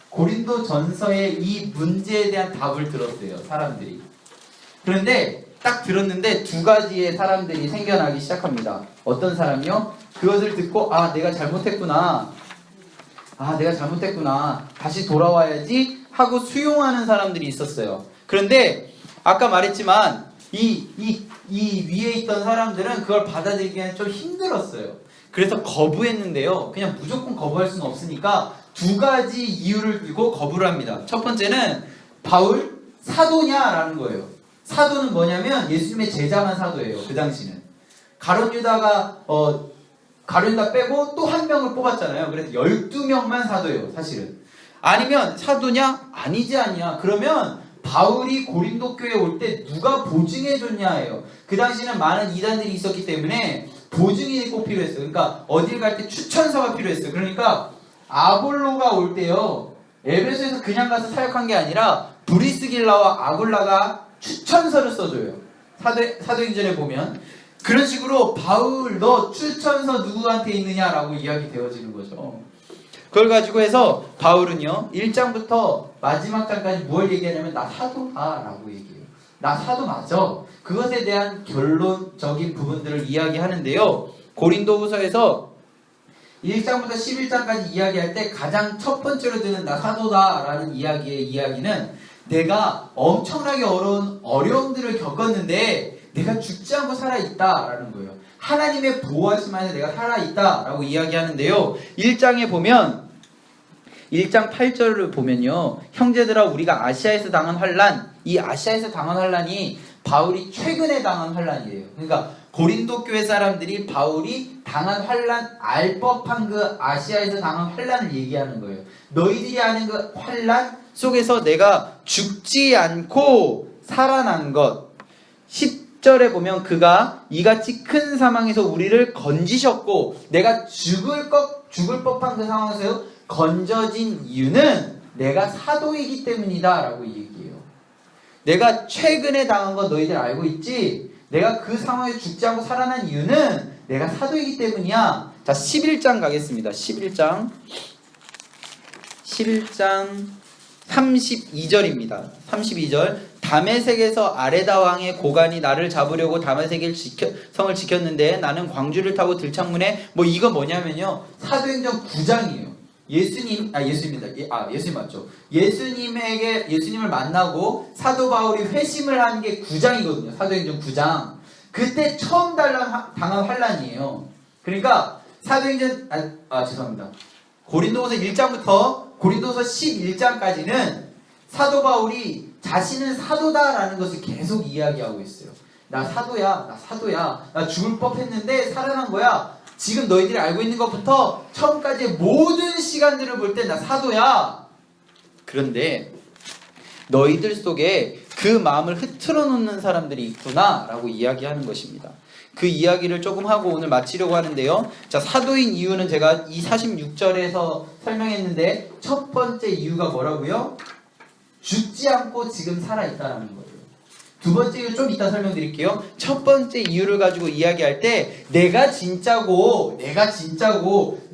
고린도전서의 이 문제에 대한 답을 들었어요, 사람들이. 그런데 딱 들었는데 두 가지의 사람들이 생겨나기 시작합니다. 어떤 사람이요? 그것을 듣고 내가 잘못했구나, 내가 잘못했구나, 다시 돌아와야지 하고 수용하는 사람들이 있었어요. 그런데 아까 말했지만 이 위에 있던 사람들은 그걸 받아들이기에는 좀 힘들었어요. 그래서 거부했는데요, 그냥 무조건 거부할 수는 없으니까 두 가지 이유를 들고 거부를 합니다. 첫 번째는 바울 사도냐라는 거예요. 사도는 뭐냐면 예수님의 제자만 사도예요. 그 당시는 가룟 유다 빼고 또 한 명을 뽑았잖아요. 그래서 12명만 사도예요, 사실은. 아니면 사도냐? 아니지 않냐? 그러면 바울이 고린도 교회에 올 때 누가 보증해 줬냐예요. 그 당시는 많은 이단들이 있었기 때문에 보증인이 꼭 필요했어요. 그러니까 어딜 갈 때 추천서가 필요했어요. 그러니까 아볼로가 올 때요, 에베소에서 그냥 가서 사역한 게 아니라 브리스길라와 아굴라가 추천서를 써줘요. 사도행전에 보면 그런 식으로 바울 너 추천서 누구한테 있느냐라고 이야기 되어지는 거죠. 그걸 가지고 해서 바울은요 1장부터 마지막 장까지 뭘 얘기하냐면 나 사도다 라고 얘기해요. 나 사도 맞아. 그것에 대한 결론적인 부분들을 이야기하는데요, 고린도후서에서 1장부터 11장까지 이야기할 때 가장 첫 번째로 드는 나 사도다 라는 이야기는 내가 엄청나게 어려움들을 겪었는데 내가 죽지 않고 살아있다 라는 거예요. 하나님의 보호하심 안에 내가 살아있다 라고 이야기하는데요, 1장에 보면 1장 8절을 보면요, 형제들아 우리가 아시아에서 당한 환난, 이 아시아에서 당한 환난이 바울이 최근에 당한 환난이에요. 그러니까 고린도 교회 사람들이 바울이 당한 환난, 알 법한 그 아시아에서 당한 환난을 얘기하는 거예요. 너희들이 아는 그 환난 속에서 내가 죽지 않고 살아난 것. 10절에 보면 그가 이같이 큰 사망에서 우리를 건지셨고 내가 죽을 법한 그 상황에서 건져진 이유는 내가 사도이기 때문이다 라고 얘기해요. 내가 최근에 당한 건 너희들 알고 있지? 내가 그 상황에 죽지 않고 살아난 이유는 내가 사도이기 때문이야. 자, 11장 가겠습니다. 11장 32절입니다. 32절. 다메섹에서 아레다 왕의 고관이 나를 잡으려고 다메섹 성을 지켰는데 나는 광주를 타고 들창문에 이거 뭐냐면요, 사도행전 9장이에요. 예수님 맞죠? 예수님을 만나고 사도 바울이 회심을 한 게 9장이거든요. 사도행전 9장. 그때 처음 당한 환란이에요. 그러니까 사도행전 죄송합니다. 고린도후서 1장부터 고린도후서 11장까지는 사도 바울이 자신은 사도다라는 것을 계속 이야기하고 있어요. 나 사도야, 나 죽을 법했는데 살아난 거야. 지금 너희들이 알고 있는 것부터 처음까지의 모든 시간들을 볼 때 나 사도야. 그런데 너희들 속에 그 마음을 흐트러 놓는 사람들이 있구나 라고 이야기하는 것입니다. 그 이야기를 조금 하고 오늘 마치려고 하는데요, 자, 사도인 이유는 제가 이 46절에서 설명했는데 첫 번째 이유가 뭐라고요? 죽지 않고 지금 살아있다라는 거예요. 두 번째 이유 좀 이따 설명드릴게요. 첫 번째 이유를 가지고 이야기할 때 내가 진짜고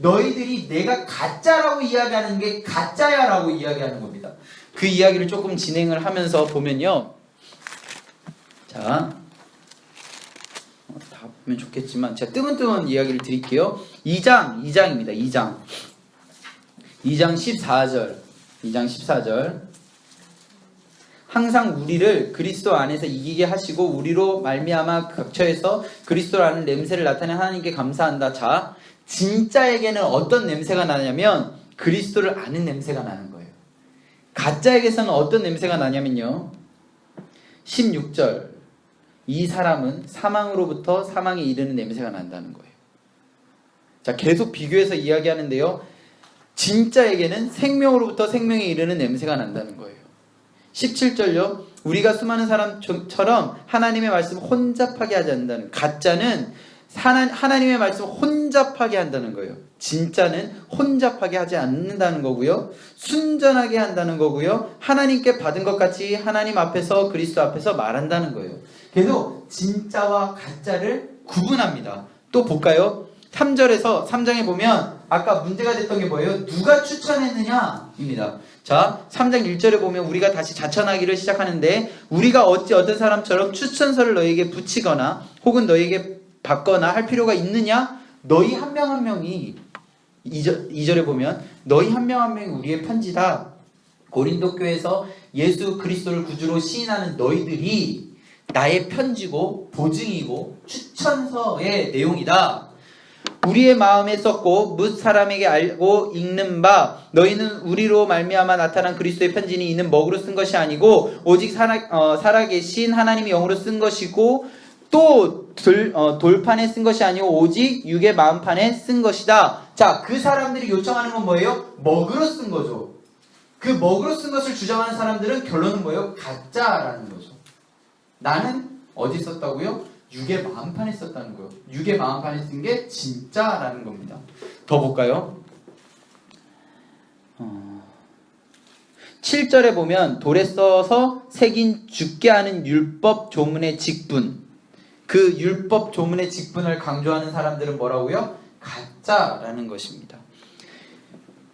너희들이 내가 가짜라고 이야기하는 게 가짜야 라고 이야기하는 겁니다. 그 이야기를 조금 진행을 하면서 보면요, 자, 다 보면 좋겠지만 제가 뜨문뜨문 이야기를 드릴게요. 2장입니다. 2장 14절. 항상 우리를 그리스도 안에서 이기게 하시고 우리로 말미암아 각처에서 그리스도라는 냄새를 나타낸 하나님께 감사한다. 자, 진짜에게는 어떤 냄새가 나냐면 그리스도를 아는 냄새가 나는 거예요. 가짜에게서는 어떤 냄새가 나냐면요, 16절, 이 사람은 사망으로부터 사망에 이르는 냄새가 난다는 거예요. 자, 계속 비교해서 이야기하는데요. 진짜에게는 생명으로부터 생명에 이르는 냄새가 난다는 거예요. 17절요. 우리가 수많은 사람처럼 하나님의 말씀을 혼잡하게 하지 않는다는, 가짜는 하나님의 말씀을 혼잡하게 한다는 거예요. 진짜는 혼잡하게 하지 않는다는 거고요. 순전하게 한다는 거고요. 하나님께 받은 것 같이 하나님 앞에서, 그리스도 앞에서 말한다는 거예요. 그래서 진짜와 가짜를 구분합니다. 또 볼까요? 3장에 보면 아까 문제가 됐던 게 뭐예요? 누가 추천했느냐 입니다. 자, 3장 1절에 보면 우리가 다시 자천하기를 시작하는데, 우리가 어찌 어떤 사람처럼 추천서를 너희에게 붙이거나 혹은 너희에게 받거나 할 필요가 있느냐? 너희 한 명 한 명이, 2절에 보면 너희 한 명 한 명이 우리의 편지다. 고린도 교회에서 예수 그리스도를 구주로 시인하는 너희들이 나의 편지고 보증이고 추천서의 내용이다. 우리의 마음에 썼고 뭇 사람에게 알고 읽는 바, 너희는 우리로 말미암아 나타난 그리스도의 편지는 이는 먹으로 쓴 것이 아니고 오직 살아계신 하나님의 영으로 쓴 것이고, 또 돌판에 쓴 것이 아니고 오직 육의 마음판에 쓴 것이다. 자, 그 사람들이 요청하는 건 뭐예요? 먹으로 쓴 거죠. 그 먹으로 쓴 것을 주장하는 사람들은 결론은 뭐예요? 가짜라는 거죠. 나는 어디 썼다고요? 육의 마음판에 썼다는 거예요. 육의 마음판에 쓴 게 진짜라는 겁니다. 더 볼까요? 7절에 보면 돌에 써서 새긴 죽게 하는 율법 조문의 직분, 그 율법 조문의 직분을 강조하는 사람들은 뭐라고요? 가짜라는 것입니다.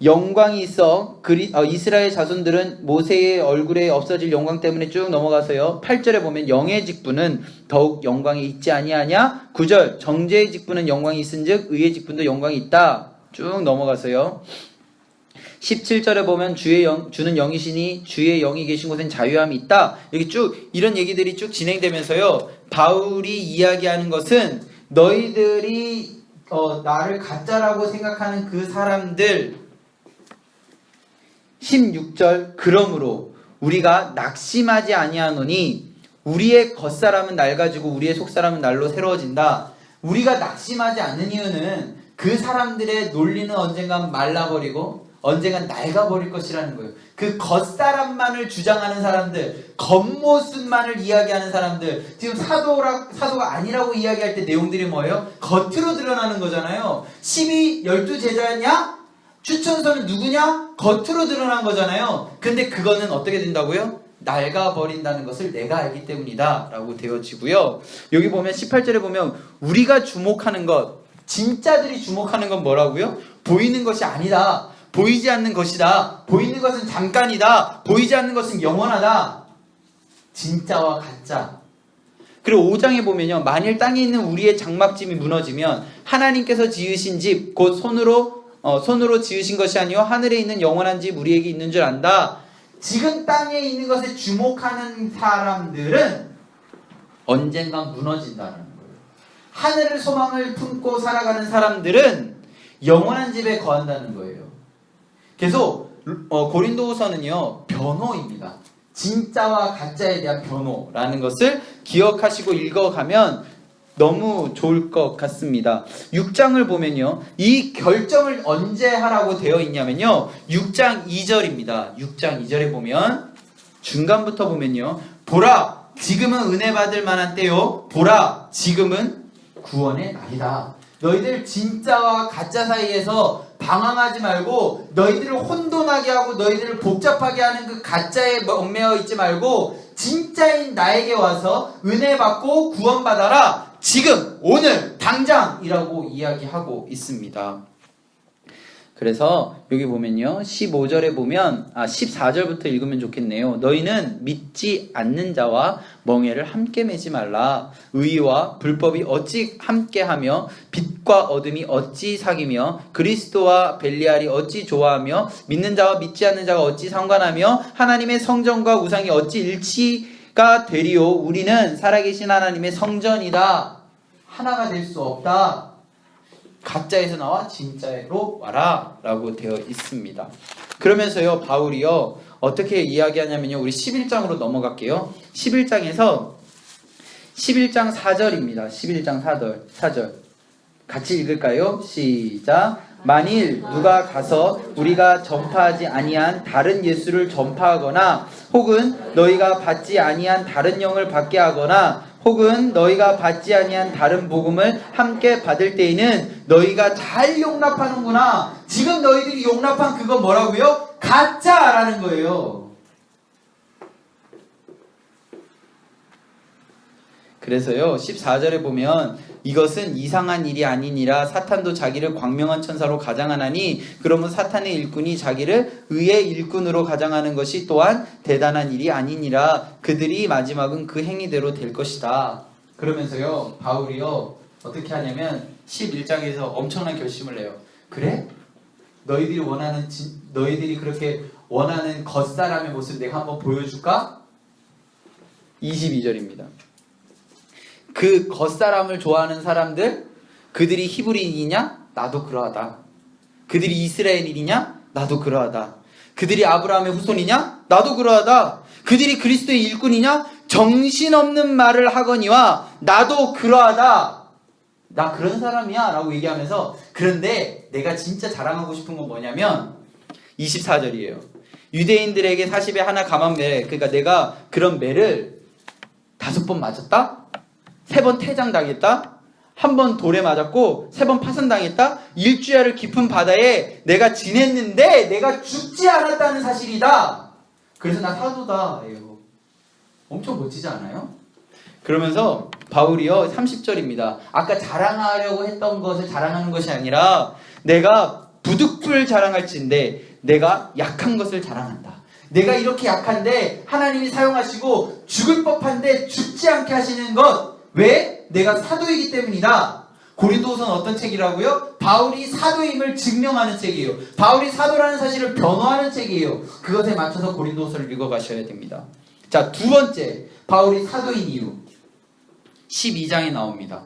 영광이 있어 이스라엘 자손들은 모세의 얼굴에 없어질 영광 때문에 쭉 넘어가서요. 8절에 보면 영의 직분은 더욱 영광이 있지 아니하냐. 9절 정죄의 직분은 영광이 있은즉 의의 직분도 영광이 있다. 쭉 넘어가서요. 17절에 보면 주는 영이시니 주의 영이 계신 곳엔 자유함이 있다. 여기 쭉 이런 얘기들이 쭉 진행되면서요. 바울이 이야기하는 것은 너희들이 나를 가짜라고 생각하는 그 사람들, 16절 그러므로 우리가 낙심하지 아니하노니 우리의 겉사람은 낡아지고 우리의 속사람은 날로 새로워진다. 우리가 낙심하지 않는 이유는 그 사람들의 논리는 언젠간 말라버리고 언젠간 낡아버릴 것이라는 거예요. 그 겉사람만을 주장하는 사람들, 겉모습만을 이야기하는 사람들, 지금 사도가 아니라고 이야기할 때 내용들이 뭐예요? 겉으로 드러나는 거잖아요. 12 제자냐? 추천서는 누구냐? 겉으로 드러난 거잖아요. 근데 그거는 어떻게 된다고요? 낡아버린다는 것을 내가 알기 때문이다 라고 되어지고요. 여기 보면 18절에 보면 우리가 주목하는 것, 진짜들이 주목하는 건 뭐라고요? 보이는 것이 아니다. 보이지 않는 것이다. 보이는 것은 잠깐이다. 보이지 않는 것은 영원하다. 진짜와 가짜. 그리고 5장에 보면요, 만일 땅에 있는 우리의 장막짐이 무너지면 하나님께서 지으신 집, 곧 손으로 지으신 것이 아니요 하늘에 있는 영원한 집 우리에게 있는 줄 안다. 지금 땅에 있는 것에 주목하는 사람들은 언젠간 무너진다는 거예요. 하늘을 소망을 품고 살아가는 사람들은 영원한 집에 거한다는 거예요. 그래서 고린도후서는요, 변호입니다. 진짜와 가짜에 대한 변호라는 것을 기억하시고 읽어가면 너무 좋을 것 같습니다. 6장을 보면요, 이 결정을 언제 하라고 되어 있냐면요, 6장 2절입니다. 6장 2절에 보면 중간부터 보면요, 보라 지금은 은혜 받을 만한 때요, 보라 지금은 구원의 날이다. 너희들 진짜와 가짜 사이에서 방황하지 말고, 너희들을 혼돈하게 하고 너희들을 복잡하게 하는 그 가짜에 얽매여 있지 말고 진짜인 나에게 와서 은혜 받고 구원 받아라. 지금, 오늘, 당장이라고 이야기하고 있습니다. 그래서 여기 보면요, 15절에 보면 14절부터 읽으면 좋겠네요. 너희는 믿지 않는 자와 멍에를 함께 매지 말라. 의와 불법이 어찌 함께하며 빛과 어둠이 어찌 사귀며 그리스도와 벨리알이 어찌 좋아하며 믿는 자와 믿지 않는 자가 어찌 상관하며 하나님의 성전과 우상이 어찌 일치가 되리요. 우리는 살아계신 하나님의 성전이다. 하나가 될 수 없다. 가짜에서 나와 진짜로 와라 라고 되어 있습니다. 그러면서요, 바울이요 어떻게 이야기하냐면요, 우리 11장으로 넘어갈게요. 11장에서 11장 4절입니다. 11장 4절 같이 읽을까요? 시작. 만일 누가 가서 우리가 전파하지 아니한 다른 예수를 전파하거나 혹은 너희가 받지 아니한 다른 영을 받게 하거나 혹은 너희가 받지 아니한 다른 복음을 함께 받을 때에는 너희가 잘 용납하는구나. 지금 너희들이 용납한 그건 뭐라고요? 가짜라는 거예요. 그래서요 14절에 보면 이것은 이상한 일이 아니니라 사탄도 자기를 광명한 천사로 가장하나니 그러면 사탄의 일꾼이 자기를 의의 일꾼으로 가장하는 것이 또한 대단한 일이 아니니라. 그들이 마지막은 그 행위대로 될 것이다. 그러면서요 바울이요 어떻게 하냐면 11장에서 엄청난 결심을 해요. 그래? 너희들이 그렇게 원하는 겉사람의 모습 내가 한번 보여줄까? 22절입니다. 그 겉사람을 좋아하는 사람들, 그들이 히브리인이냐? 나도 그러하다. 그들이 이스라엘인이냐? 나도 그러하다. 그들이 아브라함의 후손이냐? 나도 그러하다. 그들이 그리스도의 일꾼이냐? 정신없는 말을 하거니와 나도 그러하다. 나 그런 사람이야 라고 얘기하면서 그런데 내가 진짜 자랑하고 싶은 건 뭐냐면 24절이에요. 유대인들에게 40에 하나 감한 매, 그러니까 내가 그런 매를 5번 맞았다? 3번 퇴장당했다? 1번 돌에 맞았고 3번 파손당했다? 일주야를 깊은 바다에 내가 지냈는데 내가 죽지 않았다는 사실이다. 그래서 나 사도다. 엄청 멋지지 않아요? 그러면서 바울이요 30절입니다. 아까 자랑하려고 했던 것을 자랑하는 것이 아니라 내가 부득불 자랑할진데 내가 약한 것을 자랑한다. 내가 이렇게 약한데 하나님이 사용하시고 죽을 법한데 죽지 않게 하시는 것. 왜? 내가 사도이기 때문이다. 고린도후서는 어떤 책이라고요? 바울이 사도임을 증명하는 책이에요. 바울이 사도라는 사실을 변호하는 책이에요. 그것에 맞춰서 고린도후서를 읽어가셔야 됩니다. 자, 두 번째 바울이 사도인 이유 12장에 나옵니다.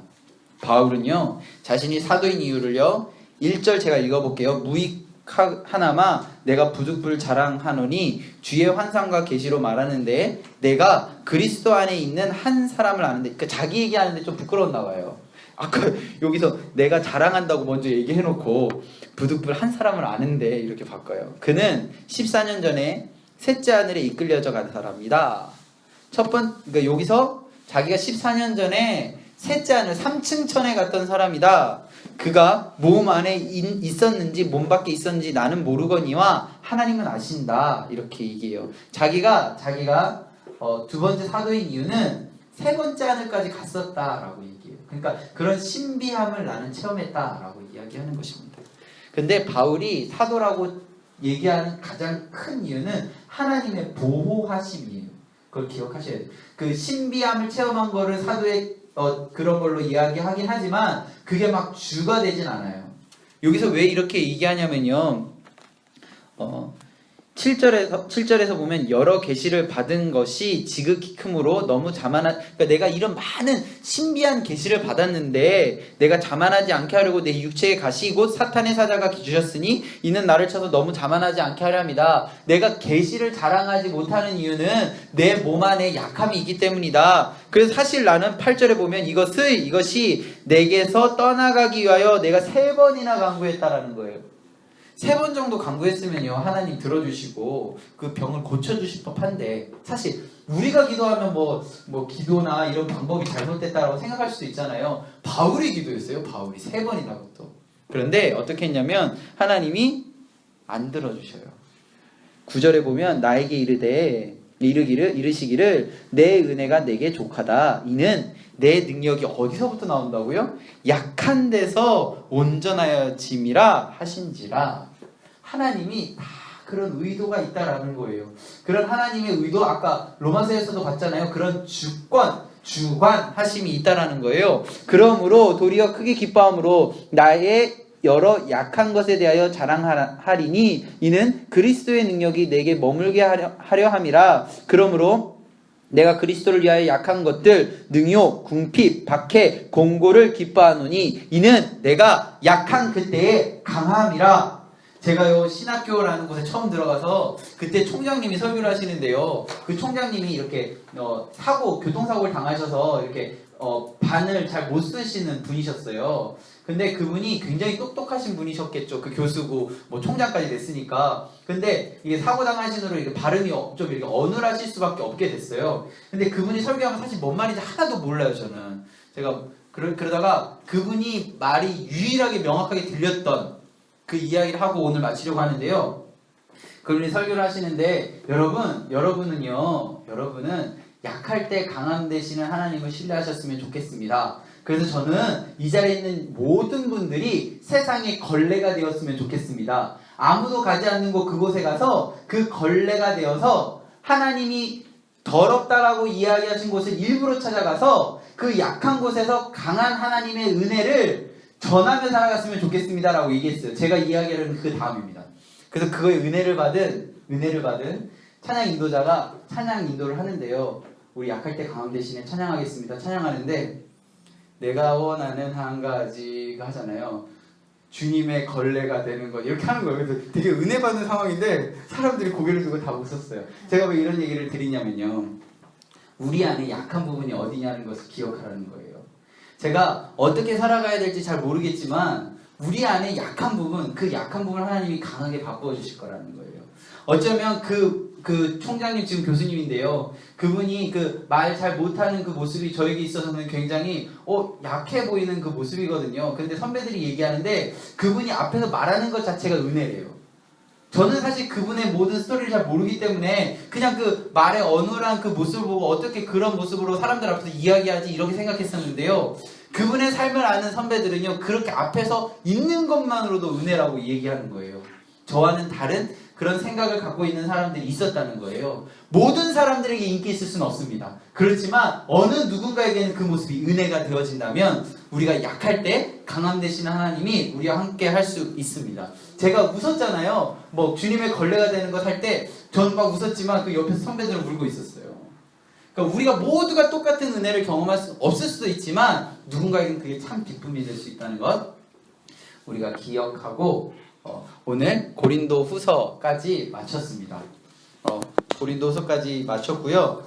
바울은요 자신이 사도인 이유를요 1절 제가 읽어볼게요. 무익하나마 내가 부득불 자랑하노니 주의 환상과 계시로 말하는데 내가 그리스도 안에 있는 한 사람을 아는데, 그러니까 자기 얘기하는데 좀 부끄러웠나 봐요. 아까 여기서 내가 자랑한다고 먼저 얘기해놓고 부득불 한 사람을 아는데 이렇게 바꿔요. 그는 14년 전에 셋째 하늘에 이끌려져 간 사람이다. 그러니까 여기서 자기가 14년 전에 셋째 하늘 3층 천에 갔던 사람이다. 그가 몸 안에 있었는지 몸 밖에 있었는지 나는 모르거니와 하나님은 아신다. 이렇게 얘기해요. 자기가 두 번째 사도인 이유는 세 번째 하늘까지 갔었다라고 얘기해요. 그러니까 그런 신비함을 나는 체험했다라고 이야기하는 것입니다. 근데 바울이 사도라고 얘기하는 가장 큰 이유는 하나님의 보호하심이에요. 그걸 기억하셔야 돼요. 그 신비함을 체험한 거를 사도의 그런 걸로 이야기하긴 하지만 그게 막 주가 되진 않아요. 여기서 왜 이렇게 얘기하냐면요. 7절에서 보면 여러 계시를 받은 것이 지극히 크므로 너무 그러니까 내가 이런 많은 신비한 계시를 받았는데 내가 자만하지 않게 하려고 내 육체의 가시 곧 사탄의 사자가 주셨으니 이는 나를 쳐서 너무 자만하지 않게 하려 합니다. 내가 계시를 자랑하지 못하는 이유는 내 몸 안에 약함이 있기 때문이다. 그래서 사실 나는 8절에 보면 이것이 내게서 떠나가기 위하여 내가 3번이나 간구했다라는 거예요. 3번 정도 간구했으면요 하나님 들어주시고 그 병을 고쳐주실 법한데, 사실 우리가 기도하면 뭐 기도나 이런 방법이 잘못됐다라고 생각할 수도 있잖아요. 바울이 기도했어요. 바울이 3번이나 또. 그런데 어떻게 했냐면 하나님이 안 들어주셔요. 9절에 보면 나에게 이르시기를 내 은혜가 내게 족하다. 이는 내 능력이 어디서부터 나온다고요? 약한 데서 온전하여짐이라 하신지라. 하나님이 다 그런 의도가 있다라는 거예요. 그런 하나님의 의도 아까 로마서에서도 봤잖아요. 그런 주관하심이 있다라는 거예요. 그러므로 도리어 크게 기뻐함으로 나의 여러 약한 것에 대하여 자랑하리니 이는 그리스도의 능력이 내게 머물게 하려 함이라. 그러므로 내가 그리스도를 위하여 약한 것들 능욕, 궁핍, 박해, 공고를 기뻐하노니 이는 내가 약한 그때에 강함이라. 제가요 신학교라는 곳에 처음 들어가서 그때 총장님이 설교를 하시는데요. 그 총장님이 이렇게 교통사고를 당하셔서 이렇게 반을 잘 못 쓰시는 분이셨어요. 근데 그분이 굉장히 똑똑하신 분이셨겠죠. 그 교수고 뭐 총장까지 됐으니까. 근데 이게 사고당하신으로 이게 발음이 좀 이렇게 어눌하실 수밖에 없게 됐어요. 근데 그분이 설교하면 사실 뭔 말인지 하나도 몰라요, 저는. 제가 그러다가 그분이 말이 유일하게 명확하게 들렸던 그 이야기를 하고 오늘 마치려고 하는데요. 그분이 설교를 하시는데 여러분은 약할 때 강함 되시는 하나님을 신뢰하셨으면 좋겠습니다. 그래서 저는 이 자리에 있는 모든 분들이 세상의 걸레가 되었으면 좋겠습니다. 아무도 가지 않는 곳 그곳에 가서 그 걸레가 되어서 하나님이 더럽다라고 이야기하신 곳을 일부러 찾아가서 그 약한 곳에서 강한 하나님의 은혜를 전하며 살아갔으면 좋겠습니다라고 얘기했어요. 제가 이야기하는 그 다음입니다. 그래서 그거에 은혜를 받은 찬양 인도자가 찬양 인도를 하는데요. 우리 약할 때 강함 대신에 찬양하겠습니다. 찬양하는데 내가 원하는 한 가지가 하잖아요. 주님의 걸레가 되는 것 이렇게 하는 거예요. 그래서 되게 은혜 받는 상황인데 사람들이 고개를 들고 다 웃었어요. 제가 왜 이런 얘기를 드리냐면요. 우리 안에 약한 부분이 어디냐는 것을 기억하라는 거예요. 제가 어떻게 살아가야 될지 잘 모르겠지만 우리 안에 약한 부분, 그 약한 부분을 하나님이 강하게 바꾸어 주실 거라는 거예요. 어쩌면 그 총장님 지금 교수님인데요. 그분이 그 말 잘 못하는 그 모습이 저에게 있어서는 굉장히 약해 보이는 그 모습이거든요. 근데 선배들이 얘기하는데 그분이 앞에서 말하는 것 자체가 은혜래요. 저는 사실 그분의 모든 스토리를 잘 모르기 때문에 그냥 그 말의 어눌한 그 모습을 보고 어떻게 그런 모습으로 사람들 앞에서 이야기하지 이렇게 생각했었는데요. 그분의 삶을 아는 선배들은요. 그렇게 앞에서 있는 것만으로도 은혜라고 얘기하는 거예요. 저와는 다른 그런 생각을 갖고 있는 사람들이 있었다는 거예요. 모든 사람들에게 인기 있을 수는 없습니다. 그렇지만 어느 누군가에게는 그 모습이 은혜가 되어진다면 우리가 약할 때 강함 되시는 하나님이 우리와 함께 할 수 있습니다. 제가 웃었잖아요. 뭐 주님의 걸레가 되는 것 할 때 전 막 웃었지만 그 옆에서 선배들은 울고 있었어요. 그러니까 우리가 모두가 똑같은 은혜를 경험할 수 없을 수도 있지만 누군가에게는 그게 참 기쁨이 될 수 있다는 것 우리가 기억하고 오늘 고린도 후서까지 마쳤습니다. 고린도 후서까지 마쳤고요.